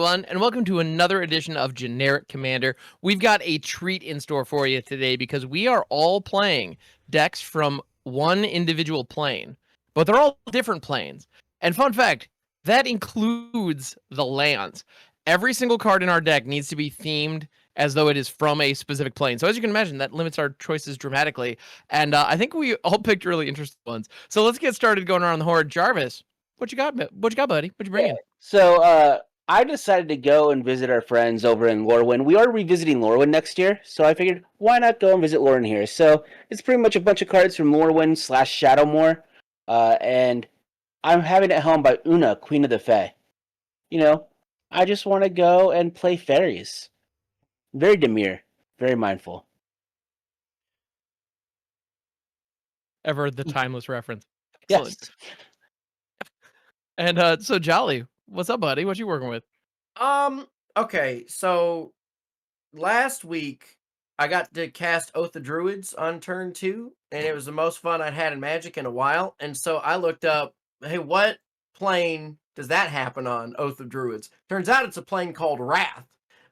everyone, and welcome to another edition of Generic Commander. We've got a treat in store for you today because we are all playing decks from one individual plane, but they're all different planes. And fun fact, that includes the lands. Every single card in our deck needs to be themed as though it is from a specific plane. So as you can imagine, that limits our choices dramatically. And I think we all picked really interesting ones. So let's get started going around the horde. Jarvis, what you got? What you got, buddy? What you bringing? So I decided to go and visit our friends over in Lorwyn. We are revisiting Lorwyn next year, so I figured why not go and visit Lorwyn here. So it's pretty much a bunch of cards from Lorwyn / Shadowmoor, and I'm having it helmed by Oona, Queen of the Fae. You know, I just want to go and play fairies. Very demure, very mindful. Ever the timeless reference. Excellent. Yes. And so Jolly, what's up, buddy? What you working with? Okay, so last week I got to cast Oath of Druids on turn 2, and it was the most fun I'd had in Magic in a while. And so I looked up, hey, what plane does that happen on, Oath of Druids? Turns out it's a plane called Rath.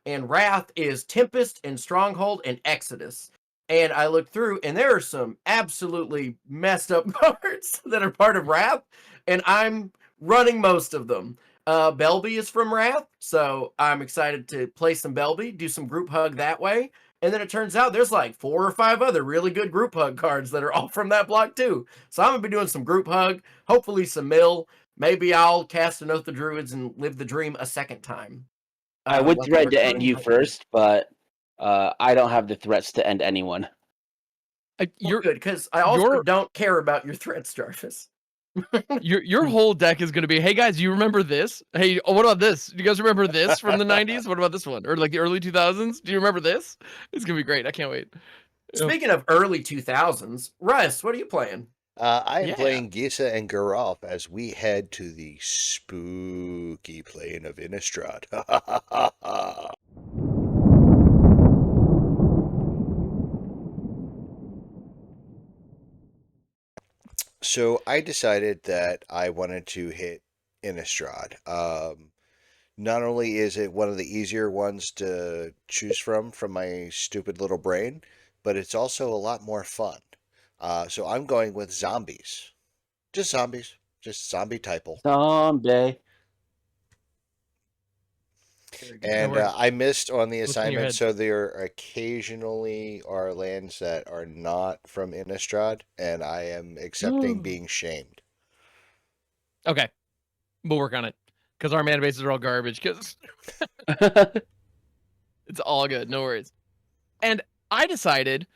And Rath is Tempest and Stronghold and Exodus. And I looked through, and there are some absolutely messed up cards that are part of Rath, and I'm running most of them. Belbe is from Rath, so I'm excited to play some Belbe, do some group hug that way. And then it turns out there's like 4 or 5 other really good group hug cards that are all from that block too. So I'm going to be doing some group hug, hopefully some mill. Maybe I'll cast an Oath of Druids and live the dream a second time. I would threaten to end you first, but I don't have the threats to end anyone. You're good, because I also don't care about your threats, Jarvis. Your whole deck is going to be, hey guys, you remember this? Hey, what about this? Do you guys remember this from the 90s? What about this one? Or like the early 2000s? Do you remember this? It's going to be great. I can't wait. Speaking of early 2000s, Russ, what are you playing? I am playing Gisa and Geralf as we head to the spooky plane of Innistrad. So I decided that I wanted to hit Innistrad. Not only is it one of the easier ones to choose from my stupid little brain, but it's also a lot more fun. So I'm going with zombies. Just zombies. Just zombie typle. Someday. And I missed on the assignment, so there occasionally are lands that are not from Innistrad, and I am accepting being shamed. Okay. We'll work on it. Because our mana bases are all garbage. Because it's all good. No worries. And I decided,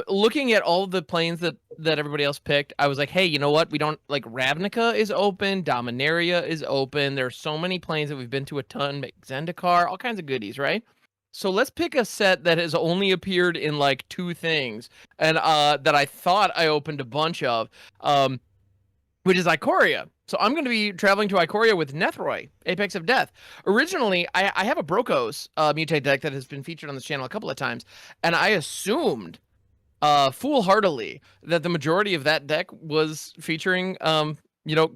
looking at all the planes that everybody else picked, I was like, hey, you know what? We don't, like, Ravnica is open, Dominaria is open. There's so many planes that we've been to a ton, Zendikar, all kinds of goodies, right? So let's pick a set that has only appeared in, like, 2 things, and that I thought I opened a bunch of, which is Ikoria. So I'm going to be traveling to Ikoria with Nethroi, Apex of Death. Originally, I have a Brokos mutate deck that has been featured on this channel a couple of times, and I assumed foolhardily that the majority of that deck was featuring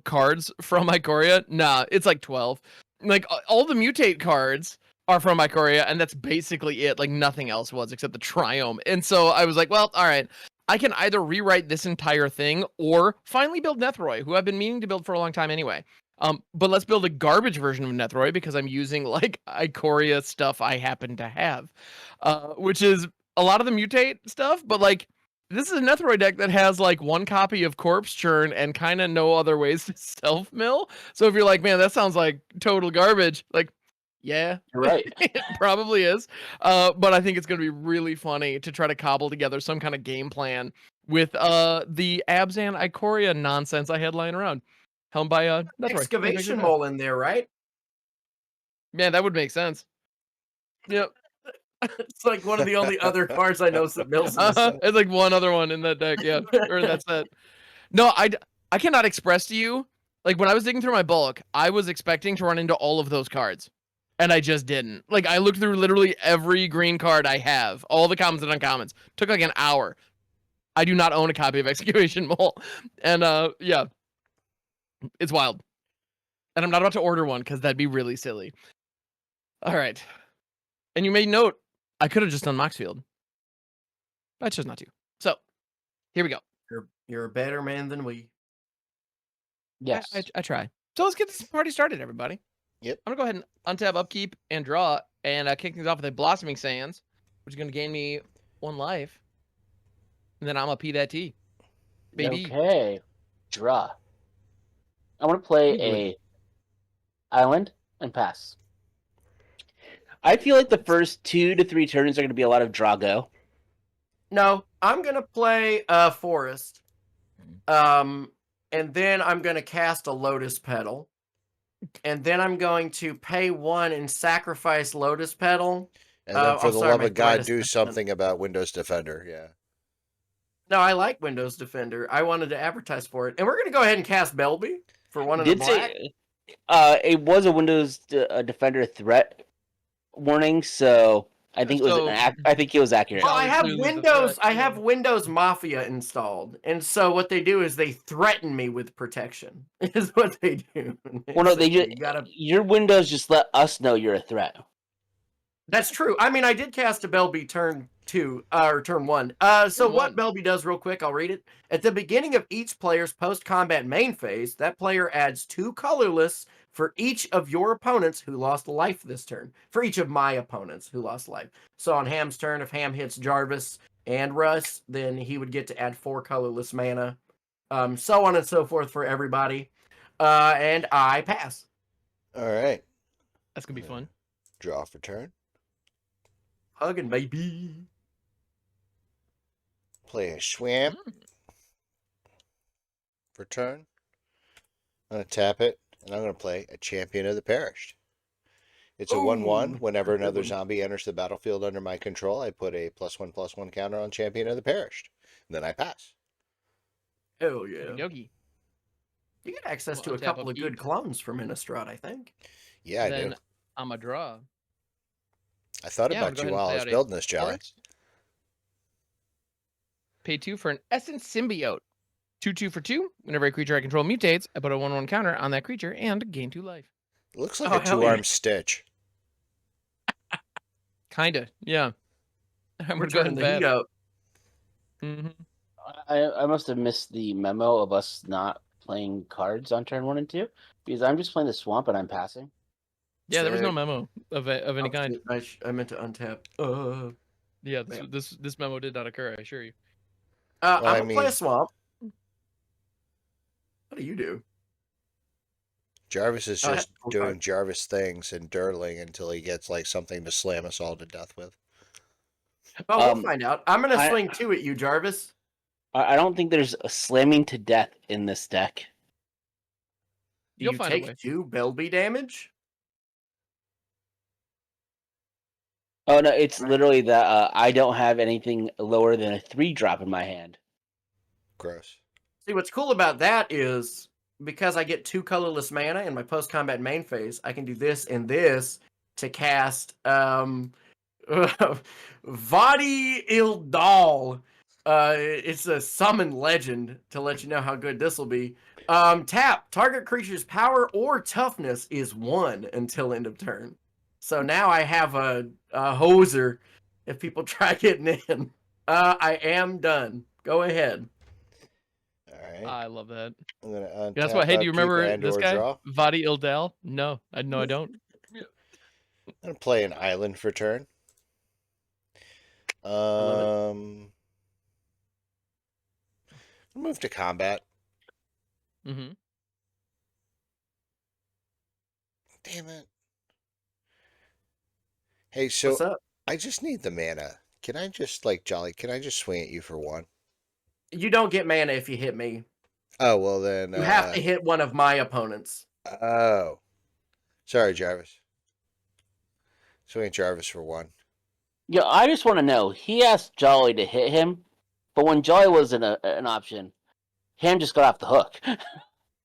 cards from Ikoria. Nah, it's like 12. Like, all the mutate cards are from Ikoria, and that's basically it. Like, nothing else was except the Triome. And so I was like, well, all right, I can either rewrite this entire thing or finally build Nethroi, who I've been meaning to build for a long time anyway. But let's build a garbage version of Nethroi because I'm using, like, Ikoria stuff I happen to have, which is a lot of the mutate stuff, but, like, this is a Nethroi deck that has, like, 1 copy of Corpse Churn and kind of no other ways to self-mill. So if you're like, man, that sounds like total garbage, like, yeah, you're right. It probably is. But I think it's going to be really funny to try to cobble together some kind of game plan with the Abzan Ikoria nonsense I had lying around. Helmed by Nethroi. Excavation Mole in there, right? Man, that would make sense. Yep. It's like one of the only other cards I know that mills. It's like one other one in that deck, yeah, or in that set. No, I cannot express to you, like, when I was digging through my bulk, I was expecting to run into all of those cards, and I just didn't. Like, I looked through literally every green card I have, all the commons and uncommons. Took like an hour. I do not own a copy of Excavation Mole, and yeah, it's wild. And I'm not about to order one because that'd be really silly. All right. And you may note, I could have just done Moxfield. I chose not to. So, here we go. You're a better man than we. Yes. I try. So let's get this party started, everybody. Yep. I'm going to go ahead and untap Upkeep and draw and kick things off with a Blossoming Sands, which is going to gain me 1 life. And then I'm going to pee that tea. Baby. Okay. Draw. I want to play You do a island and pass. I feel like the first 2 to 3 turns are going to be a lot of Drago. No, I'm gonna play Forest. And then I'm gonna cast a Lotus Petal. And then I'm going to pay 1 and sacrifice Lotus Petal. And then for the sorry, love my of God, threat do is- something about Windows Defender. Yeah. No, I like Windows Defender. I wanted to advertise for it. And we're gonna go ahead and cast Belbe for 1 and a Did black. say it was a Windows Defender threat warning, so I think it was So- I think it was accurate. Well, I have Clearly the Windows. threat, I have yeah. Windows Mafia installed, and so what they do is they threaten me with protection. Is what they do. Well, no, they Say, just "You gotta." your Windows just let us know you're a threat. That's true. I mean, I did cast a Belbe turn 2 or turn 1. So Turn what 1. Belbe does, real quick, I'll read it. At the beginning of each player's post-combat main phase, that player adds 2 colorless for each of your opponents who lost life this turn. For each of my opponents who lost life. So on Ham's turn, if Ham hits Jarvis and Russ, then he would get to add 4 colorless mana. So on and so forth for everybody. And I pass. All right. That's going to be fun. Draw for turn. Hugging, baby. Play a Swamp Mm. for turn. I'm going to tap it, and I'm going to play a Champion of the Perished. It's a 1/1. Ooh, Whenever good another one. zombie enters the battlefield under my control, I put a +1/+1 counter on Champion of the Perished. And then I pass. Hell yeah. Yogi. You get access Well, to a untap couple of upkeep. good clones from Innistrad, I think. Yeah, I Then do. I'm a draw. I thought Yeah, I'm about gonna you go ahead while I and was play out a building this, Jolly. Forest. Pay 2 for an Essence Symbiote. 2/2 for 2. Whenever a creature I control mutates, I put a 1/1 counter on that creature and gain 2 life. It looks like Oh, a hell two-armed yeah. Stitch. Kinda, yeah. I'm We're gonna go ahead turning and the bet. heat up. I must have missed the memo of us not playing cards on turn 1 and 2 because I'm just playing the swamp and I'm passing. Yeah, there was no Sick. memo of any Oh, kind. shit, I meant to untap. Yeah, Bam. this memo did not occur. I assure you. I'm I gonna play a mean- swamp. What do you do? Jarvis is Oh, just cool doing card. Jarvis things and dirtling until he gets like something to slam us all to death with. Oh, we'll find out. I'm gonna I- swing 2 at you, Jarvis. I don't think there's a slamming to death in this deck. Do You'll you find a take way. 2 Belbe damage? Oh no, it's literally that I don't have anything lower than a 3-drop in my hand. Gross. See, what's cool about that is because I get 2 colorless mana in my post-combat main phase, I can do this and this to cast Vadi Ildal. It's a summon legend to let you know how good this will be. Tap. Target creature's power or toughness is 1 until end of turn. So now I have a hoser if people try getting in. I am done. Go ahead. All right. I love that. I'm gonna untap. That's what. Hey, do you upkeep, remember and this or guy, Draw. Vadi Ildal? No, I don't. I'm gonna play an island for turn. love Move to combat. Mm-hmm. Damn it. Hey, so What's up? I just need the mana. Can I just like Jolly? Can I just swing at you for 1? You don't get mana if you hit me. Oh well, then. You have to hit one of my opponents. Oh, sorry, Jarvis. Swing at Jarvis for 1. Yeah, I just want to know. He asked Jolly to hit him, but when Jolly was an option, Ham just got off the hook.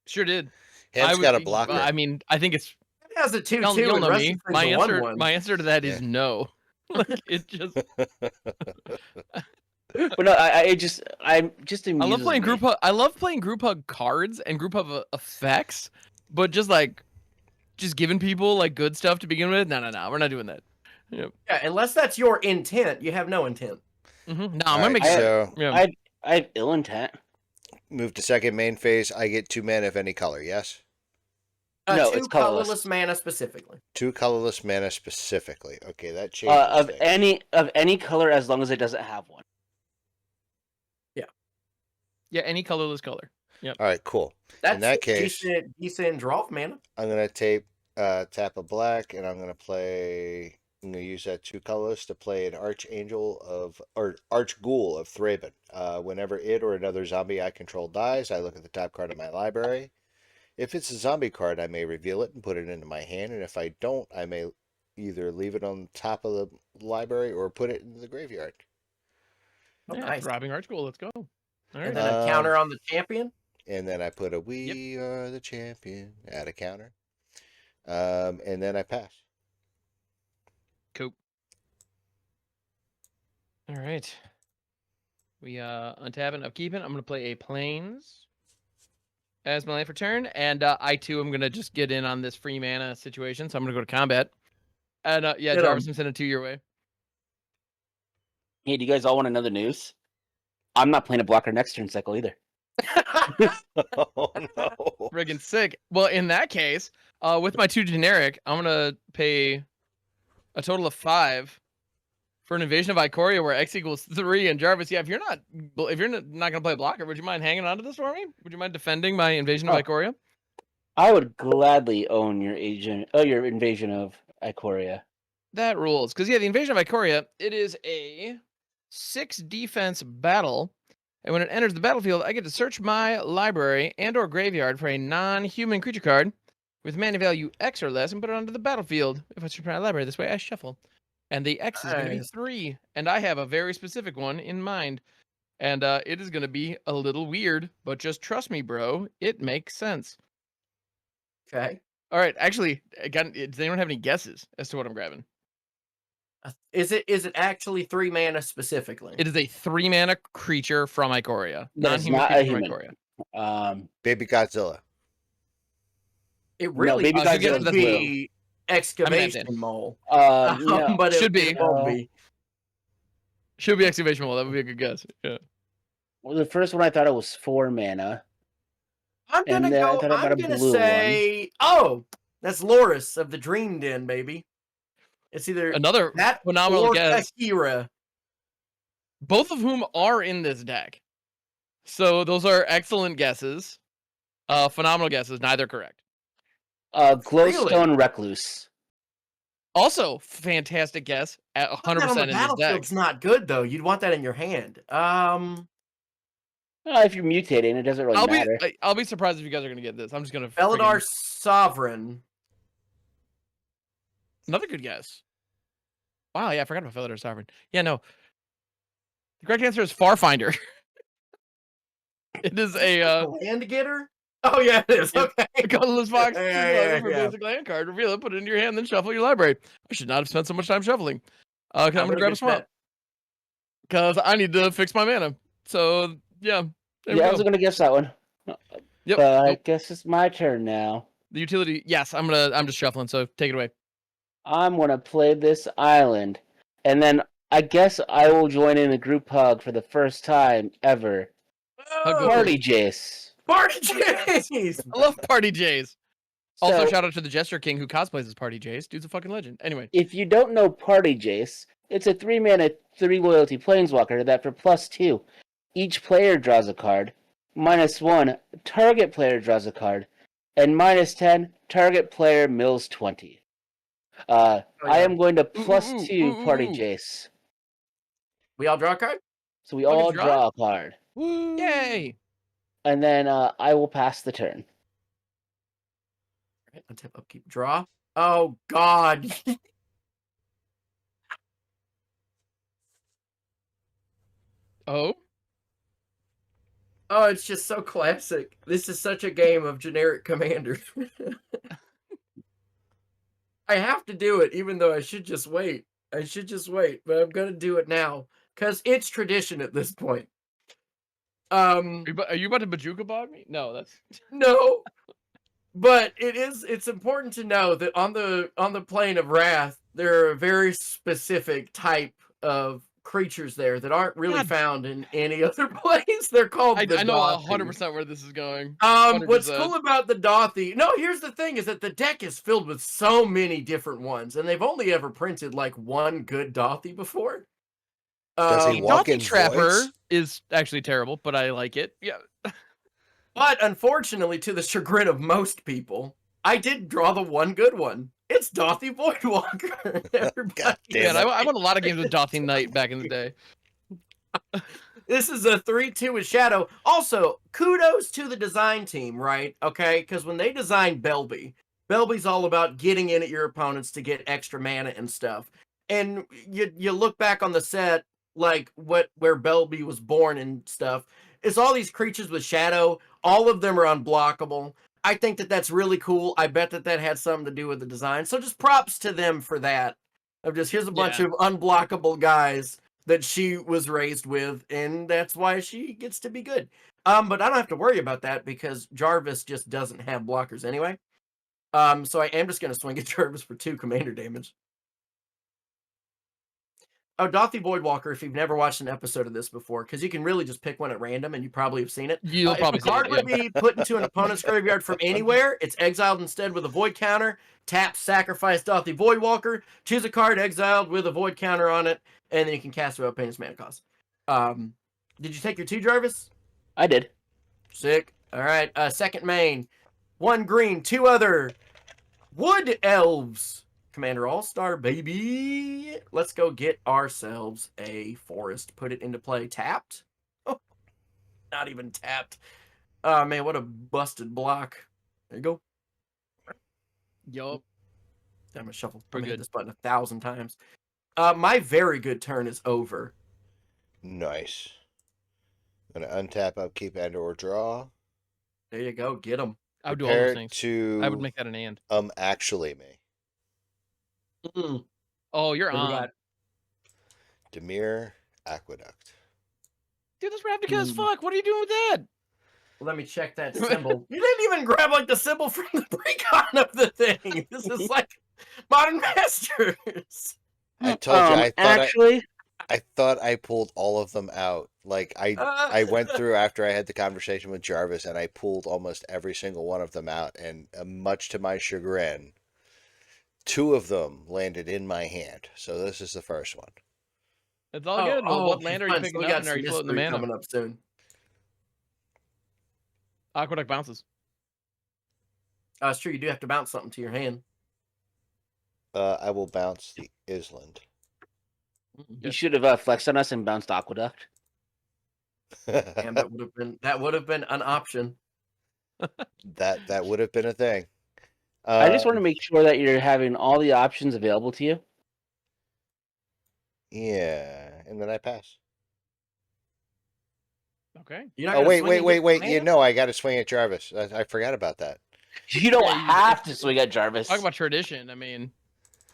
Sure did. Ham's got a blocker. I mean, I think it's. It has a 2/2 You'll and know Rusty me. plays a 1/1. My answer to that is Yeah. no. Like it just. But no, I'm just I love playing me. group hug. I love playing group hug cards and group hug effects, but just like just giving people like good stuff to begin with. No, we're not doing that. Yep. Yeah, unless that's your intent, you have no intent. No, I'm All gonna right, make so yeah. I have ill intent. move to second main phase. I get 2 mana of any color. Yes. No, Two it's colorless. mana specifically. 2 colorless mana specifically. Okay, that changes Of things. any color, as long as it doesn't have one. Yeah, any colorless color. Yep. All right, cool. That's In that case, Gisa and Geralf mana. I'm gonna tap a black, and I'm gonna use that 2 colors to play an Archangel or Archghoul of Thraben. Whenever it or another zombie I control dies, I look at the top card of my library. If it's a zombie card, I may reveal it and put it into my hand, and if I don't, I may either leave it on top of the library or put it into the graveyard. Oh, Yeah, nice. Robbing Archghoul. Let's go. All right. And then a counter on the champion. And then I put a "We are the champion" at a counter. And then I pass. Cool. All right. We untapping, upkeeping. I'm gonna play a plains as my land for turn, and I too am gonna just get in on this free mana situation. So I'm gonna go to combat. And yeah, Get 'em. Jarvis, I'm sending 2 your way. Hey, do you guys all want another news? I'm not playing a blocker next turn cycle either. Oh no! Friggin' sick. Well, in that case, with my 2 generic, I'm gonna pay a total of 5 for an invasion of Ikoria where X equals 3. And Jarvis, yeah, if you're not gonna play a blocker, would you mind hanging on to this for me? Would you mind defending my invasion of Ikoria? I would gladly own your your invasion of Ikoria. That rules. Because yeah, the invasion of Ikoria, it is a 6 defense battle. And when it enters the battlefield, I get to search my library and or graveyard for a non-human creature card with mana value X or less and put it onto the battlefield. If I search my library this way, I shuffle. And the X is going to be Nice. 3. And I have a very specific one in mind. And it is going to be a little weird, but just trust me, bro. It makes sense. Okay. All right. Actually, does anyone have any guesses as to what I'm grabbing? Is it actually 3 mana specifically? It is a 3 mana creature from Ikoria. That is Non-human not a creature from human. Ikoria. Baby Godzilla. It really Baby should Godzilla's be excavation Mantis. mole. No. But Should be. It won't be. Should be excavation wall. That would be a good guess. Yeah. Well, the first one I thought it was 4 mana. I'm And gonna then I go. thought about I'm a gonna blue say, oh, that's Loris of the Dream Den, baby. It's either Another that phenomenal or guess. Akira. Both of whom are in this deck. So those are excellent guesses. Phenomenal guesses. Neither correct. Glowstone Recluse. Also, fantastic guess at 100% That on the in this deck. battlefield's not good though. You'd want that in your hand. If you're mutating, it doesn't really matter. I'll be surprised if you guys are gonna get this. I'm just gonna. Felidar Sovereign. Another good guess. Wow, yeah, I forgot about Felidar Sovereign. Yeah, no. The correct answer is Farfinder. It is a Land Getter? Oh yeah, it is. Okay. a colorless fox Yeah, for yeah. basic land card. Reveal it, put it into your hand, then shuffle your library. I should not have spent so much time shuffling. I'm gonna grab a swamp. Because I need to fix my mana. So yeah. There I we was go. gonna guess that one. Yep. But I Nope. guess it's my turn now. The utility, yes, I'm just shuffling, so take it away. I'm gonna play this island. And then I guess I will join in the group hug for the first time ever. Hug Party Jace. Party Jays! I love Party Jays. Also, So, shout out to the Jester King who cosplays as Party Jays. Dude's a fucking legend. Anyway. if you don't know Party Jace, it's a 3 mana, 3 loyalty planeswalker that for +2, each player draws a card. -1, target player draws a card. And -10, target player mills 20. I am going to +2 Party Jace. We all draw a card? So we Oh, all good draw. draw a card. Woo! Yay! And then I will pass the turn. Right, untap, upkeep, draw. Oh God. Oh? Oh, it's just so classic. This is such a game of generic commander. I have to do it, even though I should just wait. But I'm gonna do it now because it's tradition at this point. Are you about to Bajuka bog me? No, that's No, But it's important to know that on the plane of Wrath, there are a very specific type of creatures there that aren't really God. found in any other place. They're called the I know Dothy. 100% where this is going. What's 100%. cool about the Dothy? No, here's the thing: is that the deck is filled with so many different ones, and they've only ever printed like one good Dothy before. Does he walk Dothy in Trapper voids? is actually terrible, but I like it. Yeah. But unfortunately, to the chagrin of most people, I did draw the one good one. It's Dothy Voidwalker. Everybody, God damn Man, it. I won a lot of games with Dothy Knight back in the day. this is a 3/2 with Shadow. Also, kudos to the design team, right? Okay, because when they designed Belbe, Belbe's all about getting in at your opponents to get extra mana and stuff. And you look back on the set, like where Belbe was born and stuff. It's all these creatures with Shadow. All of them are unblockable. I think that that's really cool. I bet that that had something to do with the design. So just props to them for that. Of just here's a bunch of unblockable guys that she was raised with, and that's why she gets to be good. But I don't have to worry about that because Jarvis just doesn't have blockers anyway. So I am just going to swing at Jarvis for 2 commander damage. Oh, Dothy Voidwalker, if you've never watched an episode of this before, because you can really just pick one at random, and you probably have seen it. You'll probably if see a card it, would be put into an opponent's graveyard from anywhere, it's exiled instead with a void counter. Tap, sacrifice Dothy Voidwalker, choose a card exiled with a void counter on it, and then you can cast it without paying its mana cost. Did you take your 2, Jarvis? I did. Sick. All right. Second main. 1 green, 2 other. Wood Elves. Commander All-Star, baby. Let's go get ourselves a forest. Put it into play. Tapped? Oh, not even tapped. Oh, man, what a busted block. There you go. Yup. I'm going to shuffle. I'm Pretty going to hit good. this button 1,000 times. My very good turn is over. Nice. I'm going to untap, upkeep, and or draw. There you go. Get them. I would do all those Prepare things. to I would make that an and. actually me. Oh, you're What do we on. got? Demir Aqueduct. Dude, this Ravnica as fuck. What are you doing with that? Let me check that symbol. You didn't even grab like the symbol from the precon of the thing. This is like Modern Masters. I told you Actually, I thought I pulled all of them out. Like I went through after I had the conversation with Jarvis and I pulled almost every single one of them out, and much to my chagrin, 2 of them landed in my hand. So this is the first one. It's all good. Well, what land are you fun. picking we up got and are some you floating the mystery mana? coming up soon. Aqueduct bounces. It's true. You do have to bounce something to your hand. I will bounce the Island. you should have flexed on us and bounced Aqueduct. And that would have been an option. that would have been a thing. I just want to make sure that you're having all the options available to you. Yeah, and then I pass. Okay. You're not Oh gonna wait, swing wait, and wait, get wait! the You mana? know I got to swing at Jarvis. I forgot about that. You don't Yeah, you- have to swing at Jarvis. Talk about tradition. I mean,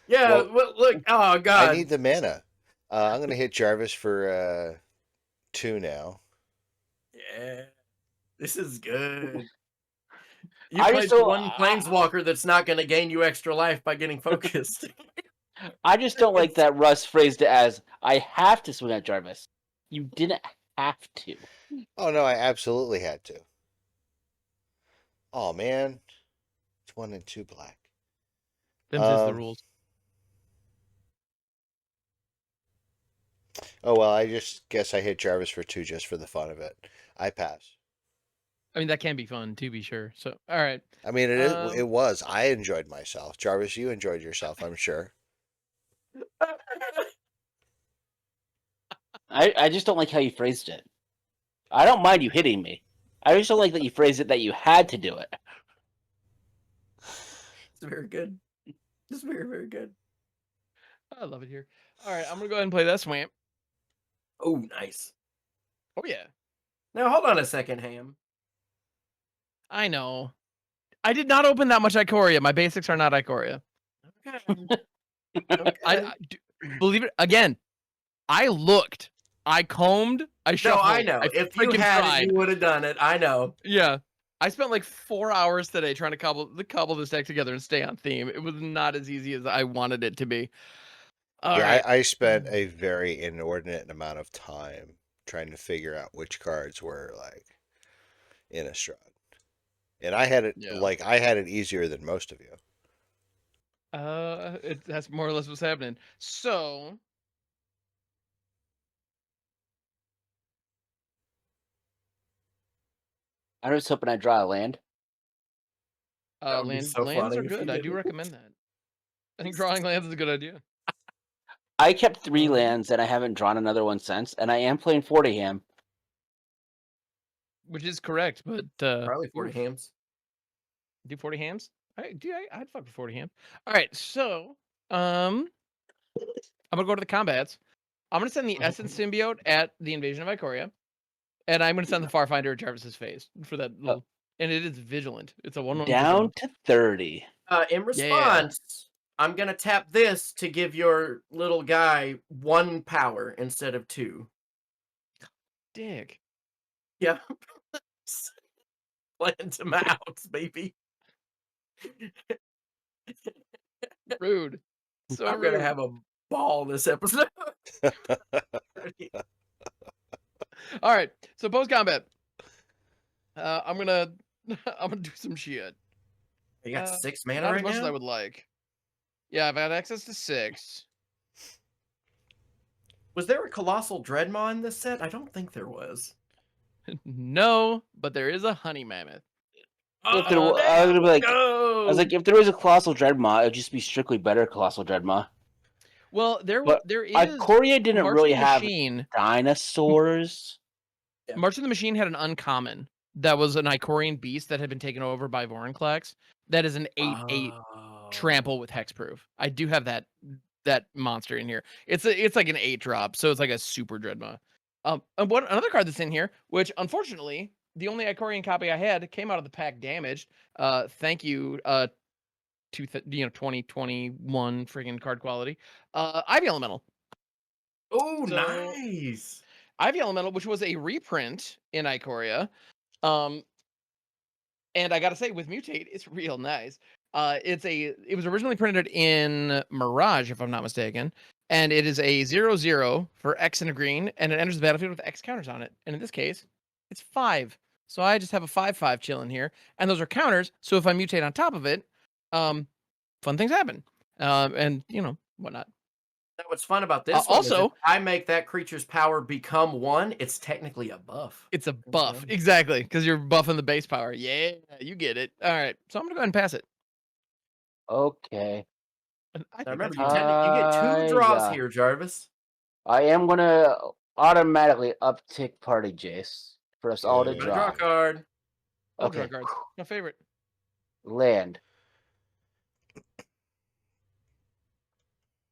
Yeah. Well, Look. Oh God. I need the mana. I'm gonna hit Jarvis for 2 now. Yeah. This is good. You I played just the don't- one planeswalker that's not going to gain you extra life by getting focused. I just don't like that Russ phrased it as, I have to swing at Jarvis. You didn't have to. Oh no, I absolutely had to. Oh man, it's 1 and 2 black. them's is the rules. Oh well, I just guess I hit Jarvis for 2 just for the fun of it. I pass. I mean, that can be fun, to be sure. So, all right. I mean, it was. I enjoyed myself. Jarvis, you enjoyed yourself, I'm sure. I just don't like how you phrased it. I don't mind you hitting me. I just don't like that you phrased it that you had to do it. It's very good. It's very, very good. I love it here. All right, I'm going to go ahead and play that swamp. Oh, nice. Oh, yeah. Now, hold on a second, Ham. I know. I did not open that much Ikoria. My basics are not Ikoria. Okay. Okay. Believe it, again, I looked. I combed. I No, shuffled. I know. If you freaking had tried. it, you would have done it. I know. Yeah. I spent like 4 hours today trying to cobble this deck together and stay on theme. It was not as easy as I wanted it to be. All Yeah, right. I spent a very inordinate amount of time trying to figure out which cards were like Innistrad. And Yeah. I had it easier than most of you. That's more or less what's happening. So, I was hoping I'd draw a land. That would be so lands funny are if you good. I do didn't. recommend that. I think drawing lands is a good idea. I kept 3 lands and I haven't drawn another one since, and I am playing 40 ham. Which is correct, but Probably 40 oof. hams. Do 40 hams? I'd fuck with 40 hams. All right, so I'm gonna go to the combats. I'm gonna send the Essence Symbiote at the Invasion of Ikoria, and I'm gonna send the Farfinder at Jarvis's face for that little. And it is vigilant. It's a 1/1 Down vigilant. to 30. In response, I'm gonna tap this to give your little guy 1 power instead of 2. Dick. Yeah. Playing some outs, baby. Rude. So I'm rude. gonna have a ball this episode. All right. So post combat. I'm gonna do some shit. You got 6 mana Not right as much now? as I would like. Yeah, I've had access to 6. Was there a Colossal Dreadmaw in this set? I don't think there was. No, but there is a honey mammoth. If there was, I would be like, I No! was like, if there was a Colossal Dreadmaw, it would just be strictly better Colossal Dreadmaw. Well, But there is Ikoria didn't March really of the have Machine. dinosaurs. Yeah. March of the Machine had an uncommon that was an Icorian beast that had been taken over by Vorinclex. That is an 8/8 trample with hexproof. I do have that monster in here. It's like an 8-drop, so it's like a super dreadmaw. And another card that's in here, which unfortunately the only Icorian copy I had came out of the pack damaged. Thank you, 2021 friggin' card quality. Ivy Elemental. Oh, So, nice! Ivy Elemental, which was a reprint in Ikoria. And I gotta say, with Mutate, it's real nice. It was originally printed in Mirage, if I'm not mistaken, and it is a 0/0 for X and a green, and it enters the battlefield with X counters on it. And in this case, it's 5. So I just have a 5/5 chilling here, and those are counters. So if I mutate on top of it, fun things happen, and whatnot. Now, what's fun about this one is if Also, I make that creature's power become 1, it's technically a buff. it's a buff, exactly, because you're buffing the base power. Yeah, you get it. All right, so I'm gonna go ahead and pass it. Okay. And I Now think remember, that's you get 2 draws yeah. here, Jarvis. I am gonna automatically uptick Party Jace for us all to Good. Draw a draw. card. all draw Okay. cards. My favorite. Land.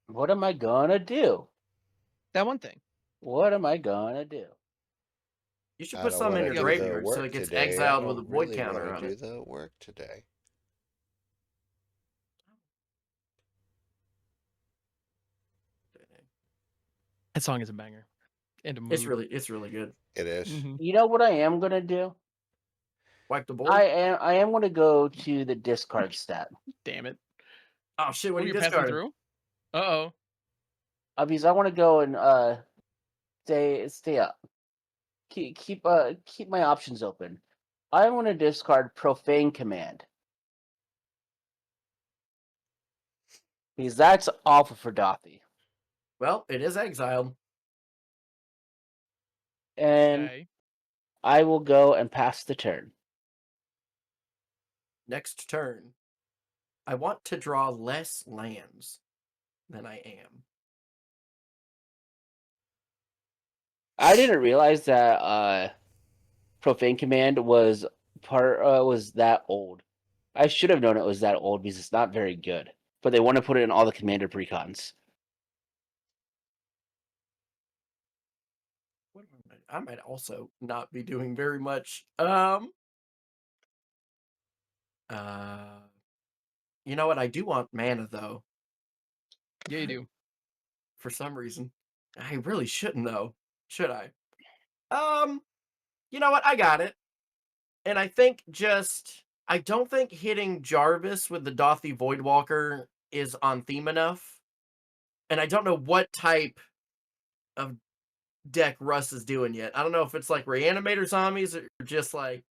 What am I gonna do? That one thing. What am I gonna do? You should I put don't some in want your to do the graveyard so work it gets today. exiled I with a don't void really counter want on to do it. the work today. That song is a banger. And a mood. It's really good. It is. Mhm. You know what I am gonna do? Wipe the board. I am gonna go to the discard stat. Damn it. Oh shit! What Oh, are you you're passing discarding? through? Uh-oh. Because I want to go and stay up. Keep my options open. I want to discard Profane Command. Because that's awful for Dothy. Well, it is exiled. And Okay. I will go and pass the turn. Next turn, I want to draw less lands than I am. I didn't realize that Profane Command was that old. I should have known it was that old because it's not very good. But they want to put it in all the commander precons. What I might also not be doing very much. You know what? I do want mana though. Yeah, you do. For some reason, I really shouldn't though. Should I? You know what? I got it. And I think I don't think hitting Jarvis with the Dothy Voidwalker is on theme enough. And I don't know what type of deck Russ is doing yet. I don't know if it's like Reanimator zombies or just like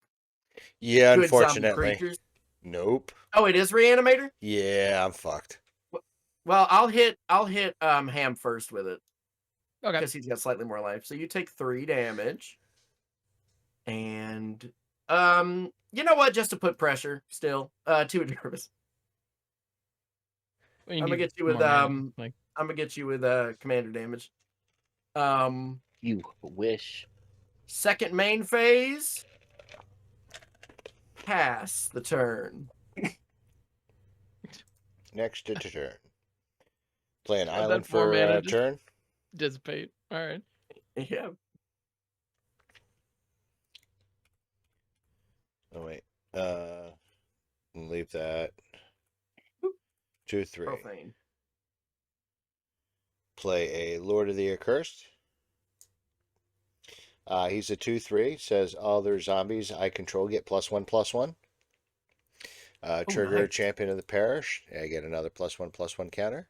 Yeah, good zombie unfortunately. creatures. Nope. Oh, it is Reanimator? Yeah, I'm fucked. Well, I'll hit Ham first with it. Okay. Because he's got slightly more life. So you take 3 damage. And you know what? Just to put pressure still. 2 Jarvis. Well, you I'm gonna need get you with more mana, like I'm gonna get you with commander damage. You wish. Second main phase. Pass the turn. Next to turn. Play an that island 4 for mana a just turn. dissipate. All right. Yeah. Oh wait. Leave that. 2/3. Profane. Play a Lord of the Accursed. He's a 2/3. Says all other zombies I control get +1/+1. Trigger nice. Champion of the Parish. I get another +1/+1 counter.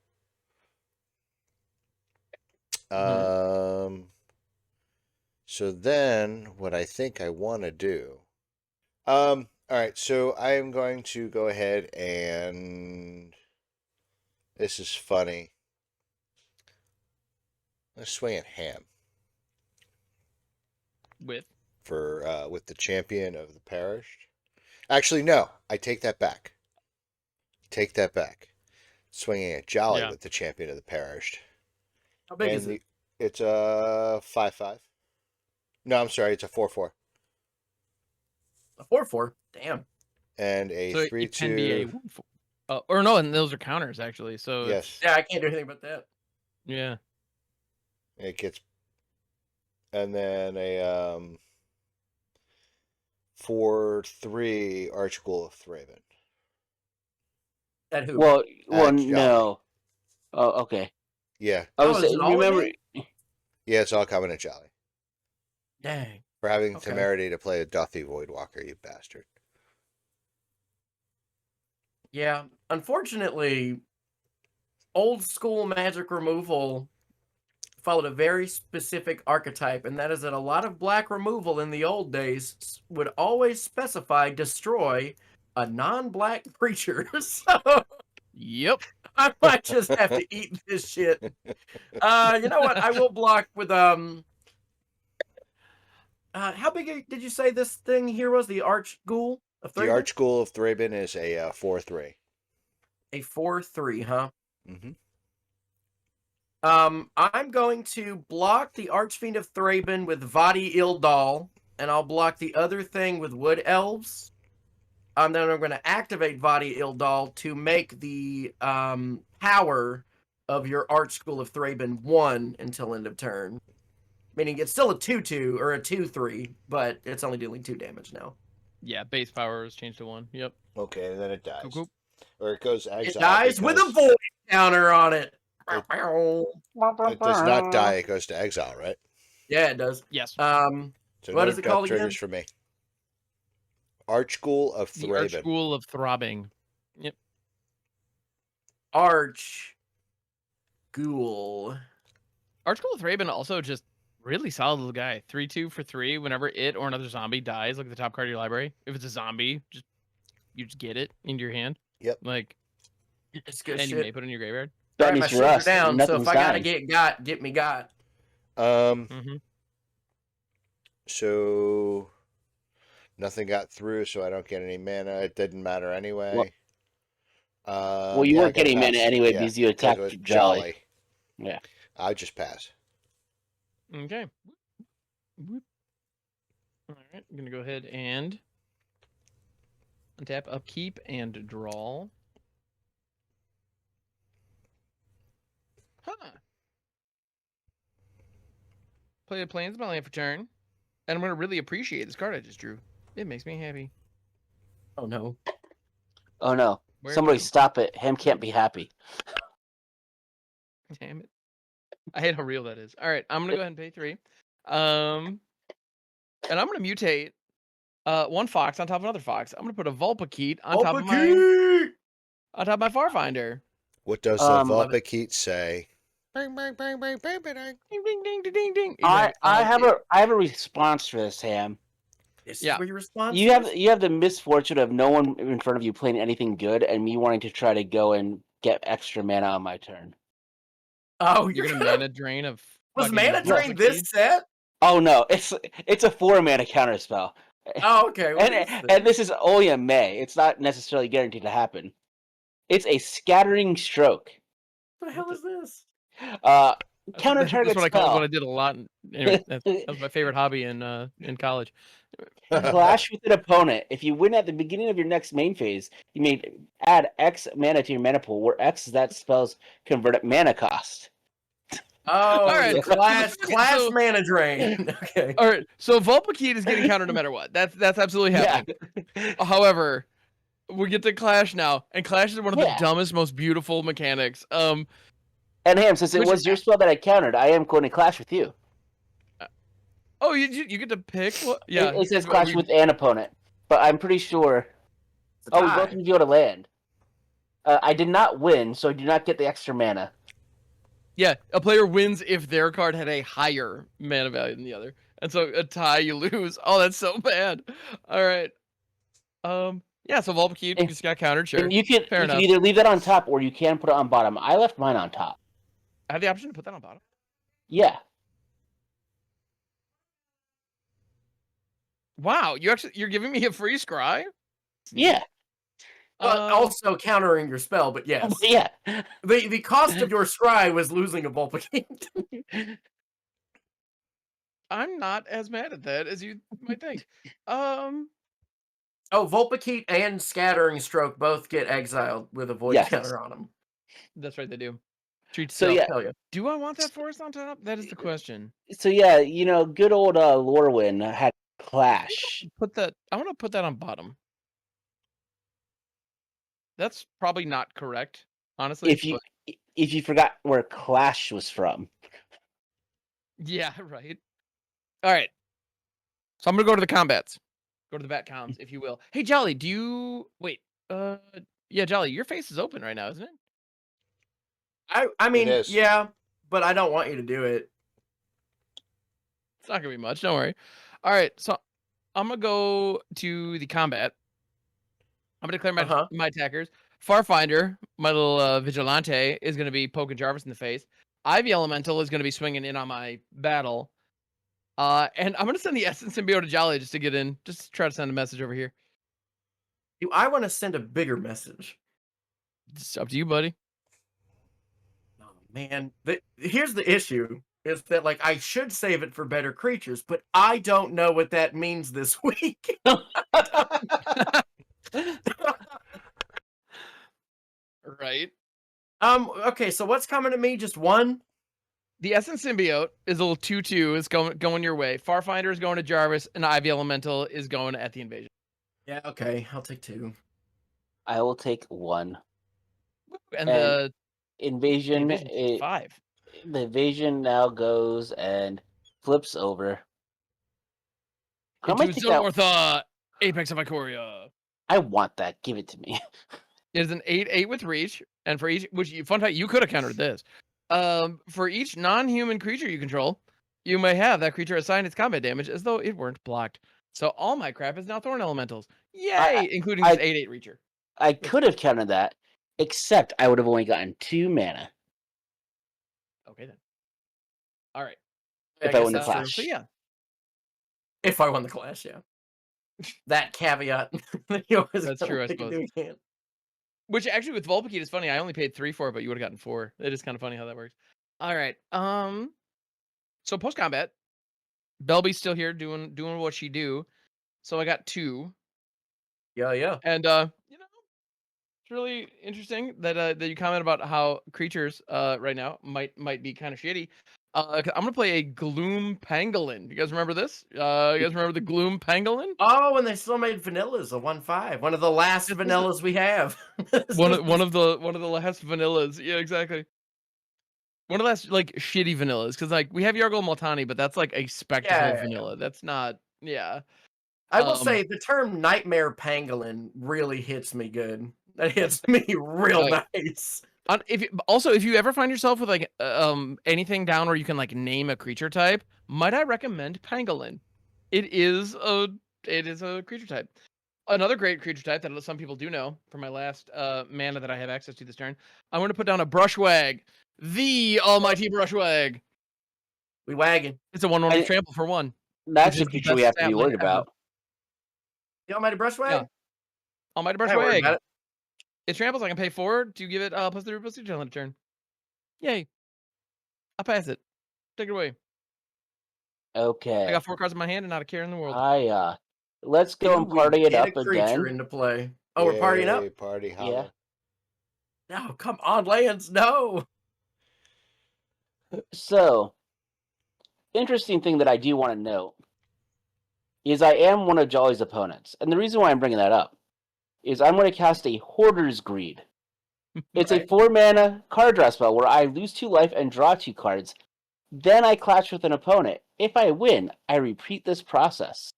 So then, what I think I want to do. All right. So I am going to go ahead and. This is funny. Let's swing at Ham With with the Champion of the Parish. Actually, no. I take that back. Take that back. Swinging at Jolly with the Champion of the Parish. How big is it? It's a 5/5. No, I'm sorry. It's a 4/4. A 4/4. Damn. And a so 3/2. it can be a or no, and those are counters actually. So Yes. Yeah, I can't do anything about that. Yeah. It gets, and then a 4/3 Archghoul of Thraben. At who? Well, Jolly. no. Oh, okay. Yeah. I was is it all of remember. me? Yeah, it's all coming at Jolly. Dang. For having Okay. temerity to play a Dothy Voidwalker, you bastard. Yeah. Unfortunately, old school magic removal followed a very specific archetype, and that is that a lot of black removal in the old days would always specify destroy a non-black creature. So Yep. I might just have to eat this shit. You know what? I will block with how big did you say this thing here was? The Archghoul of The Thraben? Archghoul of Thraben is a 4/3. A 4/3, huh? Mm-hmm. I'm going to block the Archfiend of Thraben with Vadi Ildal, and I'll block the other thing with Wood Elves. Then I'm going to activate Vadi Ildal to make the power of your Archghoul of Thraben 1 until end of turn. Meaning it's still a 2/2 or a 2/3, but it's only dealing 2 damage now. Yeah, base power was changed to 1. Yep. Okay, and then it dies. Cool. Or it goes exile. It dies with a void counter on it. It does not die. It goes to exile, right? Yeah, it does. Yes. So what is it called triggers again? for me. Archghoul of The Thraben. Archghoul of Throbbing. Yep. Archghoul. Archghoul of Thraben also just really solid little guy. 3/2 for 3. Whenever it or another zombie dies, look at the top card of your library. If it's a zombie, you just get it into your hand. Yep. Like, It's good and shit. you may put it in your graveyard. All right, my Benny's ships are Russ. down, so if I gotta Nothing's get me got. So nothing got through, so I don't get any mana. It didn't matter anyway. Well, you yeah, weren't getting mana anyway because you because it attacked was Jolly. Yeah. I'll just pass. Okay. All right, I'm gonna go ahead and untap, upkeep, and draw. Huh. Play a Plains my land for turn, and I'm gonna really appreciate this card I just drew. It makes me happy. Oh no. Oh no. Where Somebody to? stop it. Him can't be happy. Damn it. I hate how real that is. All right, I'm gonna go ahead and pay 3. And I'm gonna mutate one fox on top of another fox. I'm gonna put a Vulpikeet on top of Vulpikeet! my Farfinder. What does the Love it. Vulpikeet say? Bang, bang, bang, bang, bang, bang, bang. Ding ding ding ding ding ding. I Exactly. have a response for this, Ham. This Yeah. is where your response You is? have the misfortune of no one in front of you playing anything good, and me wanting to try to go and get extra mana on my turn. Oh, You're gonna mana drain of Was fucking mana drain Vulpikeet? this set? Oh no, it's a 4-mana counter spell. Oh, okay. What is And this is only a May. It's not necessarily guaranteed to happen. It's a Scattering Stroke. What the hell is this? Counter target That's what I spell. called what I did a lot. Anyway, that was my favorite hobby in college. Clash with an opponent. If you win at the beginning of your next main phase, you may add X mana to your mana pool, where X is that spell's converted mana cost. Oh, Alright, the clash so- mana drain. Okay. All right, so Vulpikeet is getting countered no matter what. That's absolutely happening. However, we get to Clash now, and Clash is one of the dumbest, most beautiful mechanics. And Ham, since it was your spell that I countered, I am going to clash with you. Oh, you get to pick? What? Yeah. It says clash with an opponent, but I'm pretty sure. Oh, we both need to go to land. I did not win, so I do not get the extra mana. Yeah, a player wins if their card had a higher mana value than the other, and so a tie you lose. Oh, that's so bad. All right. Yeah. So Vulpikeet just got countered. Sure. And you can enough. either leave that on top or you can put it on bottom. I left mine on top. I have the option to put that on bottom. Yeah. Wow, you're giving me a free scry? Yeah. Also countering your spell, but yes. Yeah. The cost of your scry was losing a Vulpikeet. I'm not as mad at that as you might think. Oh, Vulpikeet and Scattering Stroke both get exiled with a void counter on them. That's right, they do. Treat So yourself. yeah. Do I want that forest on top? That is the question. So yeah, good old Lorwyn had Clash. I want to put that on bottom. That's probably not correct, honestly. If you forgot where Clash was from. Yeah, right. All right. So I'm gonna go to the combats. Go to the bat comms, if you will. Hey, Jolly, do you wait? Yeah, Jolly, your face is open right now, isn't it? I mean, It is. yeah, but I don't want you to do it. It's not gonna be much. Don't worry. All right, so I'm gonna go to the combat. I'm gonna declare my attackers. Farfinder, my little vigilante, is gonna be poking Jarvis in the face. Ivy Elemental is gonna be swinging in on my battle. And I'm gonna send the Essence Symbiote to Jolly just to get in, just to try to send a message over here. Do I want to send a bigger message? It's up to you, buddy. Oh man, here's the issue: is that like I should save it for better creatures, but I don't know what that means this week. Right. Okay, so what's coming to me? Just one? The Essence Symbiote is a little 2/2. Is going your way. Farfinder is going to Jarvis, and Ivy Elemental is going at the invasion. Yeah, okay, I'll take 2. I will take 1. And the invasion, 5. The invasion now goes and flips over. Into Zilortha, Apex of Ikoria. I want that. Give it to me. It is an 8/8 with reach, and for each, fun fact, you could have countered this. For each non-human creature you control, you may have that creature assign its combat damage as though it weren't blocked. So all my crap is now Thorn Elementals. Yay! Including this 8/8 reacher. I could have countered that, except I would have only gotten 2 mana. Okay then. All right. If I win the Clash. So yeah. If I won the Clash, yeah. That caveat. That's true, I suppose. Which actually with Vulpikeet is funny. I only paid 3 for it, but you would have gotten 4. It is kind of funny how that works. All right. So post combat, Belbe's still here doing what she do. So I got 2. Yeah. And it's really interesting that that you comment about how creatures right now might be kind of shitty. I'm gonna play a Gloom Pangolin. You guys remember this? You guys remember the Gloom Pangolin? Oh, and they still made vanillas, a 1/5. One of the last vanillas we have. one of the last vanillas. Yeah, exactly. One of the last like shitty vanillas, because like we have Yargle Multani, but that's like a spectacle vanilla. That's not. Yeah. I will say the term nightmare pangolin really hits me good. That hits me real nice. If you ever find yourself with like anything down where you can like name a creature type, might I recommend pangolin? It is a creature type. Another great creature type that some people do know from my last mana that I have access to this turn. I'm going to put down a brushwag, the almighty brushwag. We wagging. It's a 1/1 with trample for 1. That's the creature we have to be worried about. The almighty brushwag. Yeah. Almighty brushwag. It tramples. I can pay 4 to give it +3/+2 on the turn. Yay! I'll pass it. Take it away. Okay. I got 4 cards in my hand and not a care in the world. Let's go and party it up again. Into play. Oh, we're partying up. Party holla. Yeah. No, come on, lands. No. So, interesting thing that I do want to note is I am one of Jolly's opponents, and the reason why I'm bringing that up is I'm going to cast a Hoarder's Greed. It's a 4-mana card draw spell where I lose 2 life and draw 2 cards. Then I clash with an opponent. If I win, I repeat this process.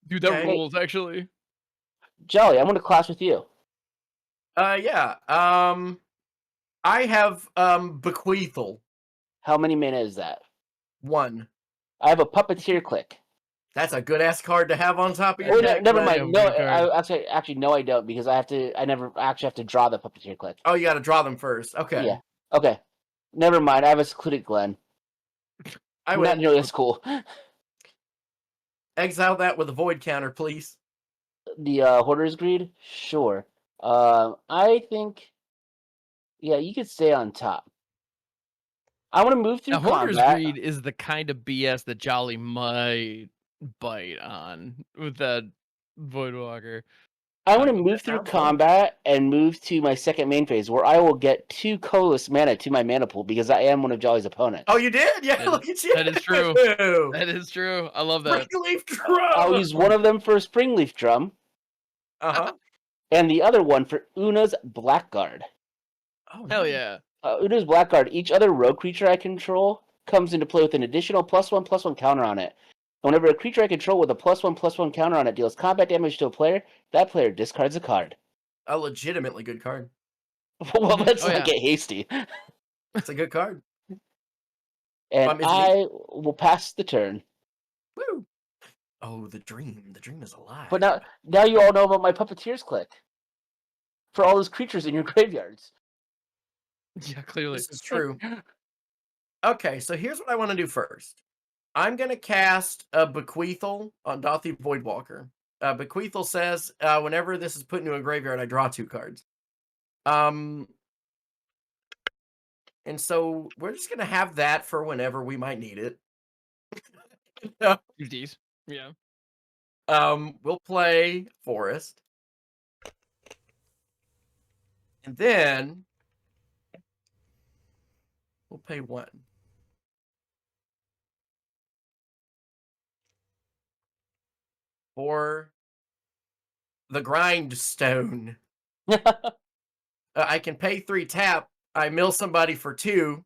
Dude, that rules, actually. Jolly, I'm going to clash with you. Yeah. I have Bequeathal. How many mana is that? 1. I have a Puppeteer Click. That's a good ass card to have on top of your deck. Never mind. No, actually, no, I don't, because I never actually have to draw the Puppeteer Click. Oh, you got to draw them first. Okay. Yeah. Okay. Never mind. I have a Secluded Glen. Not nearly as cool. Exile that with a void counter, please. The Hoarder's Greed? Sure. I think, yeah, you could stay on top. I want to move through combat. Hoarder's Greed is the kind of BS that Jolly might bite on with that Voidwalker. I want to move through combat and move to my second main phase, where I will get 2 colorless mana to my mana pool because I am one of Jolly's opponents. Oh, you did? Yeah, look at you. That is true. That is true. I love that. Springleaf Drum. I'll use one of them for Springleaf Drum. And the other one for Oona's Blackguard. Oh, hell yeah. Oona's Blackguard. Each other rogue creature I control comes into play with an additional +1/+1 counter on it. Whenever a creature I control with a +1/+1 counter on it deals combat damage to a player, that player discards a card. A legitimately good card. Well, let's not get hasty. It's a good card. And I will pass the turn. Woo! Oh, the dream. The dream is alive. But now you all know about my Puppeteer's Click. For all those creatures in your graveyards. Yeah, clearly. This is true. Okay, so here's what I want to do first. I'm going to cast a Bequeathal on Dothy Voidwalker. Bequeathal says, whenever this is put into a graveyard, I draw 2 cards. And so we're just going to have that for whenever we might need it. These. Yeah. We'll play Forest. And then we'll pay 1. For the Grindstone. I can pay 3 tap. I mill somebody for 2.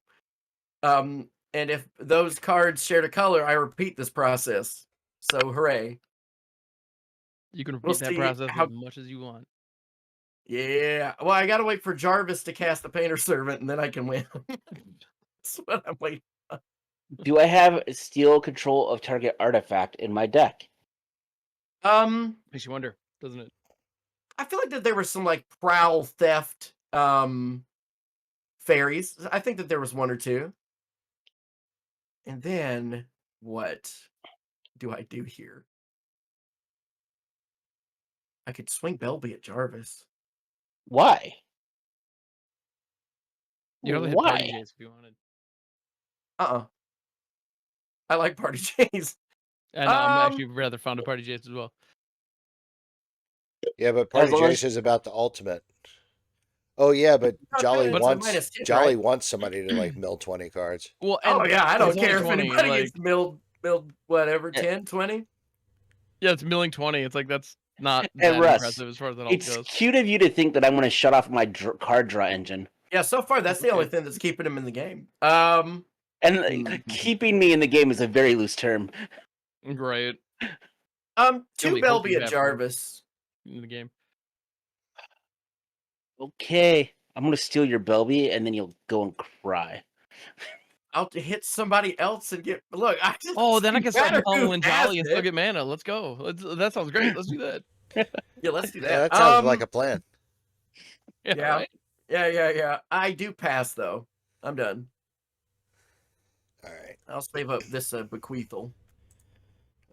And if those cards shared a color, I repeat this process. So hooray. You can repeat that process as much as you want. Yeah. Well, I gotta wait for Jarvis to cast the Painter Servant, and then I can win. That's what I'm waiting on. Do I have steal control of target artifact in my deck? Makes you wonder, doesn't it? I feel like that there was some like prowl theft fairies. I think that there was 1 or 2. And then what do I do here? I could swing Belbe at Jarvis. Why? You know, hit Party Jays if you wanted. I like Party Jays. And I'm actually rather fond of Party Jays as well. Yeah, but Party Jays is about the ultimate. Oh yeah, but Jolly wants somebody to like mill 20 cards. Well, I don't care if anybody gets milled whatever, 10, 20. Yeah, it's milling 20. It's like that's not that impressive as far as that all goes. It's cute of you to think that I'm going to shut off my card draw engine. Yeah, so far that's the only thing that's keeping him in the game. And keeping me in the game is a very loose term. Right. Two Only hope Belbe you at have Jarvis. in the game. Okay, I'm gonna steal your Belbe, and then you'll go and cry. I'll hit somebody else and get. Look, I just. Oh, then I no can start matter who pummeling has Jolly and still it. get mana. Let's go. That sounds great. Let's do that. Yeah, let's do Yeah, that. that sounds like a plan. Yeah, Yeah. right? Yeah. I do pass though. I'm done. All right. I'll save up this bequeathal.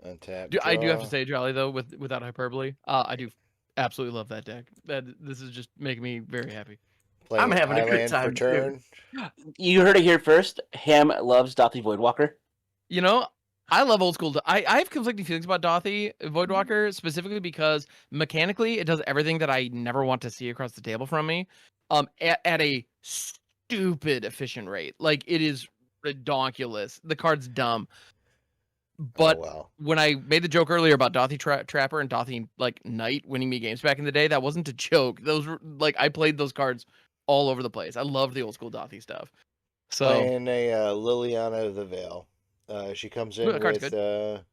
Untap. I do have to Draw. say, Jolly, though, without hyperbole, I do absolutely love that deck. This is just making me very happy. I'm Playing an having a good island for time, too. turn. You heard it here first. Ham loves Dothy Voidwalker. You know, I love old school. I have conflicting feelings about Dothy Voidwalker specifically because mechanically it does everything that I never want to see across the table from me. At a stupid efficient rate. Like it is redonkulous. The card's dumb. But Oh well. when I made the joke earlier about Dothy Trapper and Dothy like Knight winning me games back in the day, that wasn't a joke. Those were like I played those cards all over the place. I love the old school Dothy stuff. So Playing a Liliana of the Veil. She comes in that card's with good.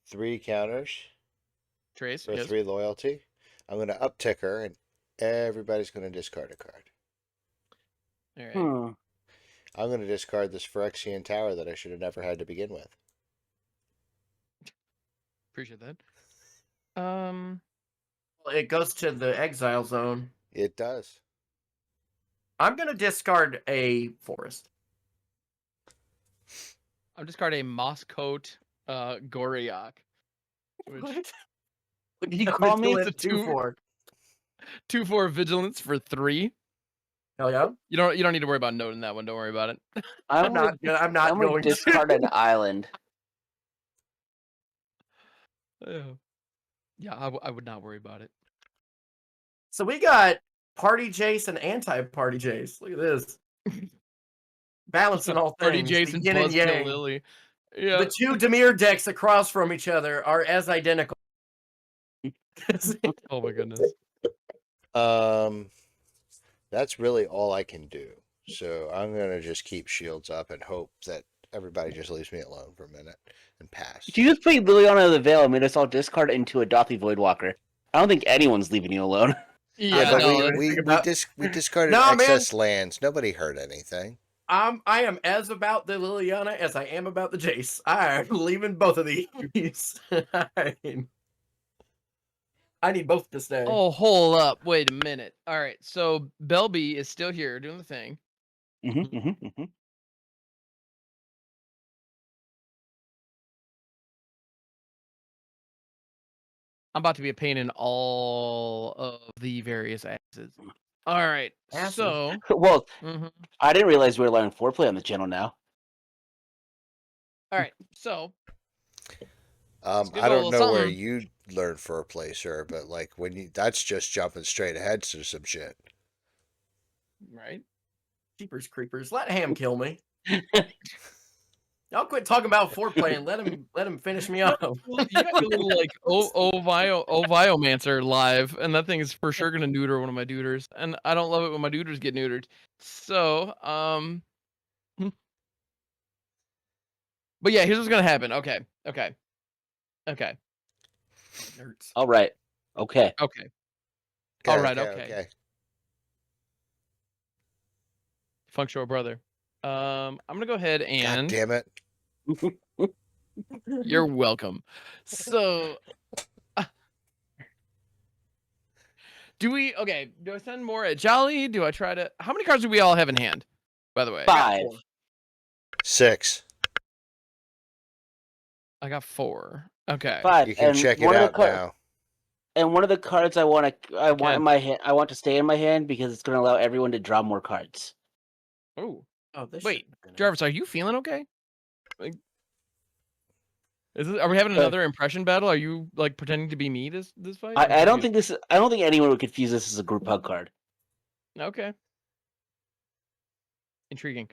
3 counters Trace, for yes. 3 loyalty. I'm going to uptick her, and everybody's going to discard a card. All right. Hmm. I'm going to discard this Phyrexian Tower that I should have never had to begin with. Appreciate that. It goes to the exile zone. It does. I'm gonna discard a forest. I'm discarding a Mosscoat Goriak. Which What? What did you call me? It's a 2/4. 2/4 vigilance for 3. Hell yeah! You don't need to worry about noting that one. Don't worry about it. I'm not I'm going to discard an island. Yeah, I would not worry about it. So we got party Jace and anti-party Jace. Look at this. Balancing all Party things. Jason the yin and plus Kill yang. Lily. Yeah. The two Dimir decks across from each other are as identical. Oh my goodness. That's really all I can do. So I'm going to just keep shields up and hope that everybody just leaves me alone for a minute and pass. If you just played Liliana of the Veil and made us all discard into a Dothy Voidwalker, I don't think anyone's leaving you alone. Yeah, but no, we discarded No, excess lands. Nobody heard anything. I am as about the Liliana as I am about the Jace. I'm leaving both of these. I need both to stay. Oh, hold up. Wait a minute. All right. So Belbe is still here doing the thing. I'm about to be a pain in all of the various asses. All right. Asses? So Well, mhm. I didn't realize we were allowing foreplay on the channel now. All right. So I give a don't little know where something. you learned for a play, sir, but like that's just jumping straight ahead to some shit. Right. Jeepers creepers. Let Ham kill me. Y'all quit talking about foreplay and let him finish me off. Well, you got your little like Oviomancer live, and that thing is for sure gonna neuter one of my duders, and I don't love it when my duders get neutered. So but yeah, here's what's gonna happen. Okay. Nerds. All right. Okay. All right. Okay. Funk Shore brother. I'm gonna go ahead God and damn it. you're welcome. So do I send more at Jolly? Do I try to how many cards do we all have in hand, by the way? 5. 6. I got 4. Okay. 5. You can check it out now. And one of the cards I want Okay. in my hand. I want to stay in my hand because it's going to allow everyone to draw more cards. Oh. This Wait, shouldn't have been Jarvis, are you feeling okay? Like, are we having another impression battle? Are you like pretending to be me this fight? I don't think anyone would confuse this as a group hug card. Okay. Intriguing.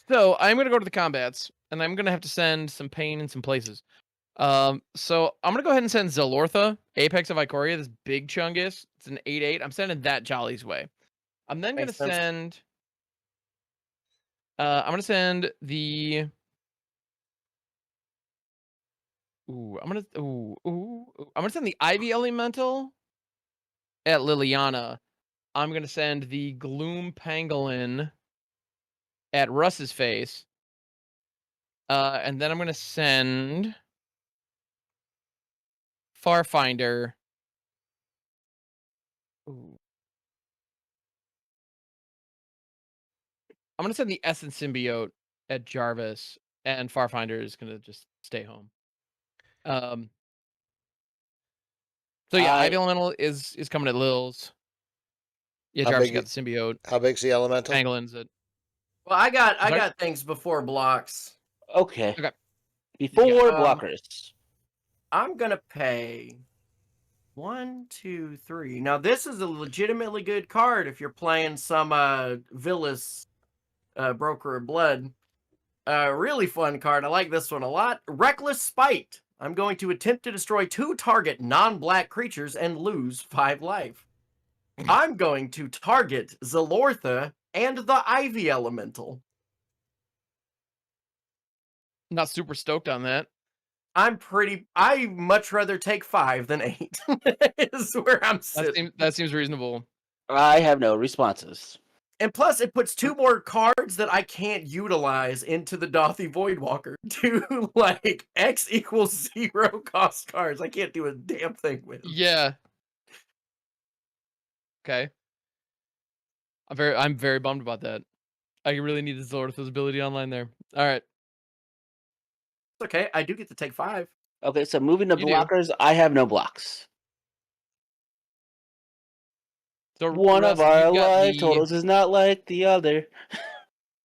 So I'm gonna go to the combats, and I'm gonna have to send some pain in some places. So I'm gonna go ahead and send Zalortha, Apex of Ikoria, this big chungus. It's an 8/8. I'm sending that Jolly's way. I'm then gonna Makes sense. send. I'm gonna send the. Ooh, I'm gonna. Ooh. I'm gonna send the Ivy Elemental at Liliana. I'm gonna send the Gloom Pangolin at Russ's face. And then I'm gonna send Farfinder. Ooh. I'm gonna send the Essence Symbiote at Jarvis, and Farfinder is gonna just stay home. So yeah, Ivy Elemental is coming at Lil's. Yeah, How Jarvis big? got the symbiote. How big's the elemental? Pangolin's at. Well, I Sorry? got things before blocks. Okay. Okay. Before Um, blockers. I'm gonna pay 1, 2, 3. Now this is a legitimately good card if you're playing some Villas Broker of Blood. Really fun card. I like this one a lot. Reckless Spite. I'm going to attempt to destroy 2 target non-black creatures and lose 5 life. I'm going to target Zalortha and the Ivy Elemental. Not super stoked on that. I much rather take 5 than 8. Is where I'm sitting. That seems reasonable. I have no responses. And plus, it puts 2 more cards that I can't utilize into the Dothy Voidwalker. 2, like, X equals 0 cost cards I can't do a damn thing with. Yeah. Okay. I'm very bummed about that. I really need this Zalortha's ability online there. All right. It's okay. I do get to take 5. Okay, so moving to You do. blockers, I have no blocks. So One Russ, of our you've got life the totals is not like the other.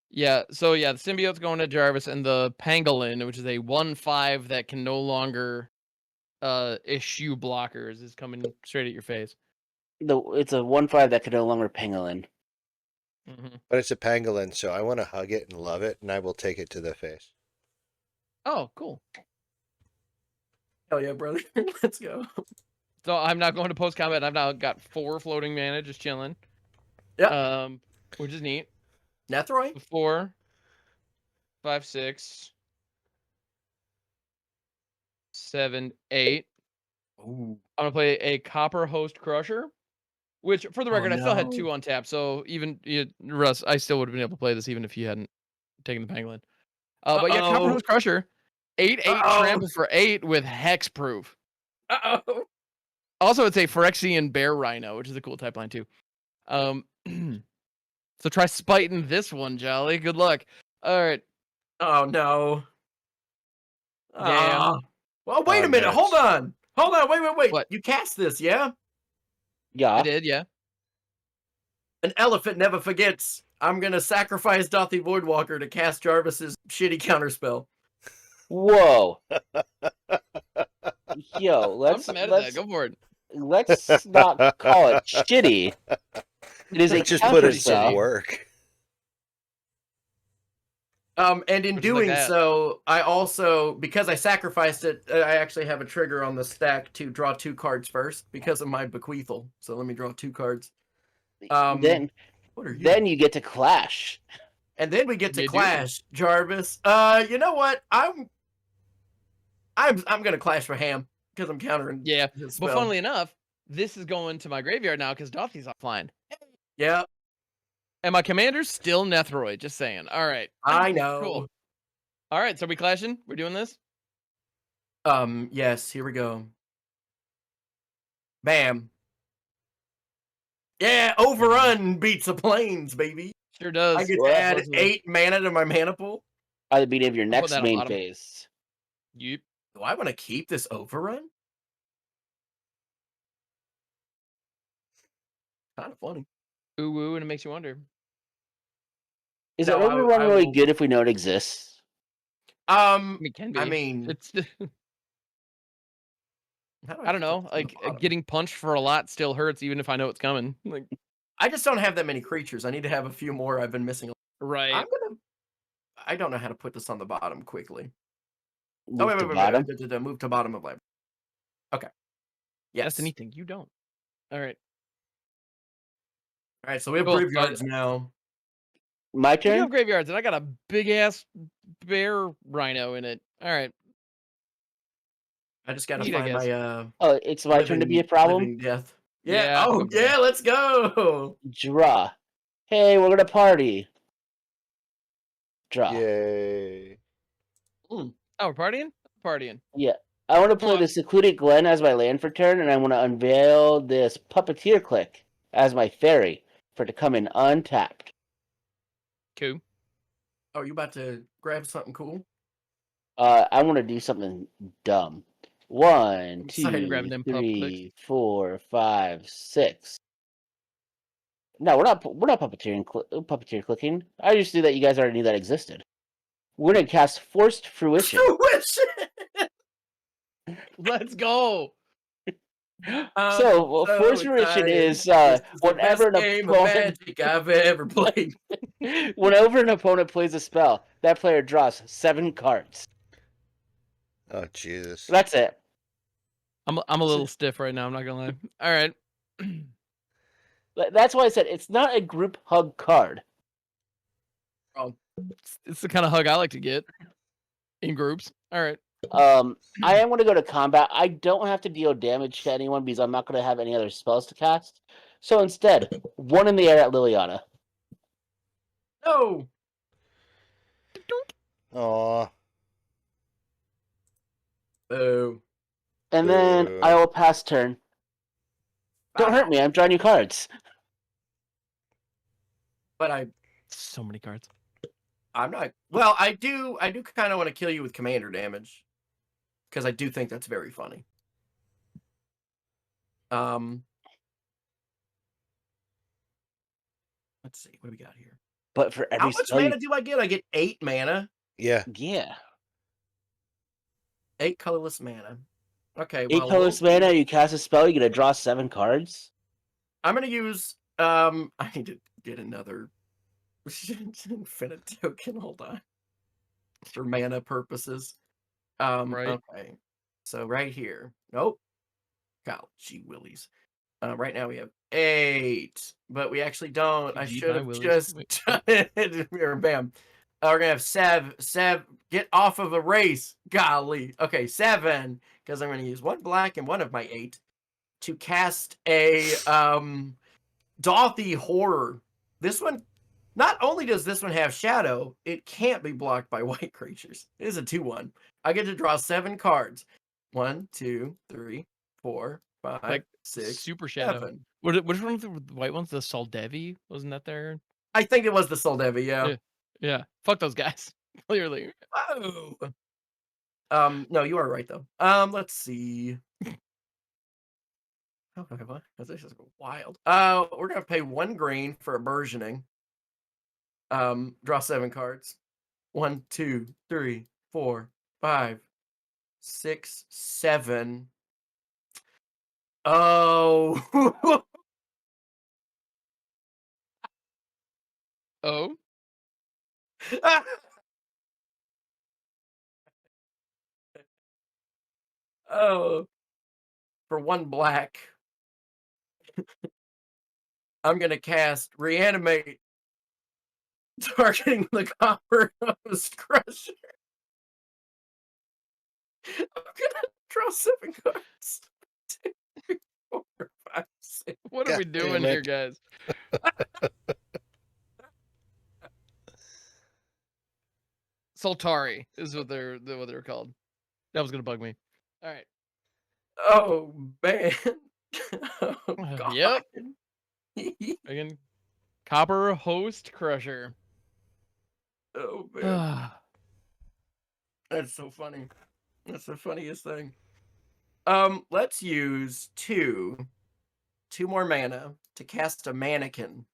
yeah. So yeah, the symbiote's going to Jarvis, and the Pangolin, which is a 1/5 that can no longer issue blockers, is coming straight at your face. It's a 1/5 that can no longer pangolin. Mm-hmm. But it's a pangolin, so I want to hug it and love it, and I will take it to the face. Oh, cool. Hell yeah, brother. Let's go. So I'm not going to post combat. I've now got 4 floating mana just chilling. Yep. Which is neat. Nethroi? 4, 5, 6, 7, 8. Ooh. I'm gonna play a Copper Host Crusher, which, for the record, I still had no. 2 on tap. So even Russ, I still would have been able to play this even if you hadn't taken the Pangolin. But yeah, Copper Host Crusher, 8/8 trample for 8 with hexproof. Uh-oh. Also, it's a Phyrexian Bear Rhino, which is a cool type line too. So try spiting this one, Jolly. Good luck. All right. Oh, no. Yeah. Ah. Well, wait a minute. nuts. Hold on. Wait. What? You cast this, yeah? Yeah. I did, yeah. An elephant never forgets. I'm going to sacrifice Dothy Voidwalker to cast Jarvis's shitty counterspell. Whoa. Yo, I'm mad at that. Go for it. let's not call it shitty. It is a Just put in pretty some shitty. counterspell. work. And in Which is like doing that. so, I also, because I sacrificed it, I actually have a trigger on the stack to draw 2 cards first because of my bequeathal. So let me draw 2 cards. Then What are you? then you get to clash. And then we get to You do. clash, Jarvis. You know what? I'm gonna clash for Ham because I'm countering. Yeah. his But spell. funnily enough, this is going to my graveyard now because Dothy's offline. Yeah, And my commander's still Nethroi, just saying. All right. I know. Cool. All right, so we clashing? We're doing this? Yes. Here we go. Bam. Yeah, overrun beats the plains, baby. Sure does. I get Well, to add supposedly. 8 mana to my mana pool. At the beginning of your I'll put next that on main bottom. phase. Yep. Do I want to keep this overrun? Kind of funny. Ooh, woo, and it makes you wonder. Is No, it overrun I really will- good if we know it exists? It can be. I mean, It's how do I don't put know. this on the Like bottom? getting punched for a lot still hurts, even if I know it's coming. Like I just don't have that many creatures. I need to have a few more. I've been missing. right. I don't know how to put this on the bottom quickly. Move to bottom. Move to bottom of library. Okay. Yes. That's the neat thing. You don't. All right. All right, so we have Cool. graveyards now. My We do turn. have graveyards, and I got a big ass bear rhino in it. All right. I just gotta Neat, I find guess. my Oh, it's my turn to be a problem. living death. Yeah. Yeah, Oh go for it. yeah, let's go. Draw. Hey, we're gonna party. Draw. Yay. Oh, we're partying? Partying. Yeah. I want to Come play on. the Secluded Glen as my land for turn, and I want to unveil this Puppeteer Click as my fairy for it to come in untapped. Cool. Oh, you about to grab something cool? I want to do something dumb. 1, Excited. 2, Grabbing them pup 3, 4, 5, 6. No, we're not puppeteer clicking. I just knew that you guys already knew that existed. We're gonna cast Forced Fruition. Let's go. So, Forced Fruition is the whenever best an game of opponent Magic I've ever played. whenever an opponent plays a spell, that player draws 7 cards. Oh, Jesus. That's it. I'm a little stiff right now. I'm not gonna lie. All right. That's why I said it's not a group hug card. It's the kind of hug I like to get in groups. All right. I am going to go to combat. I don't have to deal damage to anyone because I'm not going to have any other spells to cast. So instead, 1 in the air at Liliana. No. Aw. Boo. And then Boo. I will pass turn. Don't hurt me. I'm drawing you cards. But So many cards. I'm not. Well, I do kind of want to kill you with commander damage because I do think that's very funny. Let's see what do we got here. But for How every much spell mana do I get? I get 8 mana. Yeah. Yeah. 8 colorless mana. Okay. 8 Well, colorless mana, you cast a spell, you get to draw 7 cards. I'm gonna use. I need to get another infinite token. Hold on. For mana purposes. Right. Okay. So right here. Nope. God, gee willies. Right now we have 8, but we actually don't. I Gee, should bye, have willies. just Wait. done it. Or bam. We're gonna have Sev, get off of a race. Golly. Okay, 7, because I'm gonna use 1 black and 1 of my 8 to cast a Dothy Horror. This one, not only does this one have shadow, it can't be blocked by white creatures. It is a 2/1. I get to draw 7 cards. 1, 2, 3, 4, 5, Like 6, super shadow. 7. Which one of the white ones? The Soldevi? Wasn't that there? I think it was the Soldevi, yeah. Yeah. Fuck those guys. Clearly. Oh. No, you are right though. Let's see. Okay, what? This is wild. We're gonna pay 1 green for a burgeoning. Draw 7 cards. 1, 2, 3, 4, 5, 6, 7. Oh. Oh. Oh. For 1 black. I'm gonna cast Reanimate, targeting the Copper Host Crusher. I'm gonna draw 7 cards. 2, 3, 4, 5, 6. What are God we doing damn here, it. guys? Soltari is what they're called. That was gonna bug me. All right. Oh man. Oh god. Yep. Again, Copper Host Crusher. Oh man. That's so funny. That's the funniest thing. Let's use 2 more mana to cast a mannequin.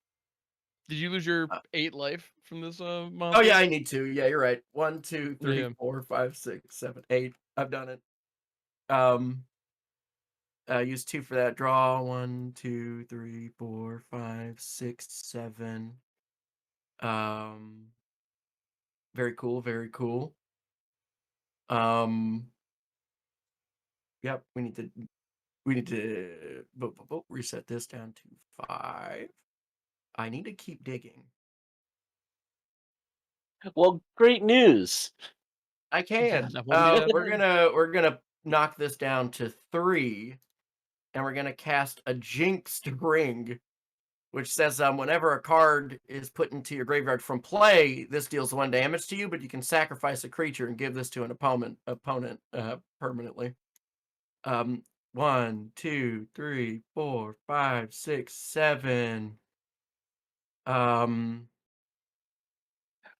Did you lose your 8 life from this Oh monster? yeah, I need to. Yeah, you're right. 1, 2, 3, Yeah. 4, 5, 6, 7, 8. I've done it. Use 2 for that. Draw 1, 2, 3, 4, 5, 6, 7. Very cool. Very cool. Yep. We need to reset this down to 5. I need to keep digging. Well, great news. I can. I wanna do that. We're gonna knock this down to 3, and we're gonna cast a Jinxed Ring, which says whenever a card is put into your graveyard from play, this deals 1 damage to you, but you can sacrifice a creature and give this to an opponent permanently. 1, 2, 3, 4, 5, 6, 7.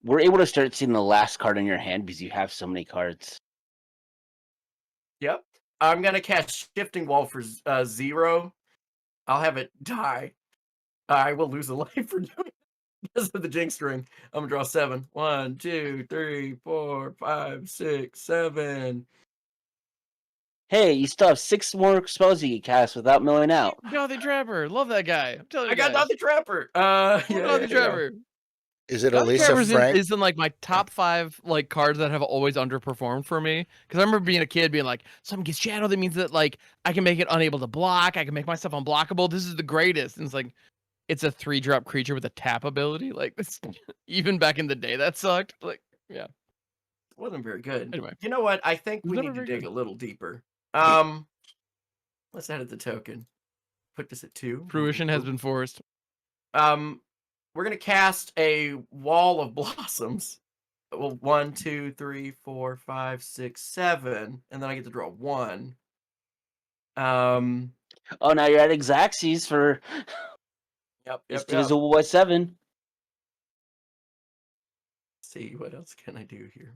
We're able to start seeing the last card in your hand because you have so many cards. Yep. I'm gonna cast Shifting Wall for 0. I'll have it die. I will lose a life for doing it because of the Jinx Ring. I'm gonna draw 7. 1, 2, 3, 4, 5, 6, 7. Hey, you still have 6 more spells you can cast without milling out. Gothy Trapper, love that guy. I'm telling you I got guys. Gothy Trapper. Gothy Trapper. Is it Gothy Elisa Trapper's Frank? is in like my top 5 like cards that have always underperformed for me. Because I remember being a kid being like, something gets shadowed. That means that like I can make it unable to block. I can make myself unblockable. This is the greatest. And it's like, it's a 3-drop creature with a tap ability. Like this, even back in the day, that sucked. Like, yeah. It wasn't very good. Anyway. You know what? I think It was we never need to very dig good. a little deeper. Let's edit the token. Put this at 2. Fruition has been forced. We're gonna cast a Wall of Blossoms. Well, 1, 2, 3, 4, 5, 6, 7, and then I get to draw 1. Oh, now you're at Xaxes for it's Yep. divisible by 7. See what else can I do here?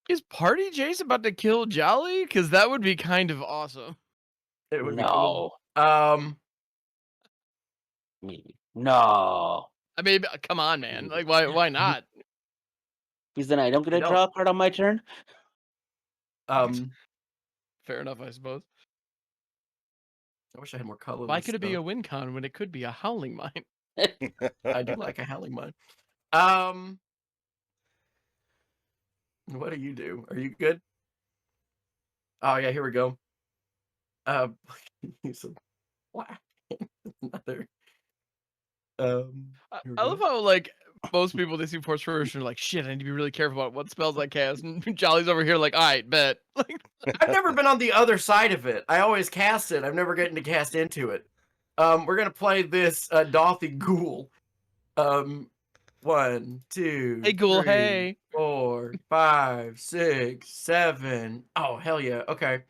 Is Party Jace about to kill Jolly? Because that would be kind of awesome. It would be No. cool. No. I mean, come on, man. Like, why not? Because then I don't get You to draw a card on my turn. Fair enough, I suppose. I wish I had more color. Why could it be a win con when it could be a Howling Mine? I do like a Howling Mine. What do you do? Are you good? Oh yeah, here we go. Use a black. Another. I love how like most people they see Force Fruition are like, shit, I need to be really careful about what spells I cast. And Jolly's over here like, all right, bet. Like, I've never been on the other side of it. I always cast it. I've never gotten to cast into it. We're gonna play this Dothy Ghoul. 1, 2, hey, Ghoul, 3, hey. 4, 5, 6, 7. Oh hell yeah. Okay.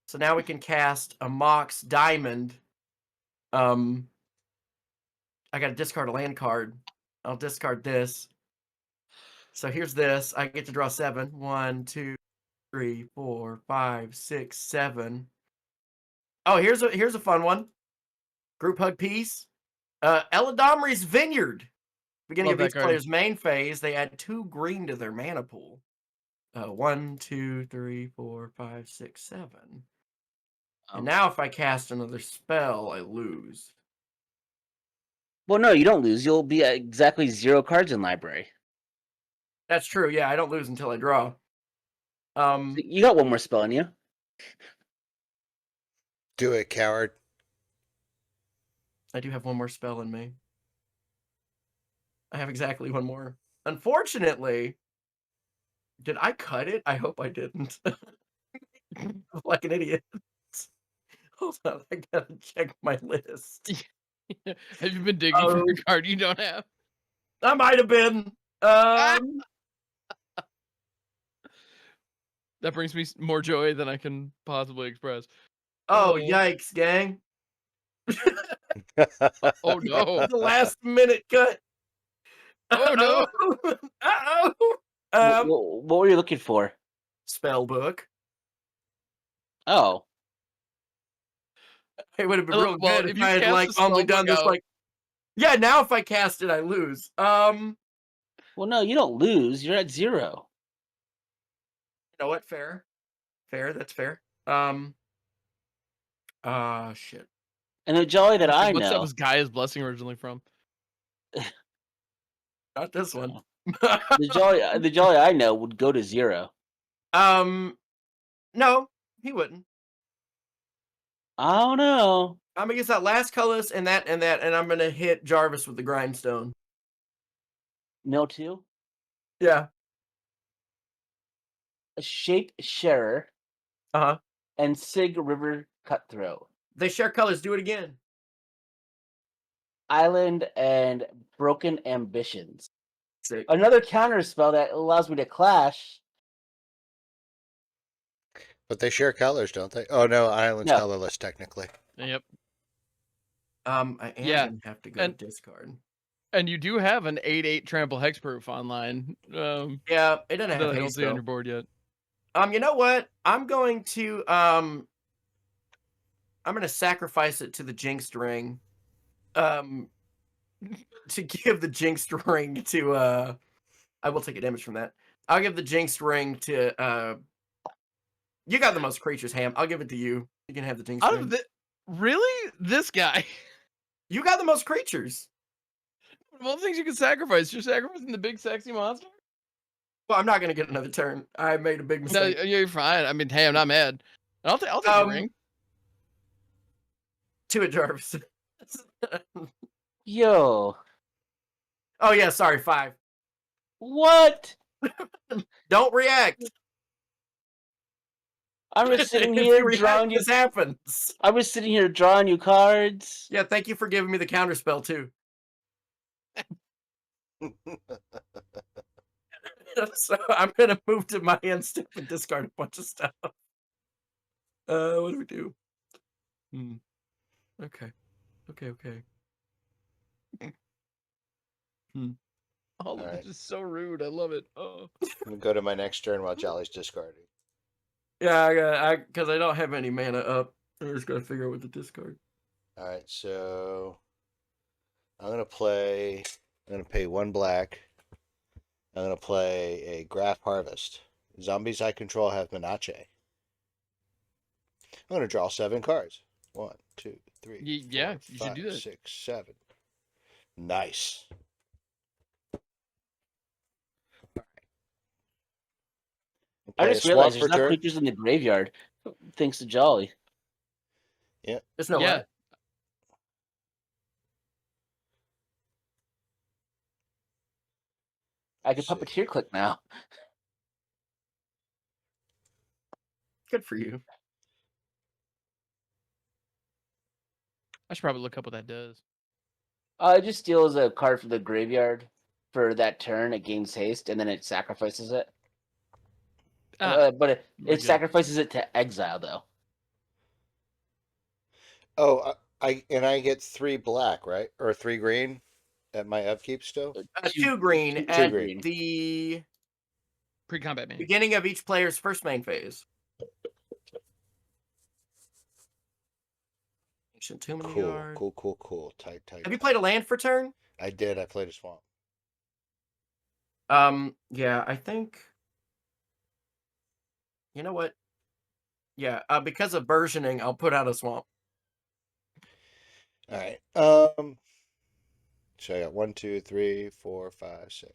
So now we can cast a Mox Diamond. I gotta discard a land card. I'll discard this. So here's this. I get to draw 7. 1, 2, 3, 4, 5, 6, 7. Oh, here's a fun one. Group Hug Piece. Eladomri's Vineyard. Beginning Love of that each card. player's main phase, they add 2 green to their mana pool. 1, 2, 3, 4, 5, 6, 7. And now if I cast another spell, I lose. Well, no, you don't lose. You'll be at exactly 0 cards in library. That's true. Yeah, I don't lose until I draw. You got 1 more spell in you. Do it, coward. I do have 1 more spell in me. I have exactly 1 more. Unfortunately, did I cut it? I hope I didn't. Like an idiot. Hold on, I gotta check my list. Have you been digging for a card you don't have? I might have been. That brings me more joy than I can possibly express. Oh, yikes, gang. Oh no. The last minute cut. Oh no. Uh-oh. What were you looking for? Spell book. Oh. It would have been Well, real well, good if if you I had cast like the only spell done book this out- like. Yeah, now if I cast it, I lose. Well, no, you don't lose. You're at 0. You know what? Fair. That's fair. Shit. And the Jolly that I What's that know. was Gaia's Blessing originally from? Not this one. The Jolly I know would go to 0. No, he wouldn't. I don't know. I'm gonna get that last colorless and that, and I'm gonna hit Jarvis with the grindstone. Mill 2. Yeah. A Shape Sharer. Uh-huh. and Sig River Cutthroat. They share colors. Do it again. Island and Broken Ambitions. Sick. Another counter spell that allows me to clash. But they share colors, don't they? Oh no, Island's No. colorless technically. Yep. I am Yeah, gonna have to go and- discard. And you do have an 8/8 trample hexproof online. Yeah, it doesn't That have I don't haste see on though. your board yet. You know what? I'm going to sacrifice it to the Jinxed Ring. To give the Jinxed Ring to I will take a damage from that. I'll give the Jinxed Ring to you got the most creatures, Ham. I'll give it to you. You can have the Jinxed Out Ring. of the really this guy. You got the most creatures. Of all the things you can sacrifice, you're sacrificing the big sexy monster. Well, I'm not gonna get another turn. I made a big No, mistake. you're fine. I mean, hey, I'm not mad. I'll take the ring. To it, Jarvis. Yo. Oh yeah, sorry, 5. What? Don't react. I was sitting If here you react, drawing you. this happens. I was sitting here drawing you cards. Yeah, thank you for giving me the counter spell too. So I'm gonna move to my end step and discard a bunch of stuff. What do we do? Okay. Oh, All right. this is so rude. I love it. Oh. I'm gonna go to my next turn while Jolly's discarding. Yeah, because I don't have any mana up. I just gotta figure out what to discard. All right, so I'm gonna play. I'm gonna pay 1 black. I'm gonna play a Graph Harvest. Zombies I control have Menache. I'm gonna draw 7 cards. 1, 2, 3. Yeah, 4, you should 5, do that. 6, 7. Nice. I Play just a realized swamp there's for not turn. creatures in the graveyard. Thanks to Jolly. There's no Yeah. way. I can Sick. puppeteer click now. Good for you. I should probably look up what that does. It just steals a card from the graveyard for that turn. It gains haste, and then it sacrifices it. But very it good. sacrifices it to exile, though. Oh, I get 3 black, right? Or 3 green at my upkeep still? 2 green two at green. the Pre-combat man. beginning of each player's first main phase. Too many yards. Cool. Tight. Have you played a land for turn? I did. I played a swamp. Yeah, I think. You know what? Yeah, because of versioning, I'll put out a swamp. All right. So I got 1, 2, 3, 4, 5, 6.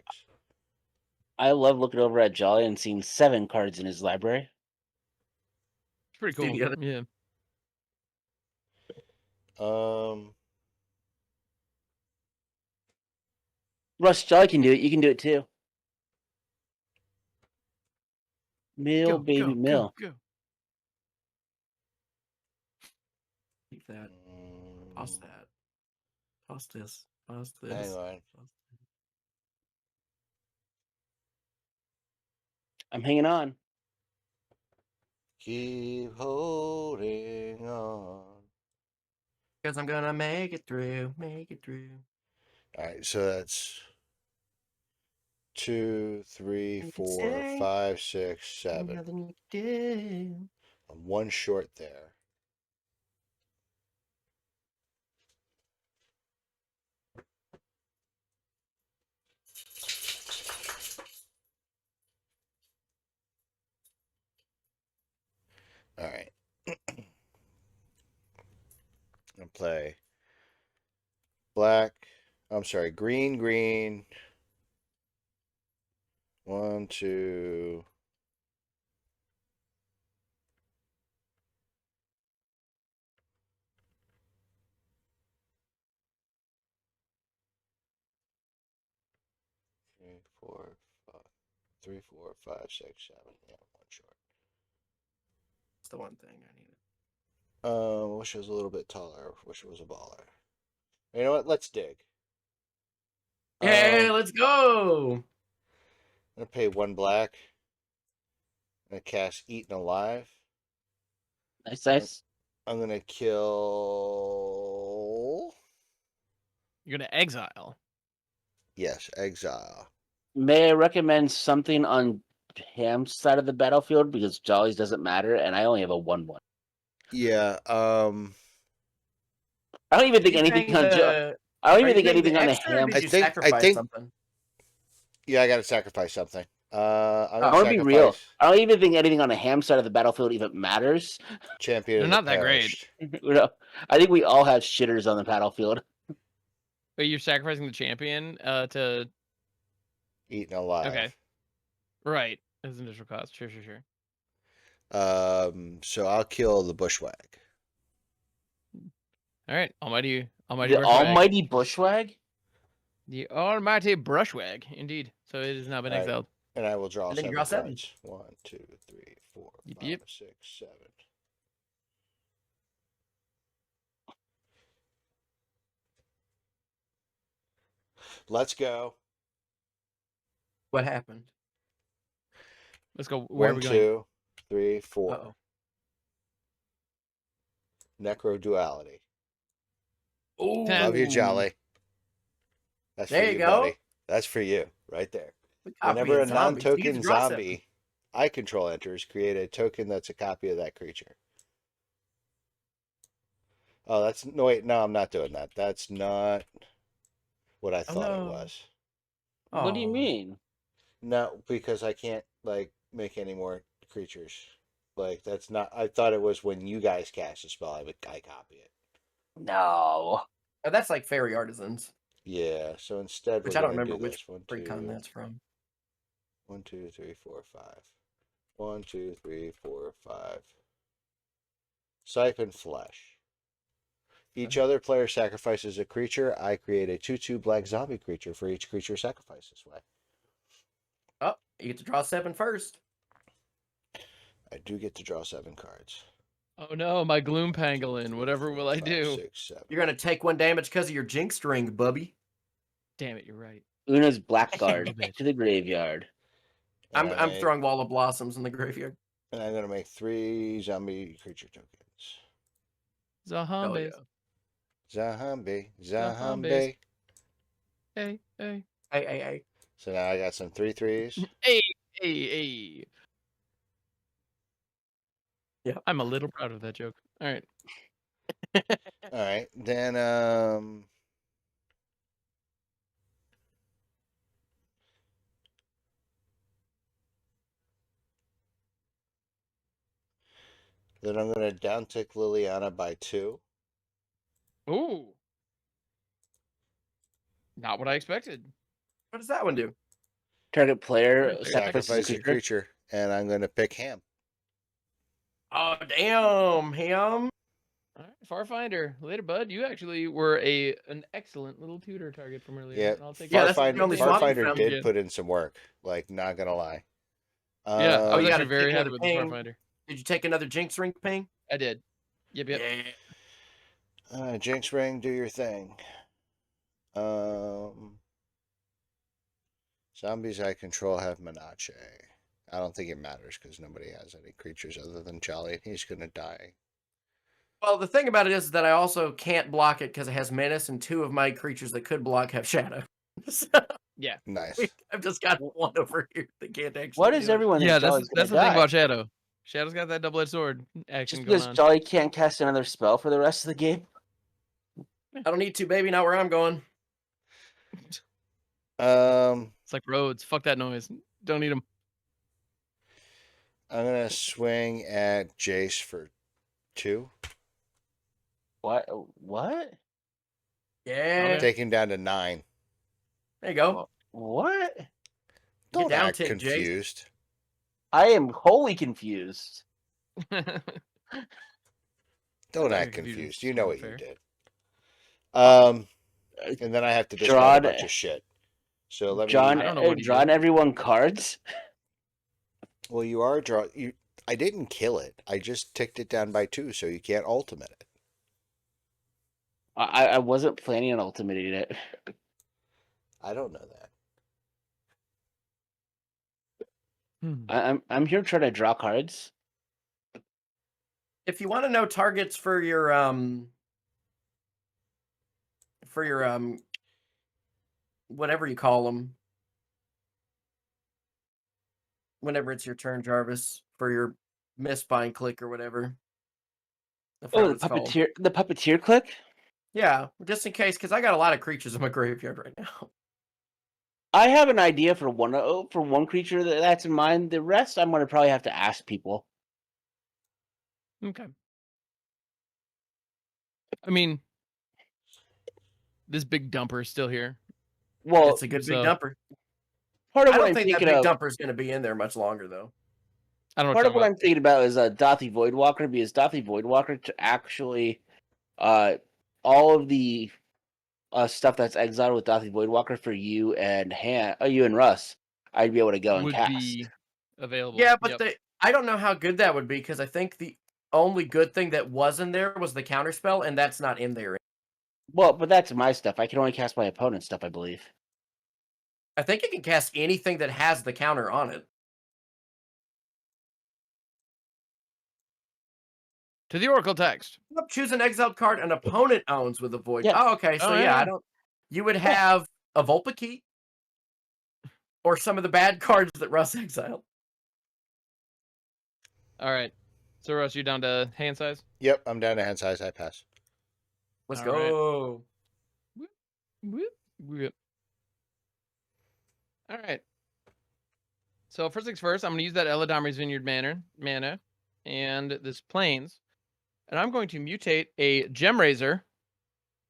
I love looking over at Jolly and seeing 7 cards in his library. It's pretty See cool. the other- Yeah. Russ, Jolly can do it. You can do it too. Mill, Go, baby, go, mill. Go. Keep that. Toss that. Toss this. Toss this. Hang on. I'm hanging on. Keep holding on. Because I'm gonna make it through. All right, so that's 2, 3, You can 4, say 5, 6, 7. Nothing you do. I'm 1 short there. All right. I'm gonna play black. I'm sorry, green. 1, 2. Three, four, five. 3, 4, 5, 6, 7. Yeah, 1 short. That's the one thing I needed. Wish it was a little bit taller. Wish it was a baller. You know what? Let's dig. Yeah, let's go. I'm gonna pay 1 black. I'm gonna cast Eaten Alive. Nice. I'm gonna kill. You're gonna exile. Yes, exile. May I recommend something on Ham's side of the battlefield because Jolly's doesn't matter, and I only have a 1/1. Yeah. I don't even think You anything paying on the- I don't Are even you think paying the anything on the extra, or Ham. did I you think- sacrifice think- something? Yeah, I gotta sacrifice something. I'm I gonna want to be real. sacrifice I don't even think anything on the Ham side of the battlefield even matters. Champion They're of the not that great. Perished. I think we all have shitters on the battlefield. But you're sacrificing the champion to Eaten Alive. okay. Right. As an initial cost. Sure. So I'll kill the bushwhack. All right. Almighty The Brushwag. almighty bushwag? The almighty Brushwag, indeed. So it has now been All right. exiled. And I will draw And then you 7 draw 7. cards. 1, 2, 3, 4, Yep, 5, yep. 6, 7. Let's go. What happened? Let's go. Where are 1, we going? 2, 3, 4. Uh-oh. Necro duality. Ooh. Love you, Jolly. That's There for you you, go. buddy. That's for you, right there. Copy Whenever a of zombies. You get non-token to draw 7. zombie I control enters, create a token that's a copy of that creature. Oh, no, I'm not doing that. That's not what I thought no. it was. What do you Aw. mean? No, because I can't make any more creatures. That's not. I thought it was when you guys cast a spell, I copy it. No. Oh, that's like Fairy Artisans, Yeah. So instead, which we're I don't gonna remember do which this. 1, precon 2, that's from. 1, 2, 3, 4, 5. 1, 2, 3, 4, 5. Siphon Flesh. Each other player sacrifices a creature. I create a 2/2 black zombie creature for each creature sacrificed this way. Oh, you get to draw 7 first. I do get to draw 7 cards. Oh no, my Gloom Pangolin. Whatever will I 5, do? 6, 7. You're gonna take 1 damage because of your Jinx ring, bubby. Damn it, you're right. Una's blackguard Bitch. to the graveyard. I'm And throwing Wall of Blossoms in the graveyard. And I'm gonna make 3 zombie creature tokens. Zombies. Zombie. Zombies. Hey. Hey. So now I got some 3/3s. Hey. Yeah. I'm a little proud of that joke. All right. All right, then I'm gonna downtick Liliana by 2. Ooh. Not what I expected. What does that one do? Target player Right, sacrifices Sacrifice a a creature. creature, and I'm gonna pick Ham. Oh, damn, him. All right, Farfinder. Later, bud. You actually were an excellent little tutor target from earlier. Yeah, and I'll take Yeah, that's the that. only swap you Farfinder found did again. put in some work. Not gonna lie. Yeah, I was you gotta actually very take happy another with the pain. Farfinder. Did you take another Jinx ring, Ping? I did. Yep. Yeah. Jinx Ring, do your thing. Zombies I control have Menache. I don't think it matters because nobody has any creatures other than Jolly. He's gonna die. Well, the thing about it is that I also can't block it because it has Menace, and 2 of my creatures that could block have Shadow. So Yeah. Nice. I've just got 1 over here that can't actually. What do is it. everyone Yeah, think that's Jolly's the gonna thing die? about Shadow. Shadow's got that double-edged sword action Just going because on. Jolly can't cast another spell for the rest of the game? I don't need to, baby. Not where I'm going. It's like roads. Fuck that noise. Don't need them. I'm gonna swing at Jace for 2. What? What? Yeah. Okay. Take him down to 9. There you go. What? Don't down, act Tick, Jace. confused. I am wholly confused. Don't That's act confusing. confused. You know what Fair. you did. And then I have to discard a bunch of shit. So let me. John, I don't know what he drawing did. everyone cards? Well, you are draw. I didn't kill it. I just ticked it down by 2, so you can't ultimate it. I wasn't planning on ultimating it. I don't know that. I'm here trying to draw cards. If you want to know targets for your whatever you call them, whenever it's your turn, Jarvis, for your misbind click or whatever. I forgot Oh, what it's called. the puppeteer click. Yeah, just in case, because I got a lot of creatures in my graveyard right now. I have an idea for one creature that's in mind. The rest, I'm gonna probably have to ask people. Okay. I mean, this big dumper is still here. Well, It's a good big so- dumper. part of I what don't I'm think that thinking big of, dumper is going to be in there much longer, though. I don't know part of what what I'm thinking about is Dothy Voidwalker, because Dothy Voidwalker to actually, all of the stuff that's exiled with Dothy Voidwalker for you and you and Russ, I'd be able to go and would cast. be available. Yeah, but Yep. I don't know how good that would be, because I think the only good thing that was in there was the counterspell, and that's not in there. Well, but that's my stuff. I can only cast my opponent's stuff, I believe. I think you can cast anything that has the counter on it. To the Oracle text. Choose an exiled card an opponent owns with a void. Yeah. Oh, okay. So Oh, yeah, yeah. I don't. You would have a Vulpix or some of the bad cards that Russ exiled. All right. So Russ, you down to hand size? Yep, I'm down to hand size. I pass. Let's All right. go. Whoop, whoop. All right. So first things first, I'm going to use that Eladamri's Vineyard mana and this Plains, and I'm going to mutate a Gem Razor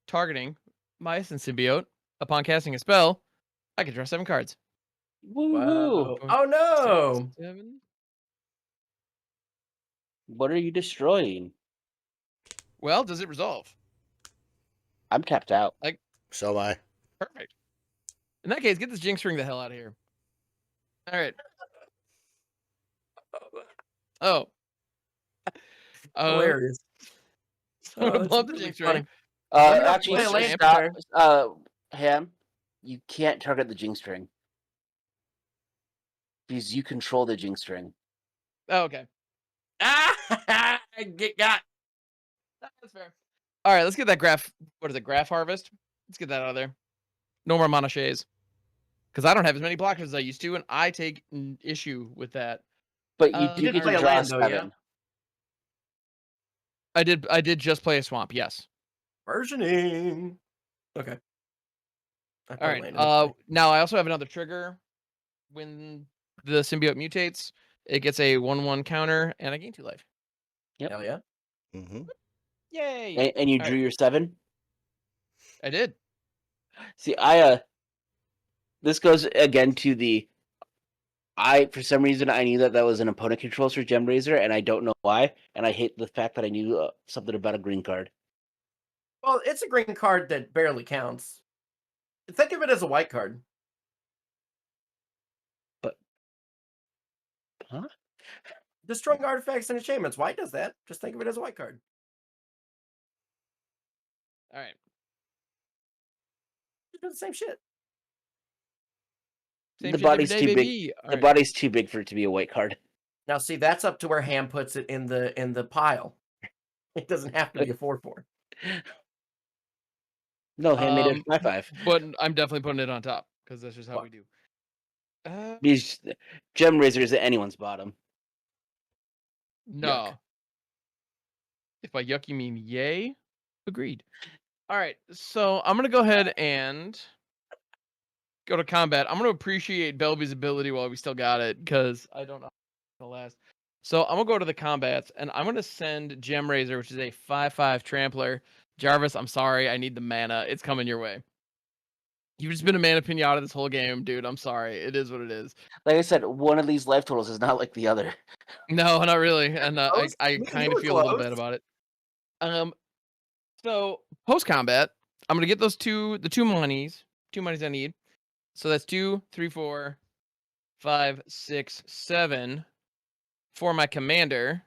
targeting my Essence Symbiote. Upon casting a spell, I can draw 7 cards. Woohoo! Oh no! 7. What are you destroying? Well, does it resolve? I'm tapped out. So am I. Perfect. In that case, get this Jinx Ring the hell out of here. All right. Oh. Hilarious. So I'm gonna that's blow up the really Jinx funny. Ring. Let me not Actually, play a play land stop. there. Ham, you can't target the Jinx string because you control the Jinx string. Oh, okay. Ah! Get got. That's fair. All right, let's get that graph. What is it? Graph harvest. Let's get that out of there. No more monoshades. Because I don't have as many blockers as I used to, and I take issue with that. But you You do did get play to a draw land, though, yeah? 7. I did just play a swamp, yes. Versioning. Okay. All right. Now I also have another trigger. When the symbiote mutates, it gets a 1/1 counter, and I gain 2 life. Yep. Hell yeah. Mm-hmm. Yay! And you All drew right. your 7. I did. See, this goes again to the. For some reason, I knew that was an opponent controls for Gem Razor, and I don't know why. And I hate the fact that I knew something about a green card. Well, it's a green card that barely counts. Think of it as a white card. Huh? Destroying artifacts and enchantments. White does that. Just think of it as a white card. All right. It does the same shit. Same The shit, different body's day, too big. baby. All The right. body's too big for it to be a white card. Now, see, that's up to where Ham puts it in the pile. It doesn't have to be a 4/4. No, Ham made it a 5/5. But I'm definitely putting it on top because that's just how we do. Because Gem Razor is at anyone's bottom. No. Yuck. If by yuck you mean yay, agreed. All right, so I'm gonna go ahead and go to combat. I'm gonna appreciate Belbe's ability while we still got it because I don't know how it'll last. So I'm gonna go to the combats and I'm gonna send Gem Razor, which is a 5/5 trampler. Jarvis, I'm sorry, I need the mana. It's coming your way. You've just been a mana pinata this whole game, dude. I'm sorry. It is what it is. Like I said, one of these life totals is not like the other. No, not really. And I Close. I You kind were of feel a little close. bad about it. So post combat, I'm gonna get the two monies I need. So that's 2, 3, 4, 5, 6, 7 for my commander.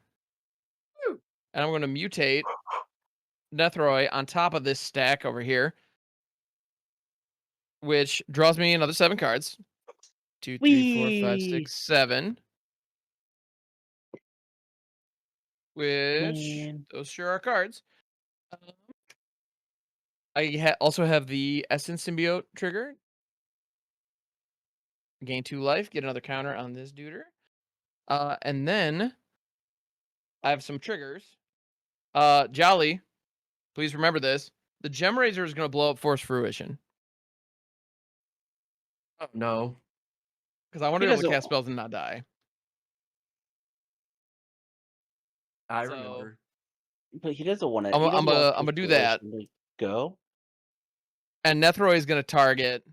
Woo. And I'm going to mutate Nethroi on top of this stack over here, which draws me another 7 cards. 2, 3, 4, 5, Whee! 6, 7. Which, Man. those sure are cards. I also have the Essence Symbiote trigger. Gain 2 life, get another counter on this duder. And then I have some triggers. Jolly, please remember this. The Gem Razor is going to blow up Force Fruition. Oh no. Because I want to He be able to doesn't- cast spells and not die. I So- remember. But he doesn't want to. I'm gonna do that. Go. And Nethroi is going to target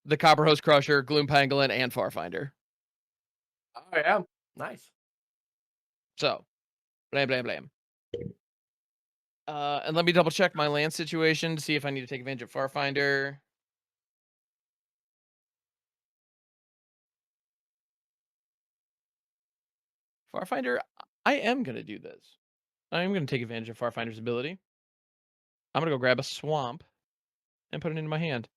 the Copperhost Crusher, Gloom Pangolin, and Farfinder. Oh yeah. Nice. So, blam, blam, blam. And let me double check my land situation to see if I need to take advantage of Farfinder. Farfinder, I am going to do this. I am going to take advantage of Farfinder's ability. I'm going to go grab a swamp and put it into my hand.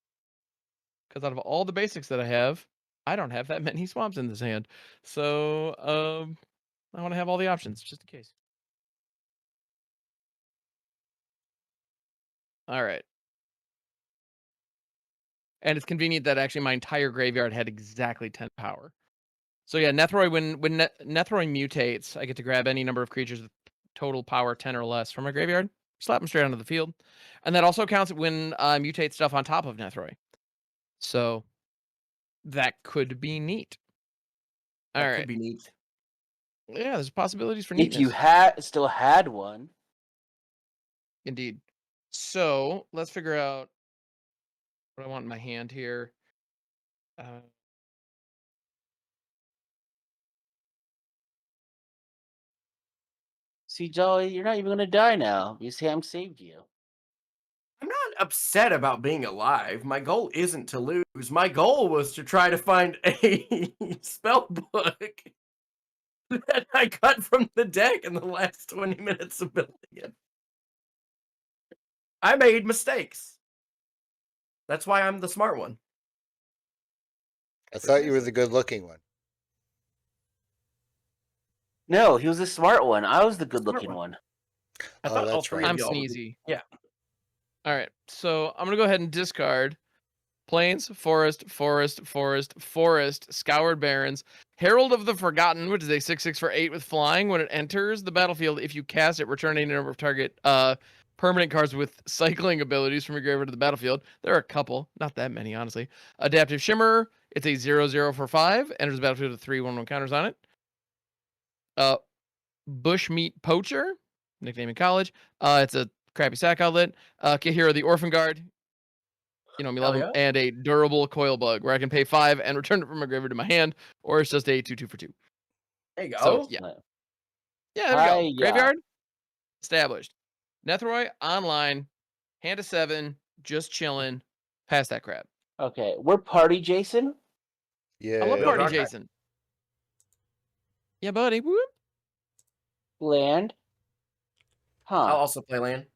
Because out of all the basics that I have, I don't have that many swamps in this hand. So, I want to have all the options, just in case. All right. And it's convenient that actually my entire graveyard had exactly 10 power. So yeah, Nethroi, when Nethroi mutates, I get to grab any number of creatures with total power 10 or less from my graveyard, slap them straight onto the field. And that also counts when I mutate stuff on top of Nethroi. So that could be neat. All That right. could be neat. Yeah, there's possibilities for If neatness. you still had one. Indeed. So let's figure out what I want in my hand here. See, Jolly, you're not even gonna die now. You see, I'm saved you. I'm not upset about being alive. My goal isn't to lose. My goal was to try to find a spell book that I got from the deck in the last 20 minutes of building it. I made mistakes. That's why I'm the smart one. I thought you were the good-looking one. No, he was the smart one. I was the Smart good-looking one. one. I Oh, thought all that's three right. of I'm y'all were- sneezy. Yeah. All right. So I'm going to go ahead and discard Plains, Forest, Forest, Forest, Forest, Scoured Barrens, Herald of the Forgotten, which is a 6/6 for 8 with flying. When it enters the battlefield, if you cast it, return any number of target permanent cards with cycling abilities from your graveyard to the battlefield. There are a couple, not that many, honestly. Adaptive Shimmer, it's a 0/0 for 5, enters the battlefield with 3/1/1 counters on it. Bushmeat Poacher, nickname in college. It's a crappy sack outlet. Kahira the Orphan Guard. You know me, love Hell him. yeah. And a durable coil bug where I can pay 5 and return it from my graveyard to my hand, or it's just a 2/2 for 2. There you go. So yeah, there we go. Hiya. Graveyard established. Nethroi online, hand of 7, just chilling. Past that crap. Okay, we're party, Jason. Yeah. I love Build Party archive. Jason. Yeah, buddy. Whoop. Land. I'll Huh. also play land.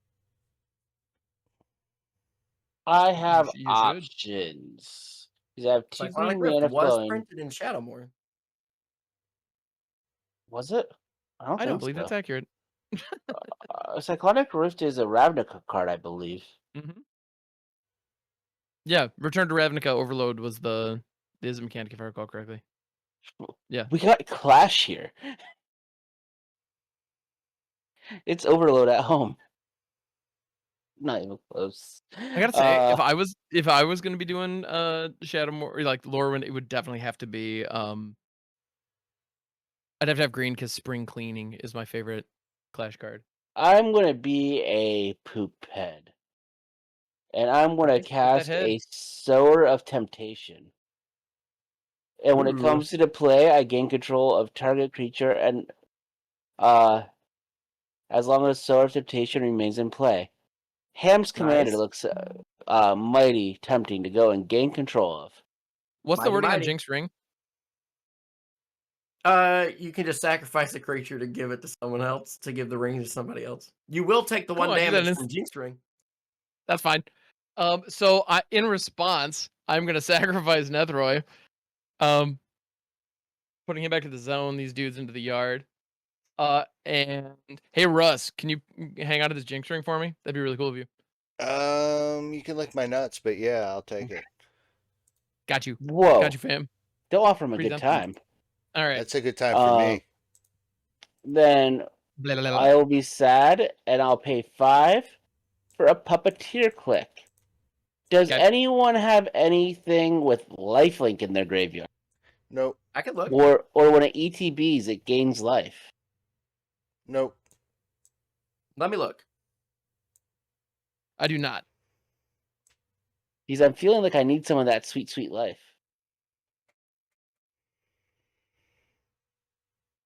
I have You should. options. Because I have 2 Cyclonic green Rift mana was flowing. printed in Shadowmoor. Was it? I don't I don't think believe so. that's accurate. Cyclonic Rift is a Ravnica card, I believe. Mm-hmm. Yeah, Return to Ravnica Overload was the mechanic, if I recall correctly. Yeah. We got Clash here. It's Overload at home. Not even close. I gotta say, if I was gonna be doing Shadowmoor or like Lorwyn, it would definitely have to be I'd have to have green because Spring Cleaning is my favorite Clash card. I'm gonna be a poop head. And I'm gonna Nice, poop that cast head. a Sower of Temptation. And when it Ooh. comes to play, I gain control of target creature and as long as Sower of Temptation remains in play. Ham's Commander Nice. looks mighty tempting to go and gain control of. What's the Mighty, wording on mighty. Jinx Ring? You can just sacrifice a creature to give it to someone else, to give the ring to somebody else. You will take the Cool, 1 I do that damage in- from Jinx Ring. That's fine. So in response, I'm gonna sacrifice Nethroi. Putting him back to the zone, these dudes into the yard. And hey Russ, can you hang on to this Jinx ring for me? That'd be really cool of you. You can lick my nuts, but yeah, I'll take it. Got you. Whoa. Got you, fam. Don't offer him a Pretty good done. time. All right. That's a good time for me. Then Blah, blah, blah, blah. I will be sad, and I'll pay 5 for a puppeteer click. Does Okay. anyone have anything with lifelink in their graveyard? Nope. I can look. Or when it ETBs, it gains life? Nope. Let me look. I do not. Because I'm feeling like I need some of that sweet, sweet life.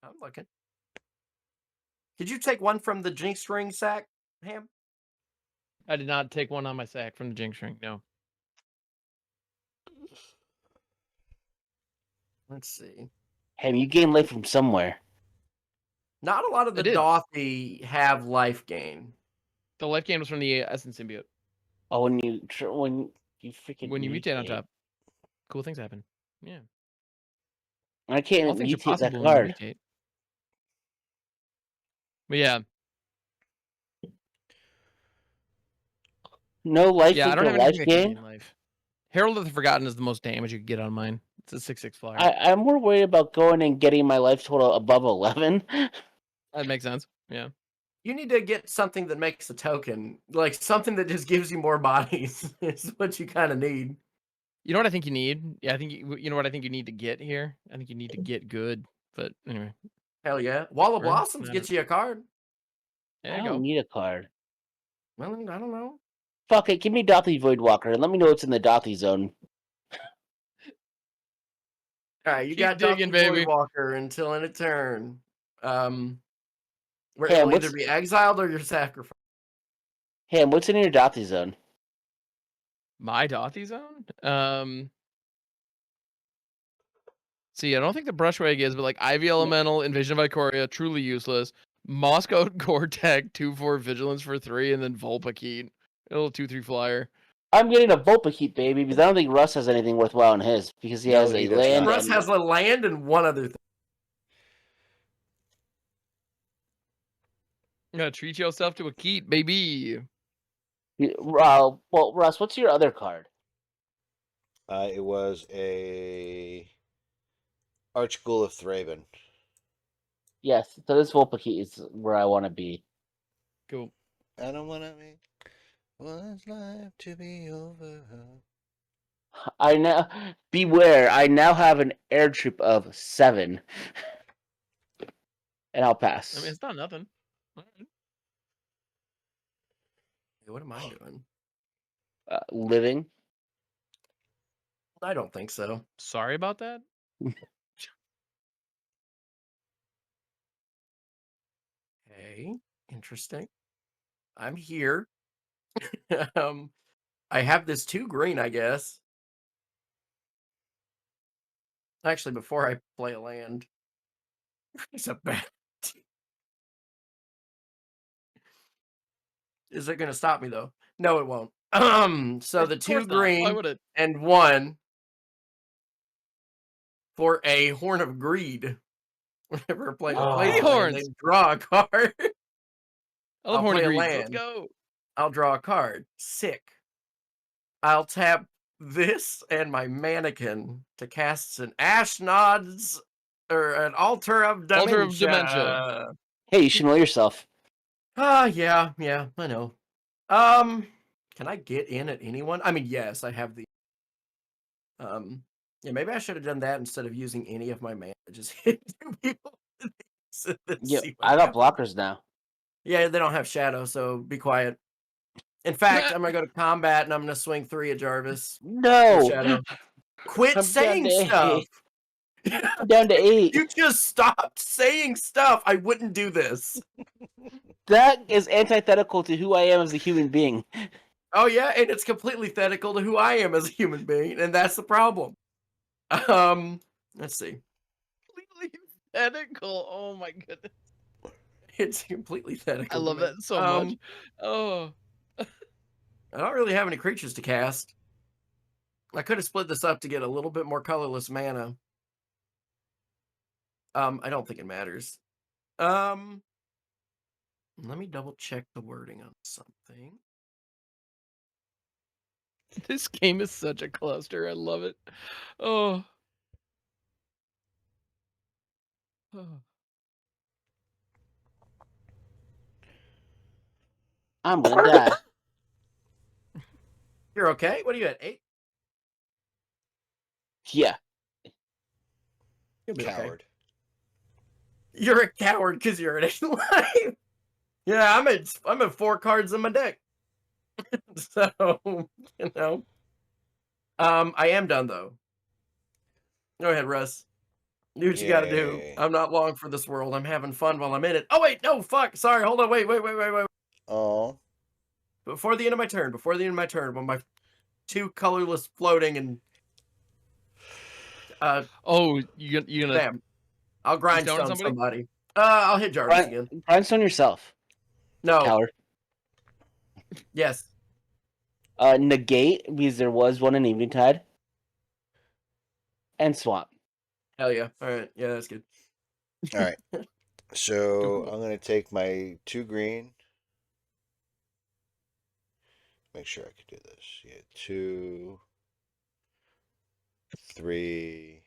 I'm looking. Did you take one from the Jinx Ring sack, Ham? I did not take one on my sack from the Jinx ring. No. Let's see. Hey, you gain life from somewhere. Not a lot of I the did. Dothy have life gain. The life gain was from the Essence Symbiote. Oh, when you freaking When you mutate on top, cool things happen. Yeah. I All can't things are mutate that possible when you card. mutate. But yeah. No life Yeah, I don't or have life anything that can gain. gain life. Herald of the Forgotten is the most damage you can get on mine. It's a 6/6 flyer. I'm more worried about going and getting my life total above 11. That makes sense. Yeah. You need to get something that makes a token. Like something that just gives you more bodies is what you kind of need. You know what I think you need? Yeah, I think you know what I think you need to get here. I think you need to get good. But anyway, Hell yeah. Wall of Right? Blossoms Not gets you a card. there I you don't go. need a card. Well, I don't know. Fuck it, give me Dothy Voidwalker and let me know what's in the Dothy zone. All right, you Keep got digging, Dothy baby. Voidwalker until end of turn. Where Ham, it'll either what's- be exiled or your sacrifice. Ham, what's in your Dothy zone? My Dothy zone? See, I don't think the Brushwag is, but like Ivy Elemental, Invasion of Ikoria, truly useless. Moscow Gore-Tech, 2/4 Vigilance for 3, and then Volpakeet. A little 2/3 flyer. I'm getting a Volpakeet, baby, because I don't think Russ has anything worthwhile in his, because he No, has he a does land. not. Russ has a land and one other thing. You gotta treat yourself to a Keet, baby. Well, Russ, what's your other card? It was a Archghoul of Thraben. Yes, so this Volpakeet is where I want to be. Cool. I don't want to make one's life to be over. I now beware. I now have an air troop of 7, and I'll pass. I mean, it's not nothing. What am I doing? Living. I don't think so. Sorry about that. Okay, interesting. I'm here. I have this 2 green, I guess. Actually, before I play a land, it's a bad. Is it going to stop me though? No, it won't. So the Of 2 course not. Why green would it? and 1 for a Horn of Greed. Whenever I play Oh. plays a land, Horns. they draw a card. I love I'll Horny play a Greens. Let's land. go. I'll draw a card. Sick. I'll tap this and my mannequin to cast an Ashnod's or an Altar of Dementia. Altar of Dementia. Hey, you should know yourself. Yeah, I know. Can I get in at anyone? I mean, yes, I have the. Yeah, maybe I should have done that instead of using any of my mana. Just hit 2 people. Yeah, See what I got happens. blockers now. Yeah, they don't have shadow, so be quiet. In fact, I'm gonna go to combat and I'm gonna swing 3 at Jarvis. No. Shadow. Quit I'm saying down to stuff. 8. I'm down to 8. You just stopped saying stuff. I wouldn't do this. That is antithetical to who I am as a human being. Oh yeah, and it's completely thetical to who I am as a human being, and that's the problem. Let's see. Tentacle. Oh my goodness. It's completely tentacle. I love that so much. Oh. I don't really have any creatures to cast. I could have split this up to get a little bit more colorless mana. I don't think it matters. Let me double check the wording on something. This game is such a cluster. I love it. Oh. Oh. I'm gonna die. You're okay? What are you at? 8? Yeah. You'll be okay. Coward. You're a coward because you're at 8 life. Yeah, I'm at 4 cards in my deck. So, you know. I am done though. Go ahead, Russ. Do what you gotta do. Yay. I'm not long for this world. I'm having fun while I'm in it. Oh wait, no, fuck. Sorry, hold on, wait. Oh. Before the end of my turn, when my 2 colorless floating and Oh, you gonna bam. I'll grindstone somebody? somebody. I'll hit Jarvis again. Grindstone yourself. No. Coward. Yes. Negate, because there was one in Eveningtide. And swamp. Hell yeah. All right. Yeah, that's good. All right. So Cool. I'm going to take my 2 green. Make sure I can do this. Yeah, 2, 3,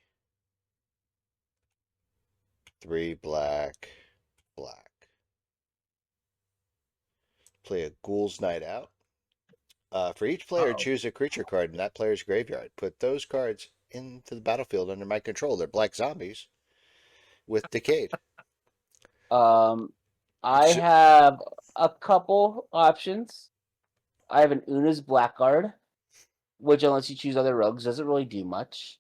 3 black. Play a Ghoul's Night Out. For each player, Uh-oh. choose a creature card in that player's graveyard. Put those cards into the battlefield under my control. They're black zombies with Decayed. I So- have a couple options. I have an Oona's Blackguard, which unless you choose other rogues, doesn't really do much.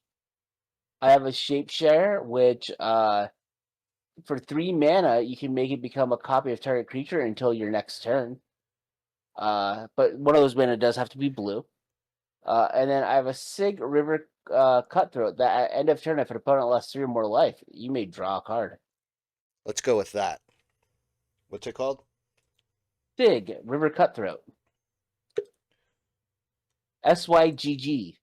I have a Shapeshare, which for 3 mana, you can make it become a copy of target creature until your next turn. But one of those mana does have to be blue. And then I have a Sig River Cutthroat that at end of turn, if an opponent lost 3 or more life, you may draw a card. Let's go with that. What's it called? Sig River Cutthroat. SYGG.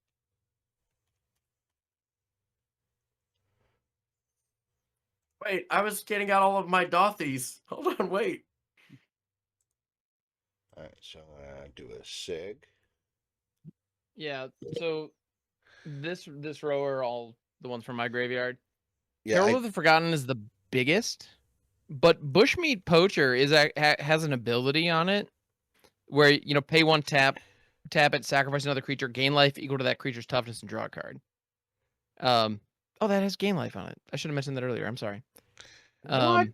Wait, I was getting out all of my Dothies. Hold on, wait. All right, so I'm going to do a Sig. Yeah, so this row are all the ones from my graveyard. Yeah, Herald of the Forgotten is the biggest, but Bushmeat Poacher has an ability on it where pay 1 tap it, sacrifice another creature, gain life equal to that creature's toughness, and draw a card. Oh, that has gain life on it. I should have mentioned that earlier. I'm sorry. What?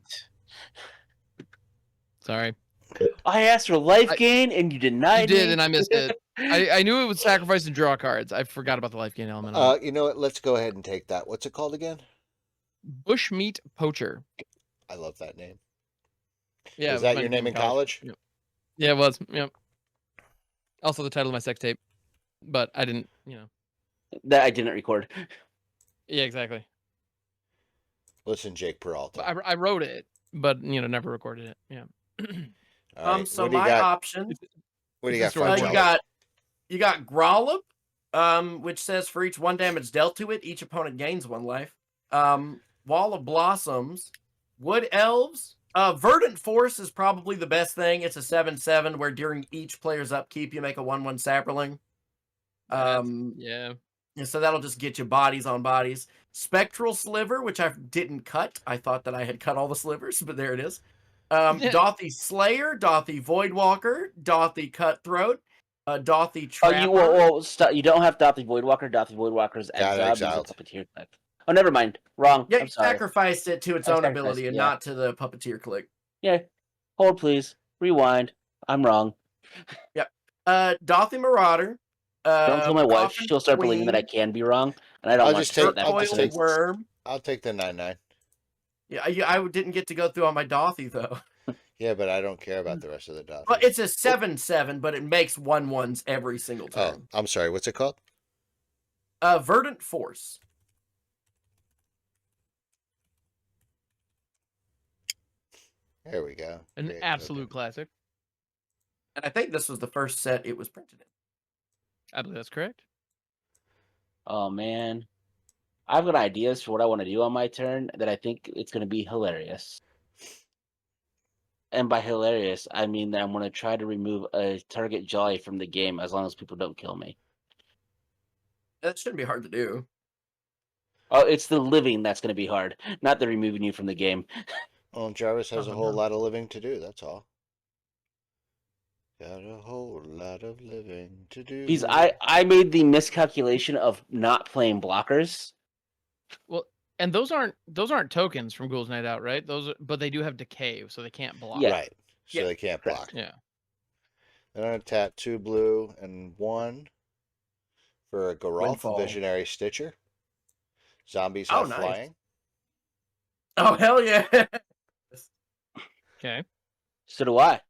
Sorry. I asked for life gain and you denied You did, me. and I missed it. I knew it would sacrifice and draw cards. I forgot about the life gain element. On it. you know what? Let's go ahead and take that. What's it called again? Bushmeat Poacher. I love that name. Yeah, Was that your name in college? Yep. Yeah, it was. Yep. Also the title of my sex tape, but I didn't. That I didn't record. Yeah, exactly. Listen, Jake Peralta. I wrote it, but never recorded it. Yeah. All right, So what do you my got? option. What do you got, Story French? You got Growlithe, which says for each 1 damage dealt to it, each opponent gains 1 life. Wall of Blossoms, Wood Elves. Verdant Force is probably the best thing. It's a 7/7 where during each player's upkeep you make a 1/1 Sapperling. Yeah. So that'll just get you bodies on bodies. Spectral Sliver, which I didn't cut. I thought that I had cut all the slivers, but there it is. Dothy Slayer, Dothy Voidwalker, Dothy Cutthroat, Dothy Trapper. You don't have Dothy Voidwalker. Dothy Voidwalker's exiled. He's a puppeteer click. Oh, never mind. Wrong. Yeah, I'm you sorry. sacrificed it to its own ability and not to the puppeteer click. Yeah. Hold, please. Rewind. I'm wrong. Yep. Dothy Marauder. Don't tell my wife. Coffin She'll start believing that I Queen, can be wrong, and I don't want to set that Coiled precedent. Worm. I'll take the 9/9. Yeah, I didn't get to go through on my Dothy though. Yeah, but I don't care about the rest of the Dothy. Well, it's a 7/7, but it makes 1/1s every single turn. Oh, I'm sorry. What's it called? Verdant Force. There we go. An Create absolute token. classic. And I think this was the first set it was printed in. I believe that's correct. Oh man, I've got ideas for what I want to do on my turn that I think it's going to be hilarious. And by hilarious, I mean that I'm going to try to remove a target jolly from the game as long as people don't kill me. That shouldn't be hard to do. Oh, it's the living that's going to be hard, not the removing you from the game. Well, Jarvis has Oh, a whole no. lot of living to do. That's all. Got a whole lot of living to do. Because I made the miscalculation of not playing blockers. Well, and those aren't tokens from Ghouls Night Out, right? But they do have decay, so they can't block. Yeah. Right. So Yeah, they can't correct. block. Yeah. Then I'm going to tap 2 blue and 1 for a Geralf Windfall. Visionary Stitcher. Zombies Oh, have nice. flying. Oh, hell yeah. Okay. So do I.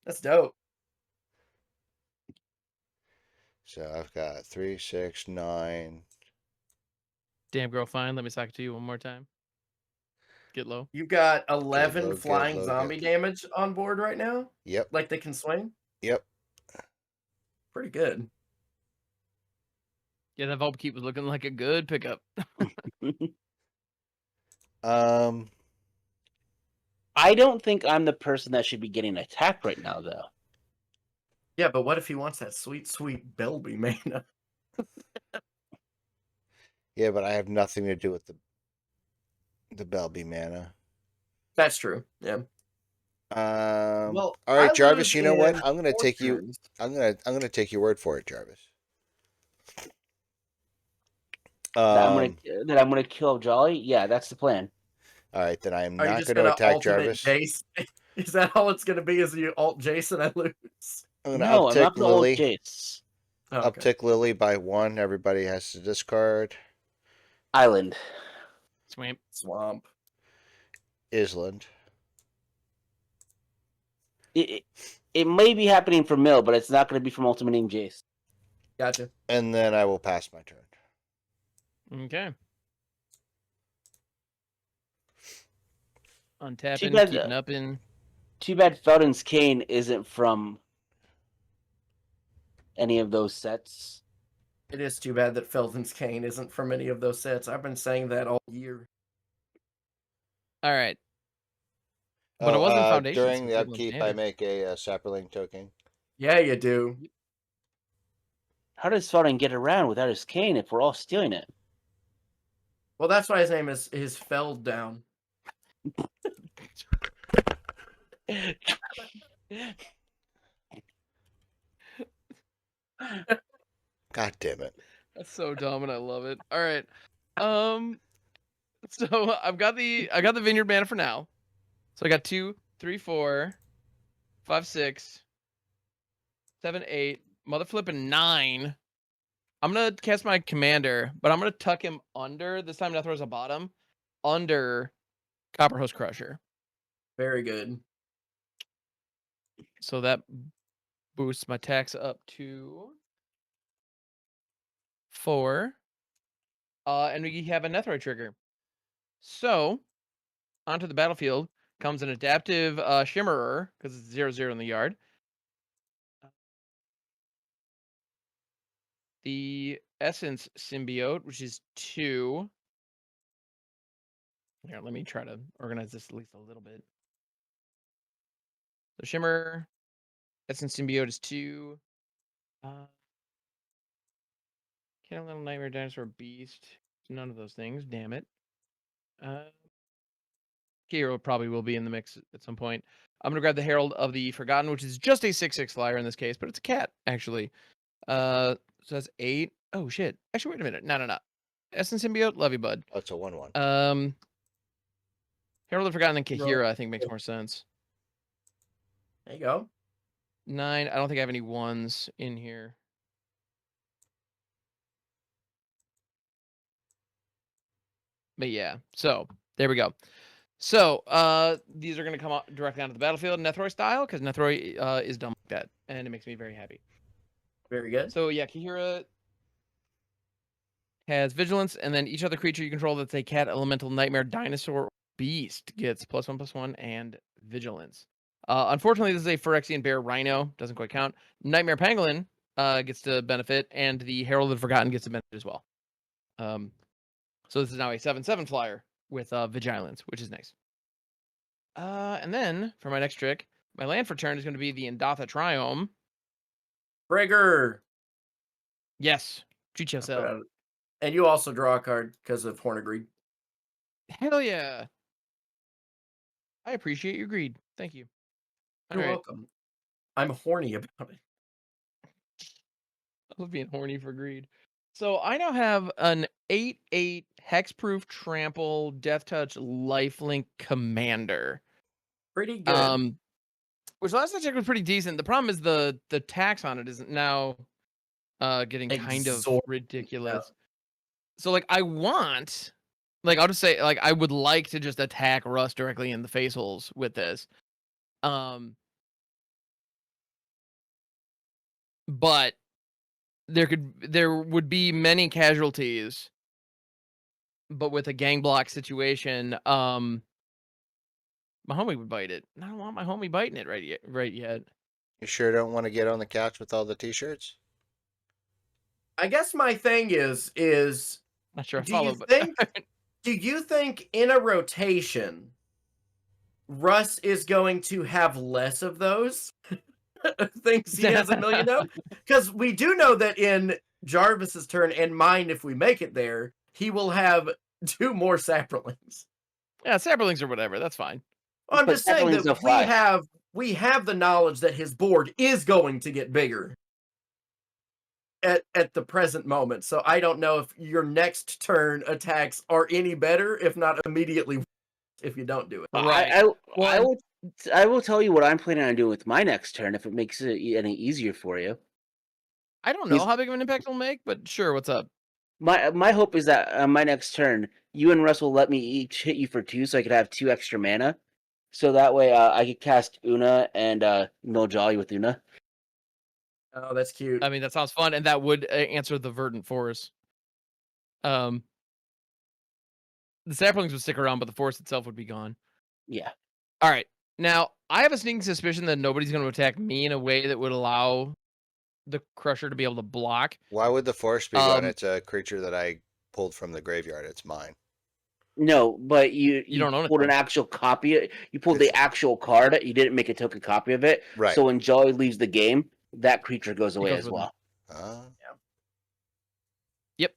That's dope. So I've got 3, 6, 9. Damn girl, fine. Let me sock it to you one more time. Get low. You've got Get 11 low, flying get low, zombie get... damage on board right now. Yep. Like they can swing. Yep. Pretty good. Yeah, that Vulp Keep was looking like a good pickup. I don't think I'm the person that should be getting attacked right now, though. Yeah, but what if he wants that sweet, sweet Belbe mana? Yeah, but I have nothing to do with the Belbe mana. That's true. Yeah. All right, I Jarvis. lose You know what? in I'm gonna 4 take you. turns. I'm gonna take your word for it, Jarvis. That I'm gonna kill Jolly. Yeah, that's the plan. All right, then I am Are you not just going to gonna attack ultimate Jarvis. Jace? Is that all it's gonna be? Is you ult Jason? I lose. I'm going to No, I'm not uptick gonna ult Lily. Jace. Oh, okay. Uptick Lily by 1. Everybody has to discard. Island. Swamp. Island. It may be happening from Mill, but it's not going to be from ultimating Jace. Gotcha. And then I will pass my turn. Okay. Untapping, Too bad, keeping up in. Too bad Felden's Cane isn't from any of those sets. It is too bad that Felden's Cane isn't from any of those sets. I've been saying that all year. All right. But it wasn't Foundation. During the upkeep, I make a sapperling token. Yeah, you do. How does Felden get around without his cane if we're all stealing it? Well, that's why his name is Feld Down. God damn it. That's so dumb and I love it. All right. So I got the vineyard mana for now. So I got 2, 3, 4, 5, 6, 7, 8, mother flipping 9. I'm gonna cast my commander, but I'm gonna tuck him under. This time Nethroi's a bottom. Under Copperhost Crusher. Very good. So that boosts my tax up to 4. And we have a Nethroi trigger. So, onto the battlefield comes an adaptive Shimmerer, because it's 0/0 in the yard. The Essence Symbiote, which is 2. Here, let me try to organize this at least a little bit. So Shimmer, Essence Symbiote is 2. Can't Little Nightmare Dinosaur Beast. None of those things, damn it. Hero probably will be in the mix at some point. I'm gonna grab the Herald of the Forgotten, which is just a 6/6 flyer in this case, but it's a cat, actually. So that's 8. Oh shit. Actually, wait a minute. No. Essence Symbiote, love you, bud. Oh, it's a 1/1. Herald of the Forgotten and Kahira, I think makes more sense. There you go. 9. I don't think I have any 1s in here. But yeah, so there we go. So these are going to come directly onto the battlefield, Nethroi style, because Nethroi is dumb like that, and it makes me very happy. Very good. So yeah, Kahira has Vigilance, and then each other creature you control that's a cat, elemental, nightmare, dinosaur, or beast gets +1/+1 and Vigilance. Unfortunately, this is a Phyrexian Bear Rhino. Doesn't quite count. Nightmare Pangolin gets to benefit, and the Herald of the Forgotten gets to benefit as well. So this is now a 7/7 flyer with Vigilance, which is nice. And then for my next trick, my land for turn is going to be the Indatha Triome. Trigger. Yes, treat yourself. And you also draw a card because of Horn of Greed. Hell yeah! I appreciate your greed. Thank you. You're welcome. I'm horny about it. I love being horny for greed. So I now have an 8/8 hexproof trample death touch lifelink commander. Pretty good. Which last I checked was pretty decent. The problem is the tax on it isn't now getting kind of ridiculous. So like I want, like I'll just say, like I would like to just attack Russ directly in the face holes with this. But there would be many casualties. But with a gang block situation, my homie would bite it. I don't want my homie biting it right yet. You sure don't want to get on the couch with all the t-shirts? I guess my thing is Not sure I do follow, you but think do you think in a rotation Russ is going to have less of those things he has a million of? Because we do know that in Jarvis's turn and mine, if we make it there, he will have 2 more saplings. Yeah, saplings or whatever. That's fine. I'm But just saying saplings that don't fly. we have the knowledge that his board is going to get bigger at the present moment. So I don't know if your next turn attacks are any better, if not immediately, if you don't do it. Right. I will tell you what I'm planning on doing with my next turn if it makes it any easier for you. I don't know how big of an impact it'll make, but sure. What's up? My hope is that on my next turn, you and Russ will let me each hit you for 2, so I could have 2 extra mana. So that way, I could cast Oona and Mill Jolly with Oona. Oh, that's cute. I mean, that sounds fun, and that would answer the Verdant Force. The saplings would stick around, but the force itself would be gone. Yeah. All right. Now, I have a sneaking suspicion that nobody's going to attack me in a way that would allow the Crusher to be able to block. Why would the force be gone? It's a creature that I pulled from the graveyard. It's mine. No, but you don't own it, pulled an though. actual copy. You pulled the actual card. You didn't make a token copy of it. Right. So when Jolly leaves the game, that creature goes away goes as with well. Yep.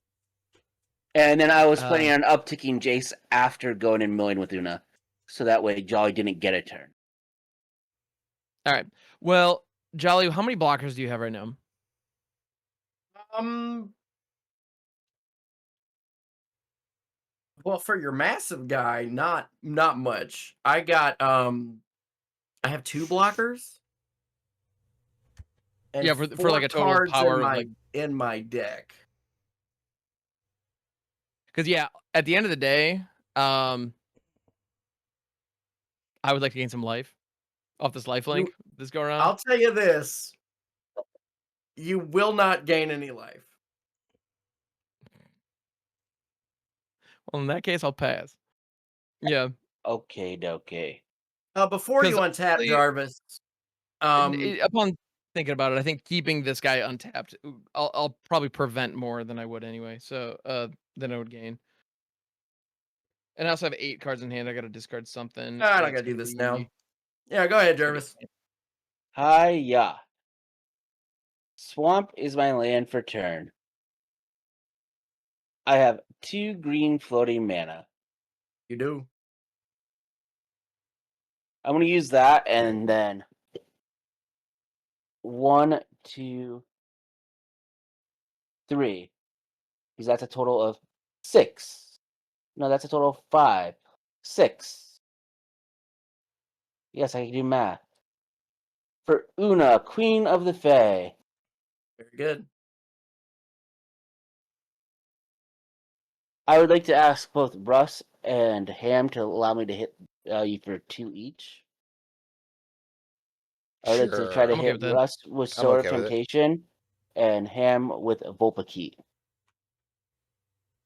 And then I was planning on upticking Jace after going and milling with Oona. So that way Jolly didn't get a turn. All right. Well, Jolly, how many blockers do you have right now? Well, for your massive guy, not much. I got I have 2 blockers. And Yeah, for like a total cards power of like in my deck. Because yeah, at the end of the day, I would like to gain some life off this life link this go around. I'll tell you this. You will not gain any life. Well, in that case, I'll pass. Yeah. Okay. Before you untap Jarvis, upon thinking about it, I think keeping this guy untapped, I'll probably prevent more than I would anyway. So than I would gain. And I also have 8 cards in hand. I got to discard something. I don't gotta do this now. Yeah, go ahead, Jarvis. Hiya. Swamp is my land for turn. I have 2 green floating mana. You do. I'm going to use that and then 1, 2, 3. Because that's a total of 6. No, that's a total of 5. 6. Yes, I can do math. For Oona, Queen of the Fae. Very good. I would like to ask both Russ and Ham to allow me to hit you for 2 each. I would like to try to hit Russ with Sword of Temptation and Ham with Volpakit.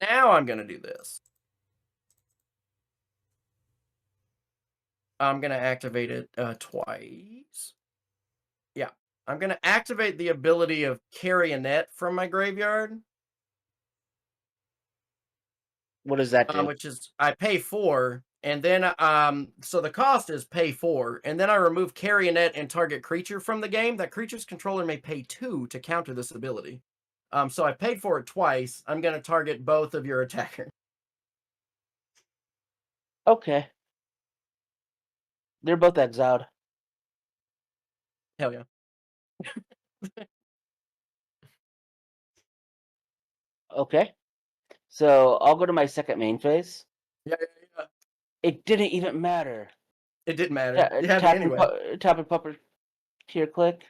Now I'm gonna do this. I'm gonna activate it twice. Yeah. I'm gonna activate the ability of carry a net from my graveyard. What does that do? Which is I pay 4, and then so the cost is pay 4, and then I remove carry a net and target creature from the game. That creature's controller may pay 2 to counter this ability. So I paid for it twice. I'm gonna target both of your attackers. Okay. They're both exiled. Hell yeah. Okay. So I'll go to my second main phase. Yeah. It didn't even matter. It didn't matter. You had me Tap anyway. tap and puppeteer click.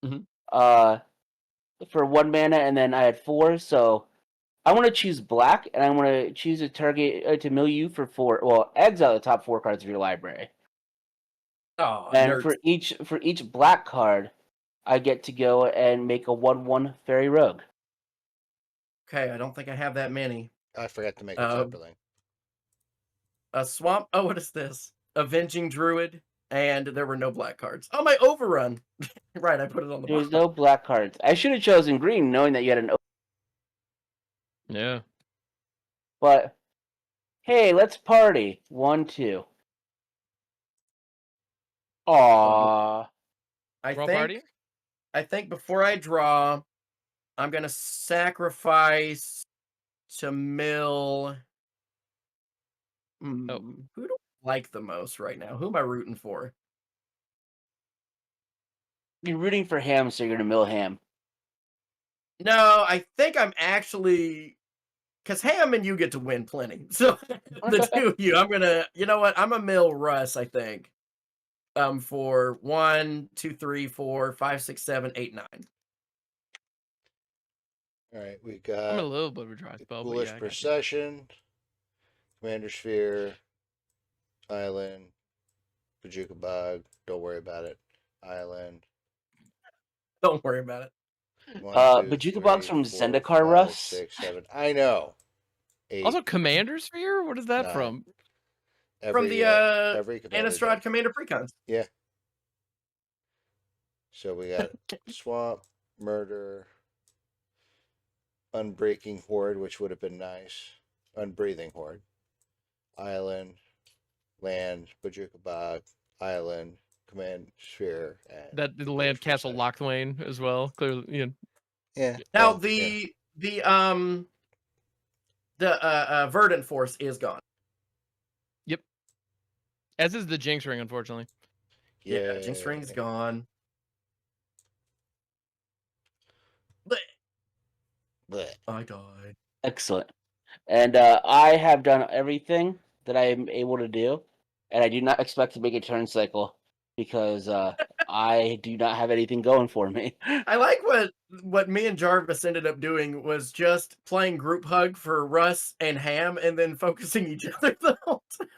Mhm. For 1 mana, and then I had 4, so I want to choose black, and I want to choose a target to mill you for 4. Well, exile the top 4 cards of your library, Oh, and nerds. for each black card, I get to go and make a 1/1 fairy rogue. Okay, I don't think I have that many. I forgot to make a Temperling. A swamp. Oh, what is this? Avenging Druid, and there were no black cards. Oh, my overrun. Right, I put it on the There's bottom. no black cards. I should have chosen green, knowing that you had an. Yeah. But hey, let's party. 1, 2. Aww. Draw party? I think before I draw, I'm gonna sacrifice to mill. Who do I like the most right now? Who am I rooting for? You're rooting for Ham, so you're gonna mill Ham. No, I think I'm actually because Ham and you get to win plenty. So the two of you, I'm gonna. You know what? I'm a mill Russ. I think. For 1, 2, 3, 4, 5, 6, 7, 8, 9. All right, we I'm a got little bit of a dry spell, but Foolish yeah. I got you. Procession, Commander Sphere, Island, Bajuka Bog. Don't worry about it. Island. Don't worry about it. 1, 2, Bajuka Bog's 3, from 4, Zendikar, 5, Russ. 6, 7. I know. 8. Also, Commander Sphere? What is that 9. from? From the every Commander Innistrad deck. Commander Precons. Yeah. So we got Swamp, Murder, Unbreaking Horde, which would have been nice. Unbreathing Horde. Island, Land, Bajuka Bog, Island, Command Sphere, and That the land castle Lochthwain as well. Clearly, you know. Yeah. Now well, the Verdant Force is gone. Yep. As is the Jinx Ring, unfortunately. Yeah, Jinx Ring's gone. Blech. I died. Excellent. And I have done everything that I am able to do, and I do not expect to make a turn cycle because I do not have anything going for me. I like what me and Jarvis ended up doing was just playing group hug for Russ and Ham, and then focusing each other the whole time.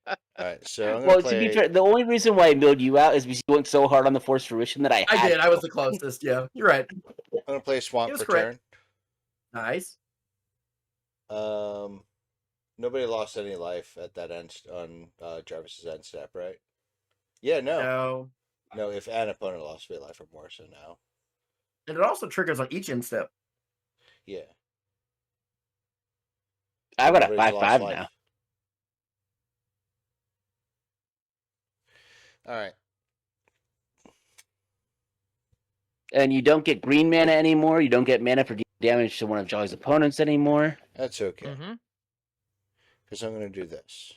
All right, so I'm gonna Well, play. to be fair, the only reason why I milled you out is because you went so hard on the Force Fruition that I had. did. I was the closest. Yeah, you're right. I'm gonna play Swamp He was for correct. turn. Nice. Nobody lost any life at that end on Jarvis's end step, right? Yeah, no. No, if an opponent lost a life or more, so no. And it also triggers on each instep. Yeah. I've got a Nobody's 5/5 lost now. All right. And you don't get green mana anymore. You don't get mana for damage to one of Jolly's opponents anymore. That's okay. Mm-hmm. Because I'm going to do this.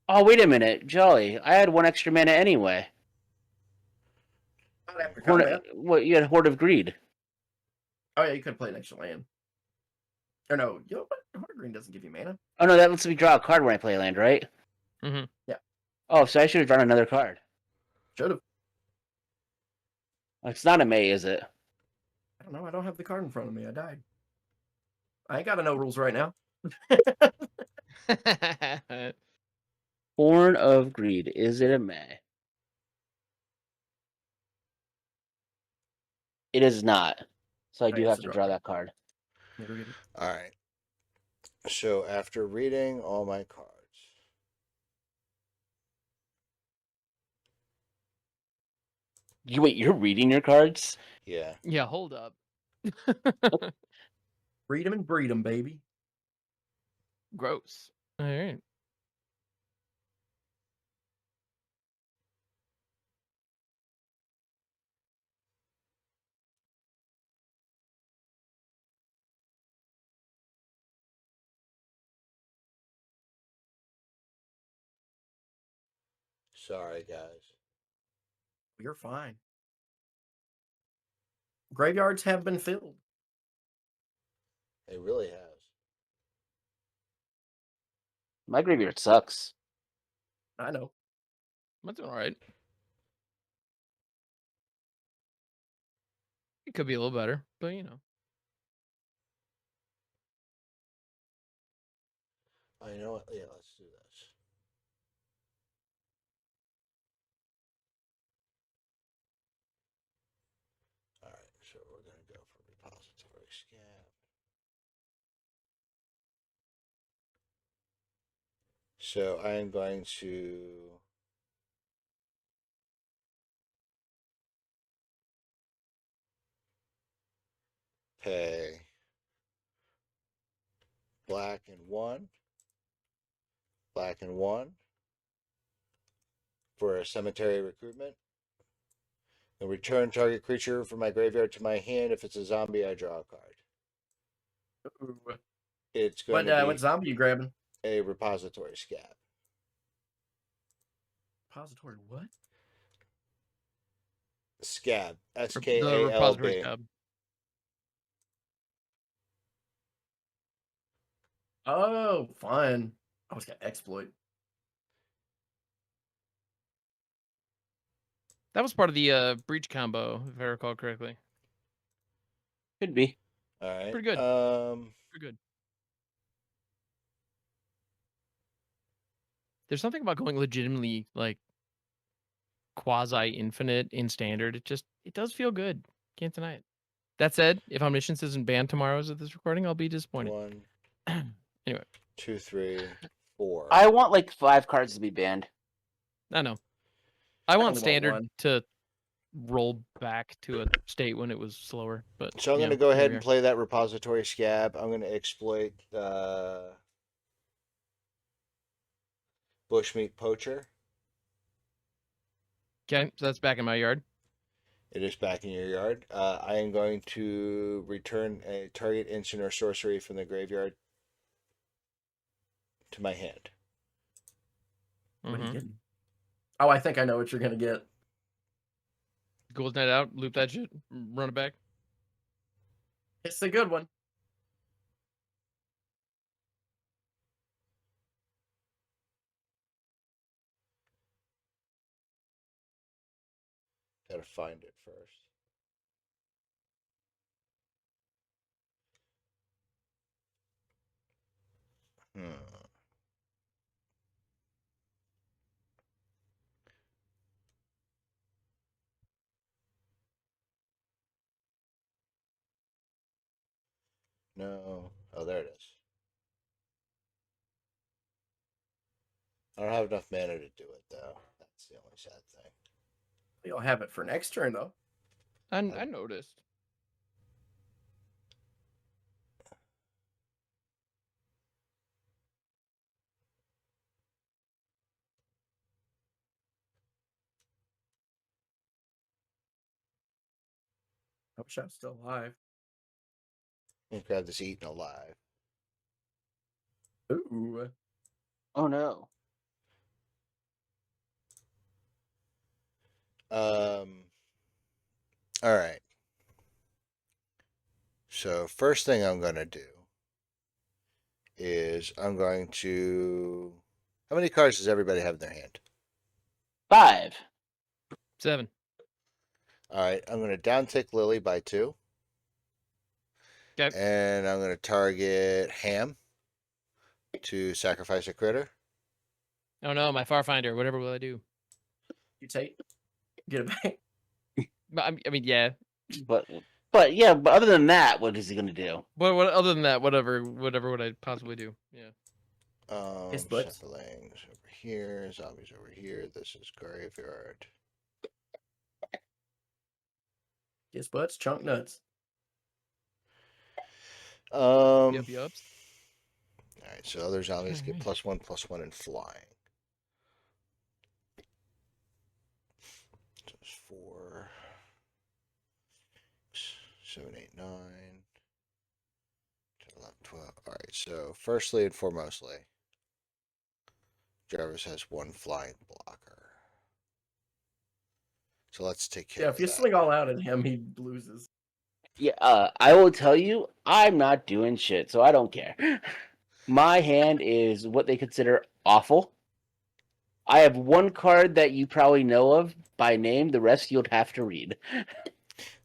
Oh, wait a minute. Jolly, I had 1 extra mana anyway. Not after combat. What, you had Horde of Greed. Oh yeah, you could play an extra land. Or no, you know what? Heart of Green doesn't give you mana. Oh, no, that lets me draw a card when I play a land, right? Mm-hmm. Yeah. Oh, so I should have drawn another card. Should have. It's not a May, is it? I don't know. I don't have the card in front of me. I died. I ain't got to know rules right now. Horn of Greed. Is it a May? It is not. So I do have to draw that card. All right. So after reading all my cards, Wait, you're reading your cards? Yeah. Yeah, hold up. Read them and breed them, baby. Gross. All right. Sorry, guys. You're fine. Graveyards have been filled. It really has. My graveyard sucks. I know. That's all right. It could be a little better, but you know. Oh, you know what? Yeah, let's do this. All right, so we're going to go for repository scab. So I am going to pay black and 1 for a cemetery recruitment. And return target creature from my graveyard to my hand. If it's a zombie, I draw a card. Ooh. It's going to What be zombie you grabbing? a repository scab. Repository what? Scab. The repository SKALB. scab. Oh, fun. I was gonna exploit. That was part of the breach combo, if I recall correctly. Could be. All right. Pretty good. Pretty good. There's something about going legitimately like quasi infinite in standard. It does feel good. Can't deny it. That said, if Omniscience isn't banned tomorrow as of this recording, I'll be disappointed. 1, Anyway, 2, 3, 4. I want like 5 cards to be banned. I know. I want only want standard one. to roll back to a state when it was slower. But So I'm you going to know, go here ahead we and are. play that repository scab. I'm going to exploit Bushmeat Poacher. Okay, so that's back in my yard. It is back in your yard. I am going to return a target instant or sorcery from the graveyard to my hand. What are you Mm-hmm. getting? Oh, I think I know what you're gonna get. Gold net out, loop that shit, run it back. It's a good one. Gotta find it first. No. Oh, there it is. I don't have enough mana to do it, though. That's the only sad thing. You'll have it for next turn, though. I noticed. I wish I was still alive. Let's grab this eaten alive. Ooh. Oh no. All right. So first thing I'm gonna do is I'm going to. How many cards does everybody have in their hand? 5. 7. All right. I'm gonna downtick Lily by 2. Okay. And I'm gonna target Ham to sacrifice a critter. Oh no, my Farfinder. Whatever will I do? You take. Get it back. But I mean, yeah. But other than that, what is he gonna do? But what other than that, whatever would I possibly do? Yeah. His butts. Shufflings over here, zombies over here. This is graveyard. Kiss butts, chunk nuts. Yup, yups. All right, so other zombies get Alright. +1/+1 in flying. So it's 4, 7, 8, 9, 10, 11, 12. All right, so firstly and foremostly, Jarvis has 1 flying blocker. So let's take care Yeah, of if you that. swing all out at him, he loses. Yeah, I will tell you, I'm not doing shit, so I don't care. My hand is what they consider awful. I have 1 card that you probably know of by name. The rest you'll have to read.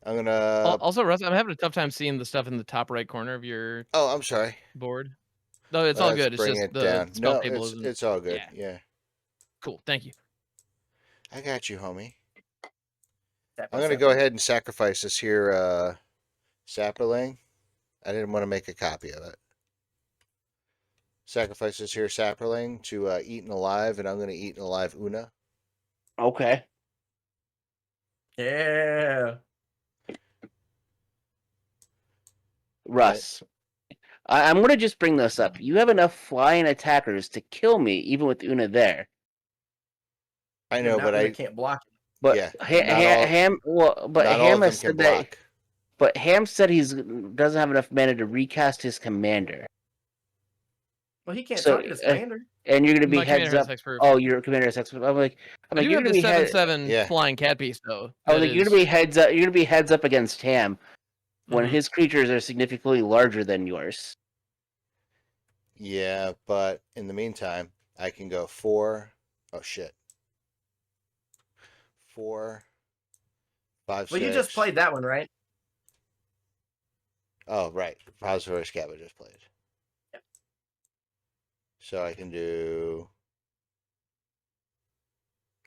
I'm gonna. Also, Russ, I'm having a tough time seeing the stuff in the top right corner of your Oh, I'm sorry. board. No, it's all Let's good. It's bring just it the down. spell No, table isn't. it's all good. Yeah. Yeah, Cool. Thank you. I got you, homie. Tap I'm on gonna tap go on. ahead and sacrifice this here sapling. I didn't want to make a copy of it. Sacrifice this here sapling to Eaten Alive, and I'm gonna Eaten Alive Oona. Okay. Yeah. Russ, I'm going to just bring this up. You have enough flying attackers to kill me, even with Oona there. I Yeah, know, now but Oona I can't block it. But yeah, not all Ham, well, but not all Ham of them has can said that. block. But Ham said doesn't have enough mana to recast his commander. Well, he can't So, target his commander. and you're going to be My commander heads has up. hexproof. Oh, your commander has hexproof. I'm like, I do you're have going the to be 7/7 Yeah. flying cat piece though. I was that like, you're is- going to be heads up. You're going to be heads up against Ham when Mhm. his creatures are significantly larger than yours. Yeah, but in the meantime, I can go 4. Oh shit. 4, 5, Well, 6. you just played that one, right? Oh right, Repository Scab I just played. Yep. So I can do.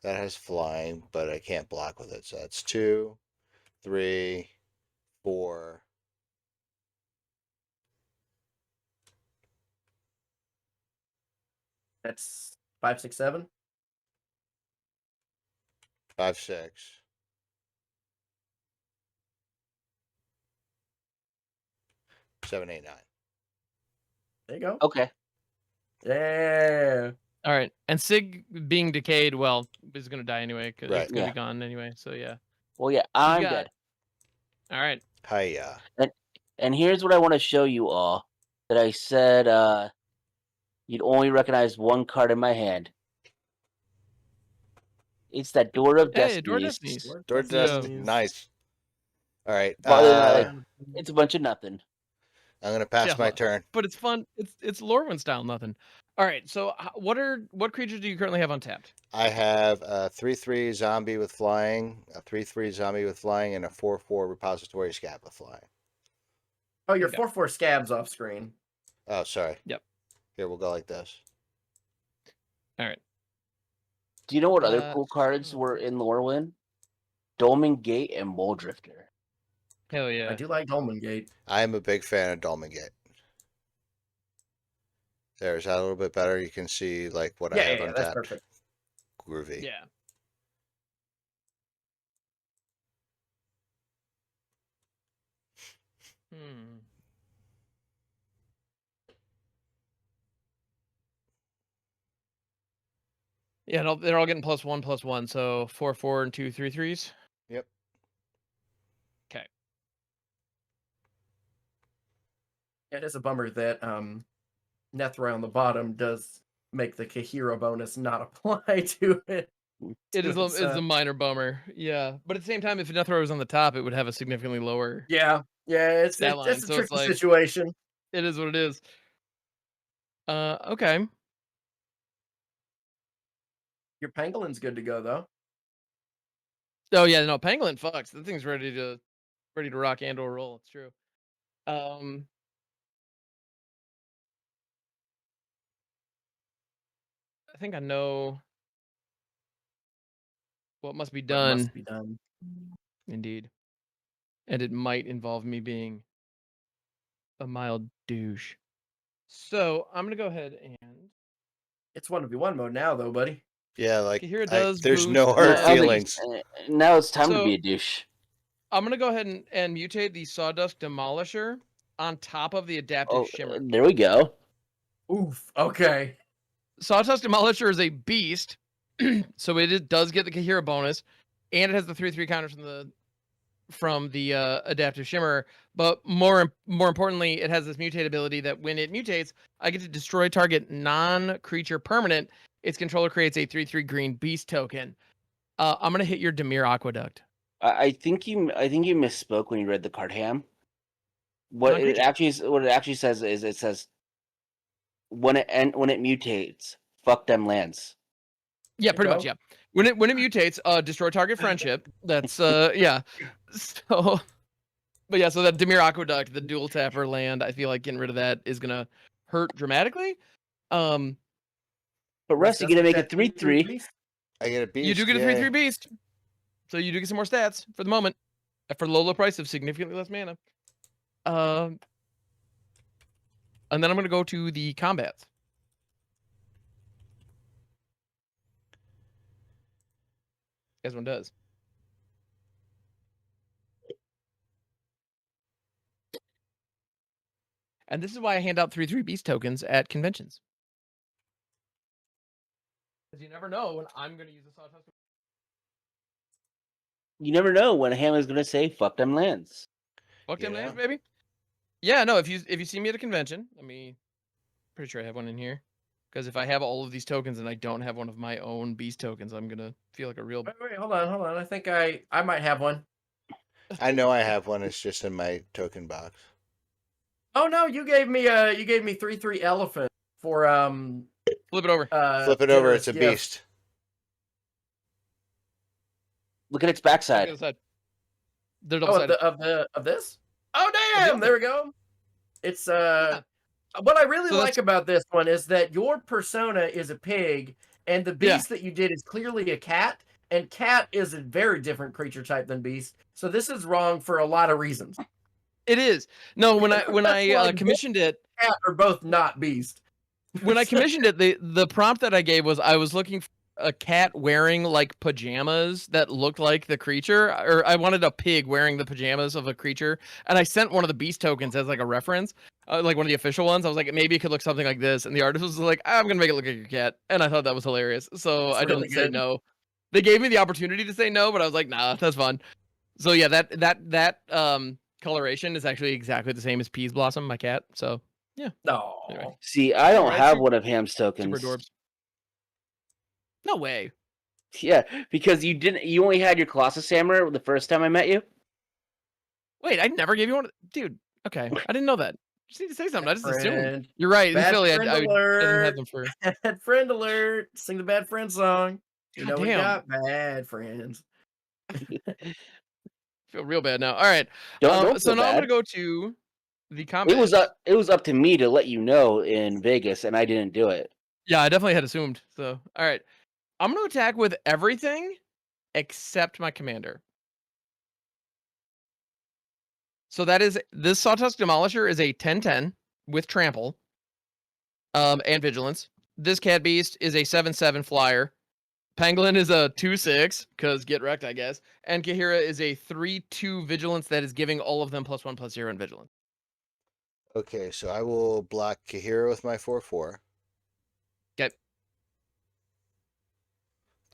That has flying, but I can't block with it. So that's 2, 3, 4. That's 5, 6, 7. 5, 6. 7, 8, 9. There you go. Okay. Yeah. All right, and Sig being decayed, well, is gonna die anyway because Right. it's gonna Yeah. be gone anyway. So yeah. Well, yeah, I'm got- dead. All right. Hiya. And here's what I want to show you all. That I said you'd only recognize 1 card in my hand. It's that Door of Hey, Door of Destinies. Destinies. Door of Yeah. Destiny. Nice. All right. But other than that, it's a bunch of nothing. I'm gonna pass my Yeah. turn. But it's fun. It's Lorwyn style nothing. All right. So what creatures do you currently have untapped? I have a 3/3 zombie with flying, a 3/3 zombie with flying, and a 4/4 repository scab with flying. Oh, your Okay. 4/4 scabs off screen. Oh, sorry. Yep. Here, we'll go like this. All right. Do you know what other cool cards were in Lorwyn? Dolmen Gate and Mole Drifter. Hell yeah. I do like Dolmen Gate. I'm a big fan of Dolmengate. There's that a little bit better. You can see like what I have Yeah, that's untapped. perfect. Groovy. Yeah. Hmm. Yeah, they're all getting +1/+1, so 4, 4, and 2, 3, 3s. Yep. Okay. Yeah, it is a bummer that Nethroi on the bottom does make the Kahira bonus not apply to it. It is It's, a minor bummer. Yeah, but at the same time, if Nethroi was on the top, it would have a significantly lower. Yeah, it's Stat line, a so it's tricky like- situation. It is what it is. Okay. Your Pangolin's good to go though. Oh yeah, no, Pangolin fucks. The thing's ready to rock and or roll. It's true. I think I know what must be What done. must be done. Indeed. And it might involve me being a mild douche. So I'm gonna go ahead and It's 1v1 mode now though, buddy. Yeah, like Kahira does there's no boost, hurt uh, feelings. Now it's time to So- be a douche. I'm gonna go ahead and mutate the Sawdust Demolisher on top of the Adaptive Oh, Shimmer. there we go. Oof. Okay. Sawdust Demolisher is a beast, so does get the Kahira bonus, and it has the 3/3 counter from the Adaptive Shimmer. But more importantly, it has this mutate ability that when it mutates, I get to destroy target non-creature permanent. Its controller creates a 3/3 green beast token. I'm gonna hit your Dimir Aqueduct. I think you misspoke when you read the card, Ham. What it Non-creature. actually says is it says when it mutates, fuck them lands. Yeah, pretty much. Go. Yeah, when it mutates, destroy target friendship. That's yeah. So, but yeah, so that Dimir Aqueduct, the dual tapper land, I feel like getting rid of that is gonna hurt dramatically. But Russ, you're gonna make it 3/3. I get a beast. You do get a 3/3 beast, so you do get some more stats for the moment, for the low price of significantly less mana. And then I'm gonna go to the combats. As one does. And this is why I hand out 3/3 beast tokens at conventions. Because you never know when I'm going to use a Sawdust. You never know when Ham is gonna say fuck them lands. Fuck them lands, Yeah. baby. Yeah, no. If you see me at a convention, pretty sure I have one in here. Because if I have all of these tokens and I don't have one of my own beast tokens, I'm gonna feel like a real. Wait, hold on. I think I might have one. I know I have one. It's just in my token box. Oh no, you gave me 3/3 elephant for Flip it over. Flip it over. generous It's a gift. beast. Look at its Look at backside. the side. They're double Oh, sided. of this? Oh damn! There we go. It's What I really So like about this one is that your persona is a pig, and the beast that you did is clearly a cat, and cat is a very different creature type than beast. So this is wrong for a lot of reasons. It is. No, when I Like, commissioned it, cat are both not beast. when I commissioned it, the prompt that I gave was I was looking for a cat wearing like pajamas that looked like the creature, or I wanted a pig wearing the pajamas of a creature, and I sent one of the beast tokens as like a reference, like one of the official ones. I was like, maybe it could look something like this, and the artist was like, I'm gonna make it look like your cat, and I thought that was hilarious. So That's I didn't really say good. no. They gave me the opportunity to say no, but I was like, nah, that's fun. So yeah, that coloration is actually exactly the same as Peas Blossom, my cat. So yeah. No. Anyway. See, I don't Alright, have one of Ham's Super tokens. adorbs. No way. Yeah, because you only had your Colossus Hammer the first time I met you. Wait, I never gave you one. Dude, okay, I didn't know that. Just need to say something. I just assumed. Friend. You're right. In Bad Philly, I friend didn't have alert. them for. Bad friend alert. Sing the bad friend song. You know we damn. got bad friends. Feel real bad now. All right. Don't So feel now I'm gonna bad. go to the combat. It was up to me to let you know in Vegas, and I didn't do it. Yeah, I definitely had assumed. So all right, I'm gonna attack with everything except my commander. So that is this Sawtusk Demolisher is a 10/10 with trample, and vigilance. This cat beast is a 7/7 flyer. Pangolin is a 2/6 because get wrecked, I guess. And Kahira is a 3/2 vigilance that is giving all of them +1/+0 in vigilance. Okay, so I will block Kahira with my 4/4. Okay.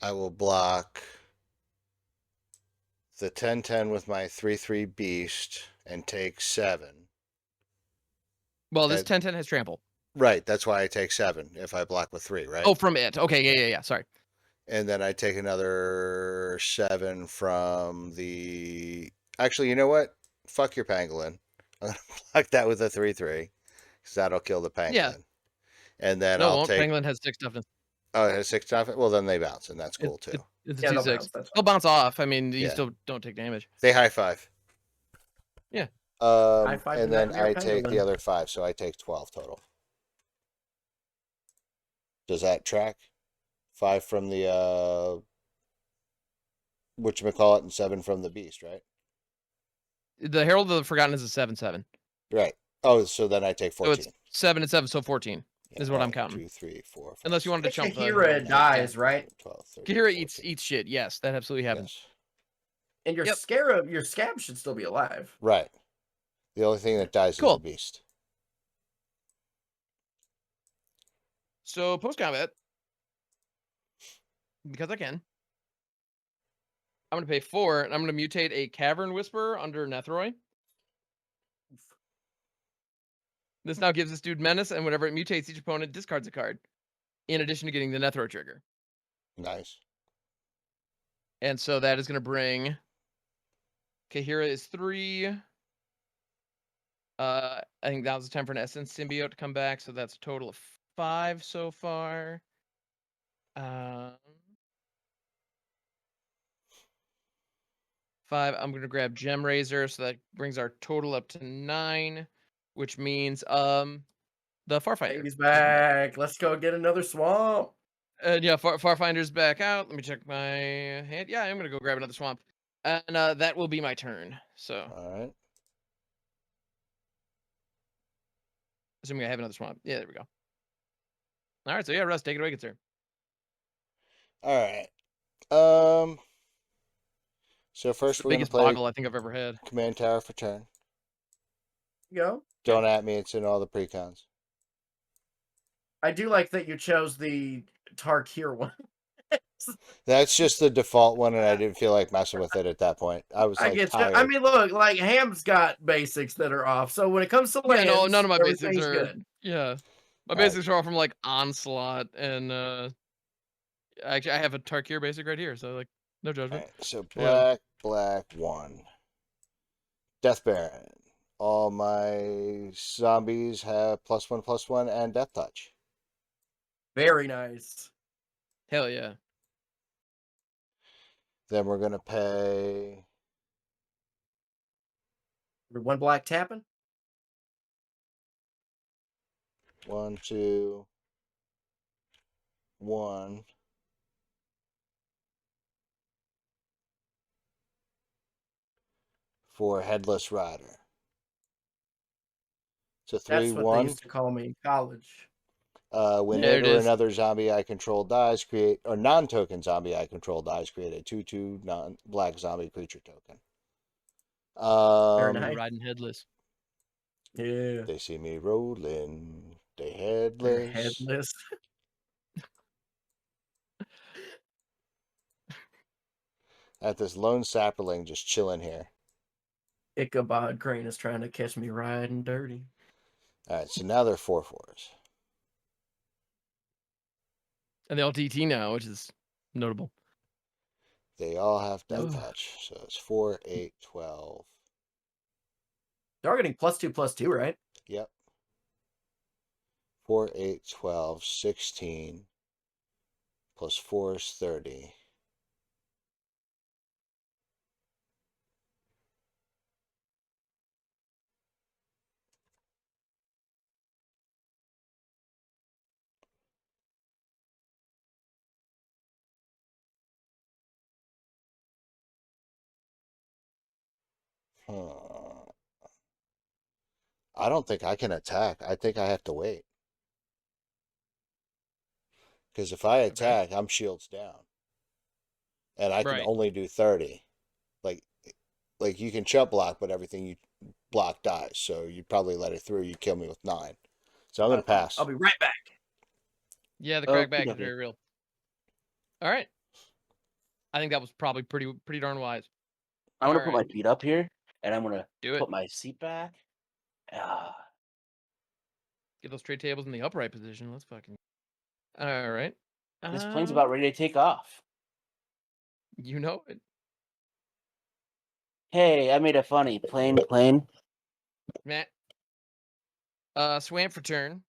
I will block the 10/10 with my 3/3 beast and take 7. Well, this 10/10 has trample. Right, that's why I take 7 if I block with 3, right? Oh, from it. Okay, yeah. Sorry. And then I take another 7 from the. Actually, you know what? Fuck your pangolin. I'm gonna block that with a 3/3 because that'll kill the pangolin. Yeah. And then No, I'll won't. take. Pangolin has 6 toughness. Oh, it has 6 toughness. Well, then they bounce, and that's cool too. It's a Yeah, 2/6. that's They'll bounce off. I mean, you Yeah. still don't take damage. They high five. Yeah. High five And to then Nightmare I take the Pangolin. other 5, so I take 12 total. Does that track? 5 from the whatchamacallit and 7 from the beast, right? The Herald of the Forgotten is a 7/7. Right. Oh, so then I take So 14. it's 7 and 7, so 14 is what I'm counting. 2, 3, 4, 5, Unless you wanted to chump the Kahira dies, right? 12, 13, Kahira 14. eats shit. Yes, that absolutely happens. Yes. And your Yep. scarab, your scab should still be alive. Right. The only thing that dies is Cool. the beast. So post combat, because I can, I'm gonna pay 4, and I'm gonna mutate a Cavern Whisperer under Nethroi. This now gives this dude menace, and whenever it mutates, each opponent discards a card, in addition to getting the Nethroi trigger. Nice. And so that is gonna bring. Kahira is 3. I think that was the time for an Essence Symbiote to come back, so that's a total of 5 so far. 5. I'm gonna grab Gem Razor, so that brings our total up to 9, which means the Farfinder. Baby's back. Let's go get another swamp. And yeah, Farfinder's back out. Let me check my hand. Yeah, I'm gonna go grab another swamp, and that will be my turn. So All right. assuming I have another swamp. Yeah, there we go. All right, so yeah, Russ, take it away, good sir. All right. So It's first the we're gonna biggest play boggle I think I've ever had. Command Tower for turn. Go. Don't at me. It's in all the precons. I do like that you chose the Tarkir one. That's just the default one, and I didn't feel like messing with it at that point. I was I like get you. tired. I mean, look, like Ham's got basics that are off. So when it comes to lands, Yeah, no, none of my basics everything's are good. Yeah. My All right. basics are all from like Onslaught and actually I have a Tarkir basic right here, so like no All judgment. right, so Yeah. black 1. Death Baron. All my zombies have +1/+1 and Death Touch. Very nice. Hell yeah. Then we're gonna pay One black tapping. 1, 2, 1. For Headless Rider. It's a That's what they 3/1. used to call me in college. When There it it or is. another zombie I control dies, create or non-token zombie I control dies, create a 2/2 non-black zombie creature token. Very You're nice. riding headless. Yeah. They see me rolling. They They're headless. headless. At this lone sapling just chilling here. Ichabod Crane is trying to catch me riding dirty. All right, so now they're 4/4s. And they all DT now, which is notable. They all have Death Ugh. Touch, so it's 4, 8, 12. They're all getting +2/+2, right? Yep. 4, 8, 12, 16. Plus 4 is 30. I don't think I can attack. I think I have to wait. Because if I attack, I'm shields down. And I can Right. only do 30. Like you can chump block, but everything you block dies. So you probably let it through. You kill me with 9. So I'm going to pass. I'll be right back. Yeah, the crackback is Okey-dokey. very real. All right. I think that was probably pretty darn wise. I'm gonna All put right. my feet up here, and I'm gonna Do it. put my seat back. Get those trade tables in the upright position. Let's fucking. All right. This plane's about ready to take off. You know it. Hey, I made a funny plane. Matt. Swamp for turn.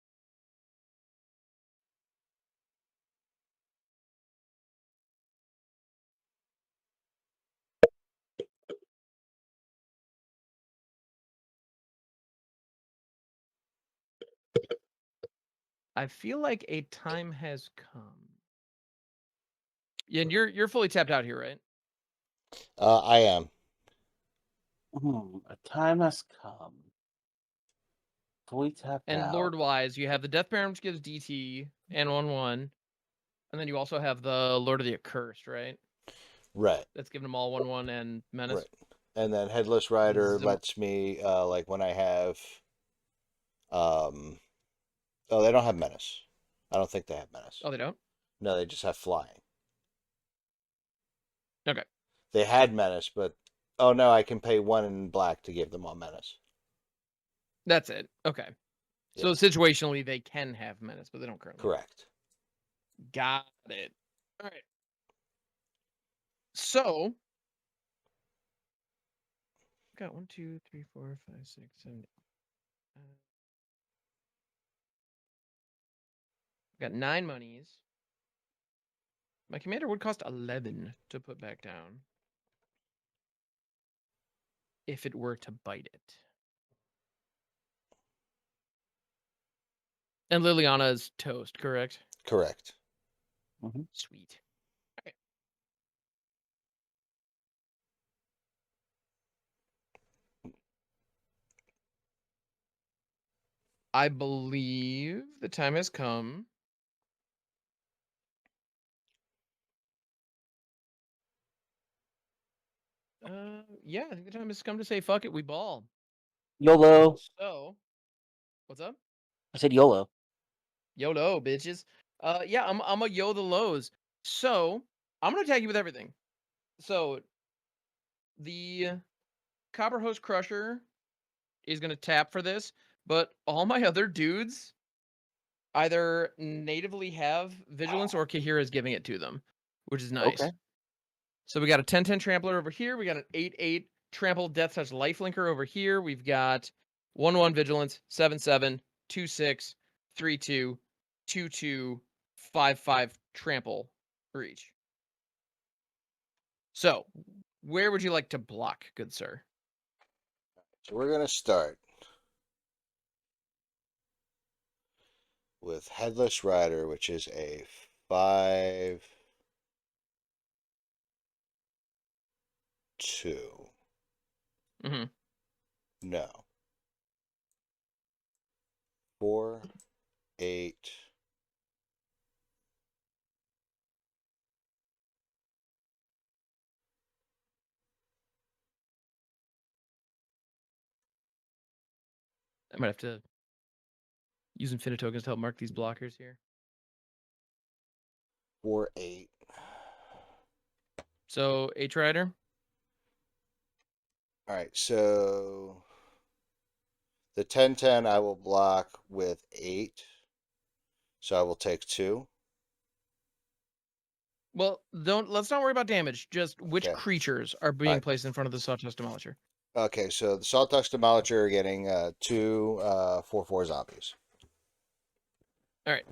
I feel like a time has come. Yeah, and you're fully tapped out here, right? I am. A time has come. Fully tapped And out. Lord wise, you have the Death Baron, which gives DT and 1/1, and then you also have the Lord of the Accursed, right? Right. That's giving them all 1/1 and menace. Right. And then Headless Rider Zim- lets me like when I have oh, they don't have menace. I don't think they have menace. Oh, they don't? No, they just have flying. Okay. They had menace, but oh no, I can pay 1 in black to give them all menace. That's it. Okay. So Yeah. situationally, they can have menace, but they don't currently. Correct. Got it. All right. So, got 1, 2, 3, 4, 5, 6, 7. Got 9 monies. My commander would cost 11 to put back down. If it were to bite it. And Liliana's toast, correct? Correct. Sweet. Okay. I believe the time has come. Yeah, I think the time has come to say fuck it, we ball. YOLO. So, what's up? I said YOLO. YOLO, bitches. Yeah, I'm a yo the lows. So, I'm gonna tag you with everything. So, the Copper Host Crusher is gonna tap for this, but all my other dudes either natively have Vigilance or Kahira is giving it to them, which is nice. Okay. So we got a 10/10 Trampler over here. We got an 8/8 Trample Death Touch Lifelinker over here. We've got 1/1 Vigilance, 7/7, 2/6, 3/2, 2/2, 5/5 Trample for each. So, where would you like to block, good sir? So we're gonna start with Headless Rider, which is a 5/2. Mm-hmm. No. 4, 8. I might have to use Infinite Tokens to help mark these blockers here. 4, 8. So, H-Rider. All right, so the 10/10 I will block with 8. So I will take 2. Well, let's not worry about damage. Just which Okay. creatures are being Alright. placed in front of the Sawtooth Demolisher. Okay, so the Sawtooth Demolisher are getting 2 4/4 zombies. All right.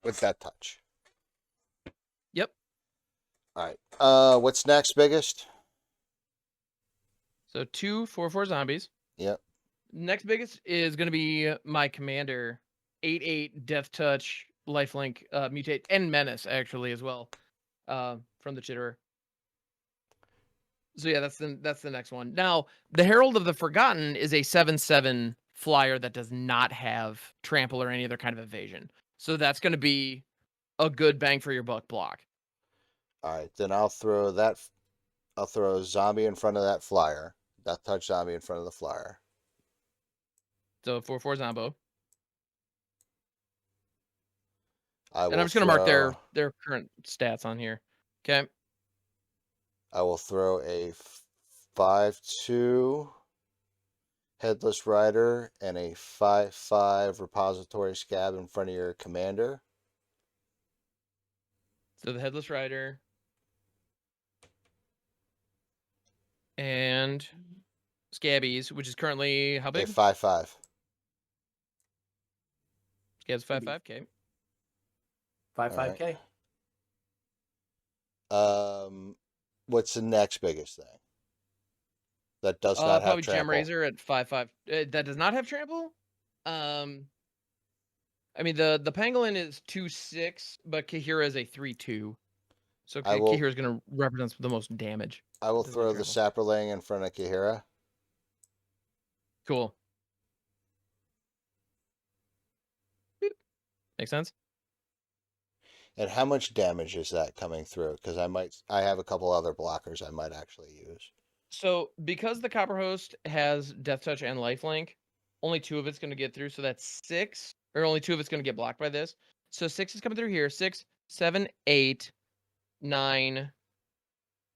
With that touch. Yep. All right. What's next biggest? So 2 4/4 zombies. Yep. Next biggest is going to be my commander, 8/8 Death Touch, Lifelink, Mutate, and Menace actually as well, from the Chitterer. So yeah, that's the next one. Now, the Herald of the Forgotten is a 7/7 flyer that does not have trample or any other kind of evasion. So that's going to be a good bang for your buck block. All right, then I'll throw that. I'll throw a zombie in front of that flyer. Death touch zombie in front of the flyer. So 4/4 Zombo. I And will I'm just going to mark throw. their current stats on here. Okay. I will throw a 5/2 Headless Rider and a 5/5 Repository Scab in front of your commander. So the Headless Rider and Scabbies, which is currently how A big? 5/5. Scabs 5/5. 5/5K. What's the next biggest thing? That does not have Probably Gem trample. Razor at 5/5. That does not have trample. I mean the Pangolin is 2/6, but Kahira is a 3/2. So I will. Kahira is going to represent the most damage. I will It doesn't have throw the trample. Sapperling in front of Kahira. Cool. Boop. Makes sense. And how much damage is that coming through? Because I have a couple other blockers I might actually use. So because the Copper Host has Death Touch and Lifelink, only 2 of it's going to get through. So that's 6, or only 2 of it's going to get blocked by this. So 6 is coming through here. 6, 7, 8, 9,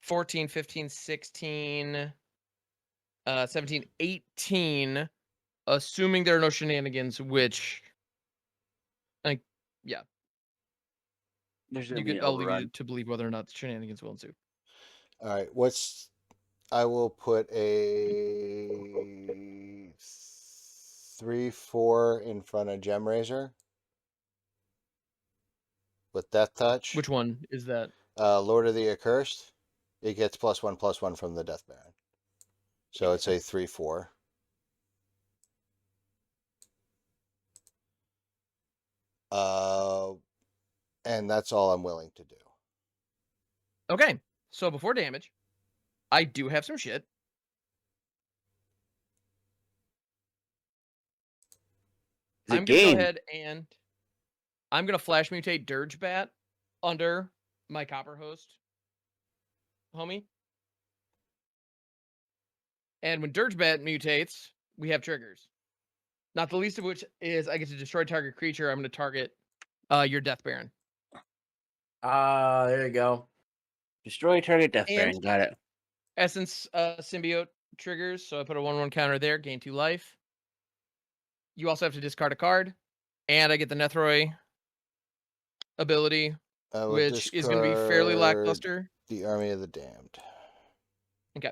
14, 15, 16, 17, 18. Assuming there are no shenanigans, which, like, yeah, There's gonna you be could. an I'll leave you overrun. to believe whether or not the shenanigans will ensue. All right, I will put a 3/4 in front of Gem Razor with Death Touch. Which one is that? Lord of the Accursed. It gets +1/+1 from the Death Baron. So it's a 3/4. And that's all I'm willing to do. Okay, so before damage, I do have some shit. I'm gonna go ahead and I'm gonna flash mutate Dirge Bat under my Copper Host, homie. And when Dirge Bat mutates, we have triggers. Not the least of which is I get to destroy target creature. I'm gonna target your Death Baron. There you go. Destroy target Death And Baron. Got it. Essence Symbiote triggers, so I put a 1/1 counter there, gain 2 life. You also have to discard a card, and I get the Nethroi ability, which is going to be fairly lackluster. The Army of the Damned. Okay.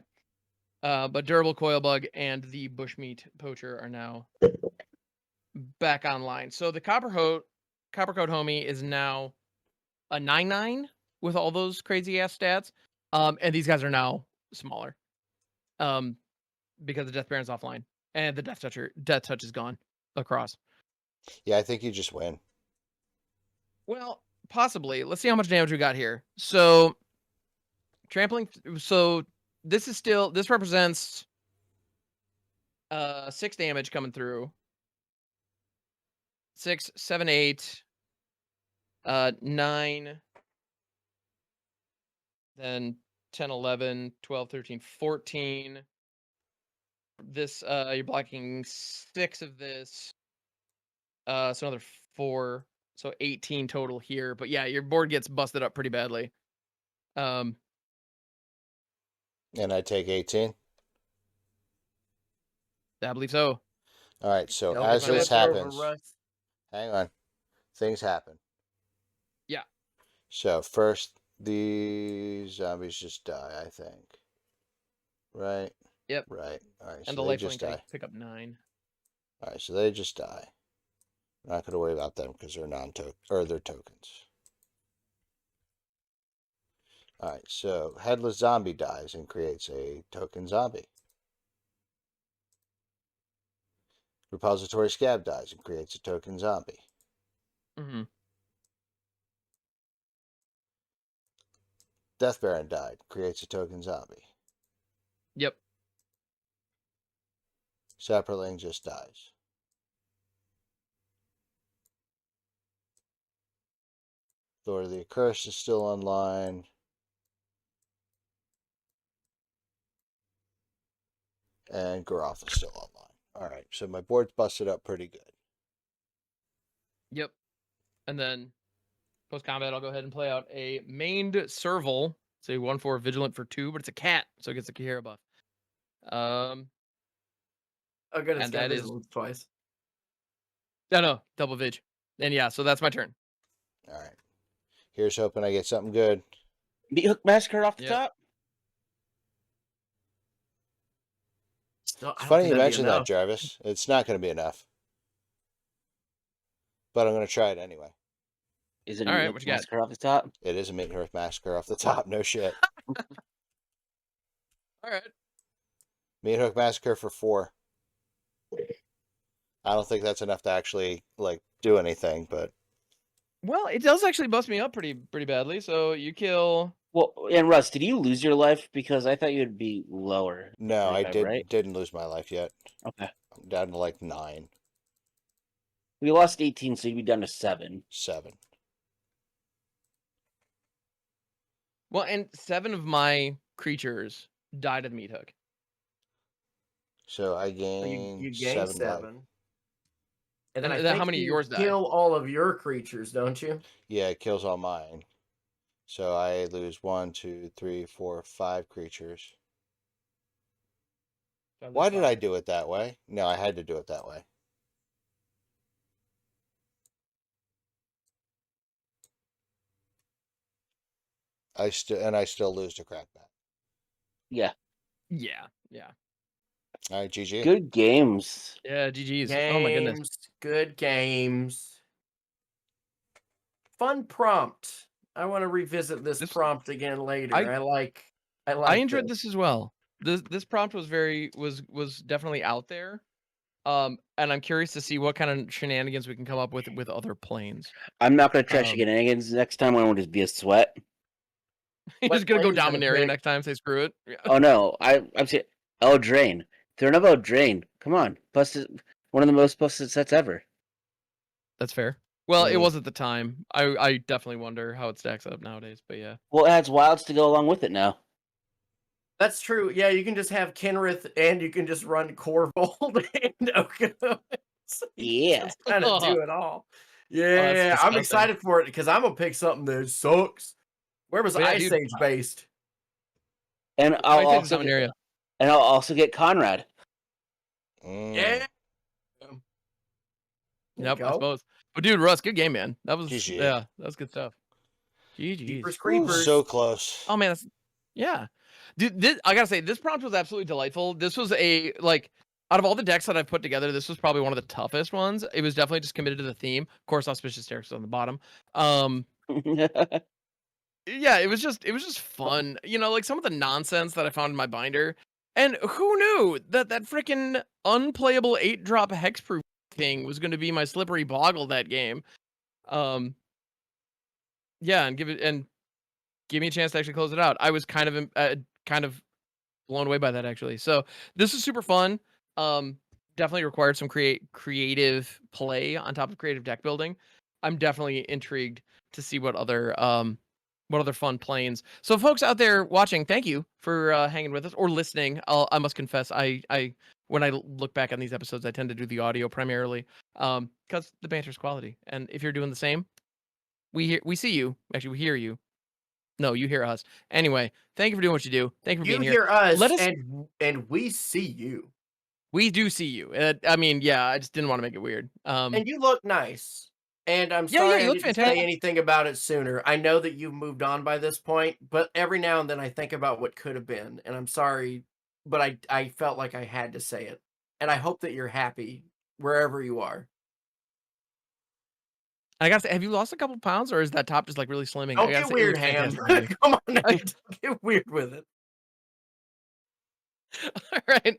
But Durable Coil Bug and the Bushmeat Poacher are now back online. So the Copper Code Homie is now a 9/9 with all those crazy ass stats. And these guys are now smaller. Because the Death Baron's offline. And the Death Touch is gone across. Yeah, I think you just win. Well, possibly. Let's see how much damage we got here. So trampling. So this represents 6 damage coming through. 6, 7, 8, 9, then 10, 11, 12, 13, 14. This you're blocking 6 of this. So another 4. So 18 total here. But yeah, your board gets busted up pretty badly. And I take 18. I believe so. All right, so Don't as give this up over happens, Russ. hang on, things happen. Yeah. So first, the zombies just die, I think. Right? Yep. Right. All right, And so the they life just link die. pick up 9. All right, so they just die. I'm not going to worry about them because they're they're tokens. All right, so Headless Zombie dies and creates a token zombie. Repository Scab dies and creates a token zombie. Mm-hmm. Death Baron died, creates a token zombie. Yep. Sapperling just dies. Lord of the Accursed is still online. And Geralf is still online. All right, so my board's busted up pretty good. Yep. And then post combat, I'll go ahead and play out a mained Serval. It's a 1/4 vigilant for 2, but it's a cat, so it gets a Kihara buff. Oh, good. It's And got that is vigilance twice. no double vig. And yeah, so that's my turn. All right. Here's hoping I get something good. Meat Hook Massacre off the Yep. top. Still, It's funny you mentioned that, Jarvis. It's not going to be enough. But I'm going to try it anyway. Is it a All Meat right, Hook what you got? Massacre off the top? It is a Meat Hook Massacre off the top. No shit. All right. Meat Hook Massacre for 4. I don't think that's enough to actually do anything, but Well, it does actually bust me up pretty badly. So you kill. Well, and Russ, did you lose your life? Because I thought you'd be lower. no, I 35, right? didn't lose my life yet. Okay. I'm down to 9, We lost 18, so you'd be down to 7. 7. Well, and 7 of my creatures died of the meat hook. So I So gain you gain 7 life. 7. And then And I then think how many of you yours die? kill all of your creatures, don't you? Yeah, it kills all mine. So I lose 1, 2, 3, 4, 5 creatures. So Why there's did I 5. do it that way? No, I had to do it that way. I still lose to Crackback. Yeah. Yeah, yeah. All right, GG. Good games. Yeah, GG's. Oh my goodness. Good games. Fun prompt. I want to revisit this This- prompt again later. I- I like I enjoyed this as well. This prompt was was definitely out there. And I'm curious to see what kind of shenanigans we can come up with other planes. I'm not going to try Um, shenanigans next time. I want to just be a sweat. You're What just gonna go planes gonna Dominaria pick? next time, say screw it. Yeah. Oh no, I'm saying Eldraine. They're not Eldraine. Come on, busted. One of the most busted sets ever. That's fair. Well, it Mm. was at the time. I definitely wonder how it stacks up nowadays, but yeah. Well, it adds wilds to go along with it now. That's true. Yeah, you can just have Kenrith and you can just run Corvold and Oka. So you can Yeah. just kind of do it all. Yeah, that's I'm disgusting. excited for it because I'm gonna pick something that sucks. Where was But yeah, Ice dude, Age based? And I say Dominaria. I'll also get Conrad. Mm. Yeah. There you Yep, I go. suppose. But dude, Russ, good game, man. That was GG. yeah, that was good stuff. GG's. Jeepers Creepers. So close. Oh man, that's yeah. Dude, I gotta say, this prompt was absolutely delightful. This was a out of all the decks that I've put together, this was probably one of the toughest ones. It was definitely just committed to the theme. Of course, Auspicious Terrors on the bottom. Yeah, it was just fun. You know, like some of the nonsense that I found in my binder. And who knew that freaking unplayable 8-drop hexproof thing was going to be my slippery boggle that game. Yeah, and give me a chance to actually close it out. I was kind of blown away by that actually. So this is super fun. Definitely required some creative play on top of creative deck building. I'm definitely intrigued to see what other fun planes. So folks out there watching, thank you for hanging with us or listening. I must confess, I when I look back on these episodes, I tend to do the audio primarily because the banter's quality. And if you're doing the same, we see you. Actually, we hear you. No, you hear us. Anyway, thank you for doing what you do. Thank you for You being here. hear us, Let us. and we see you. We do see you. I mean, yeah, I just didn't want to make it weird. And you look nice. And I'm Yeah, sorry you I look didn't fantastic. say anything about it sooner. I know that you've moved on by this point, but every now and then I think about what could have been. And I'm sorry, but I felt like I had to say it. And I hope that you're happy wherever you are. I gotta say, have you lost a couple pounds, or is that top just like really slimming? Don't I gotta get say, it weird, looks Ham. fantastic on you. Come on, now. Don't get weird with it. All right,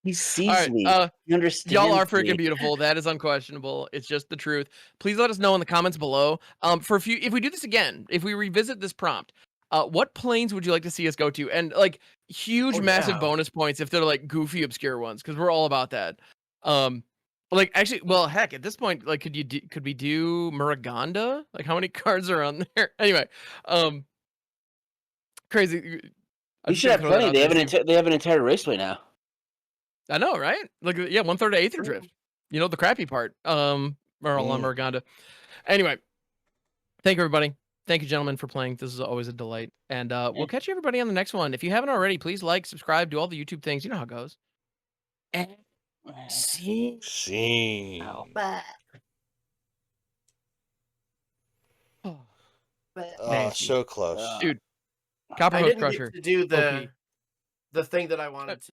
He all sees right. me. He understands Y'all are me. freaking beautiful. That is unquestionable. It's just the truth. Please let us know in the comments below. For a few, if we do this again, if we revisit this prompt, what planes would you like to see us go to? And like huge, massive Yeah. bonus points if they're like goofy, obscure ones, because we're all about that. Like actually, well, heck, at this point, like, could we do Muraganda? Like, how many cards are on there? Anyway, crazy. I'm We just should gonna have throw that plenty. out there. They have an entire raceway now. I know, right? Like, yeah, 1/3 of Aether True. Drift. You know, the crappy part. Or on Muraganda. Anyway, thank you, everybody. Thank you, gentlemen, for playing. This is always a delight. And we'll catch you, everybody, on the next one. If you haven't already, please like, subscribe, do all the YouTube things. You know how it goes. And see. Scene. Nasty. So close. Dude, Copper I Host didn't Crusher. get to do OP. the thing that I wanted to.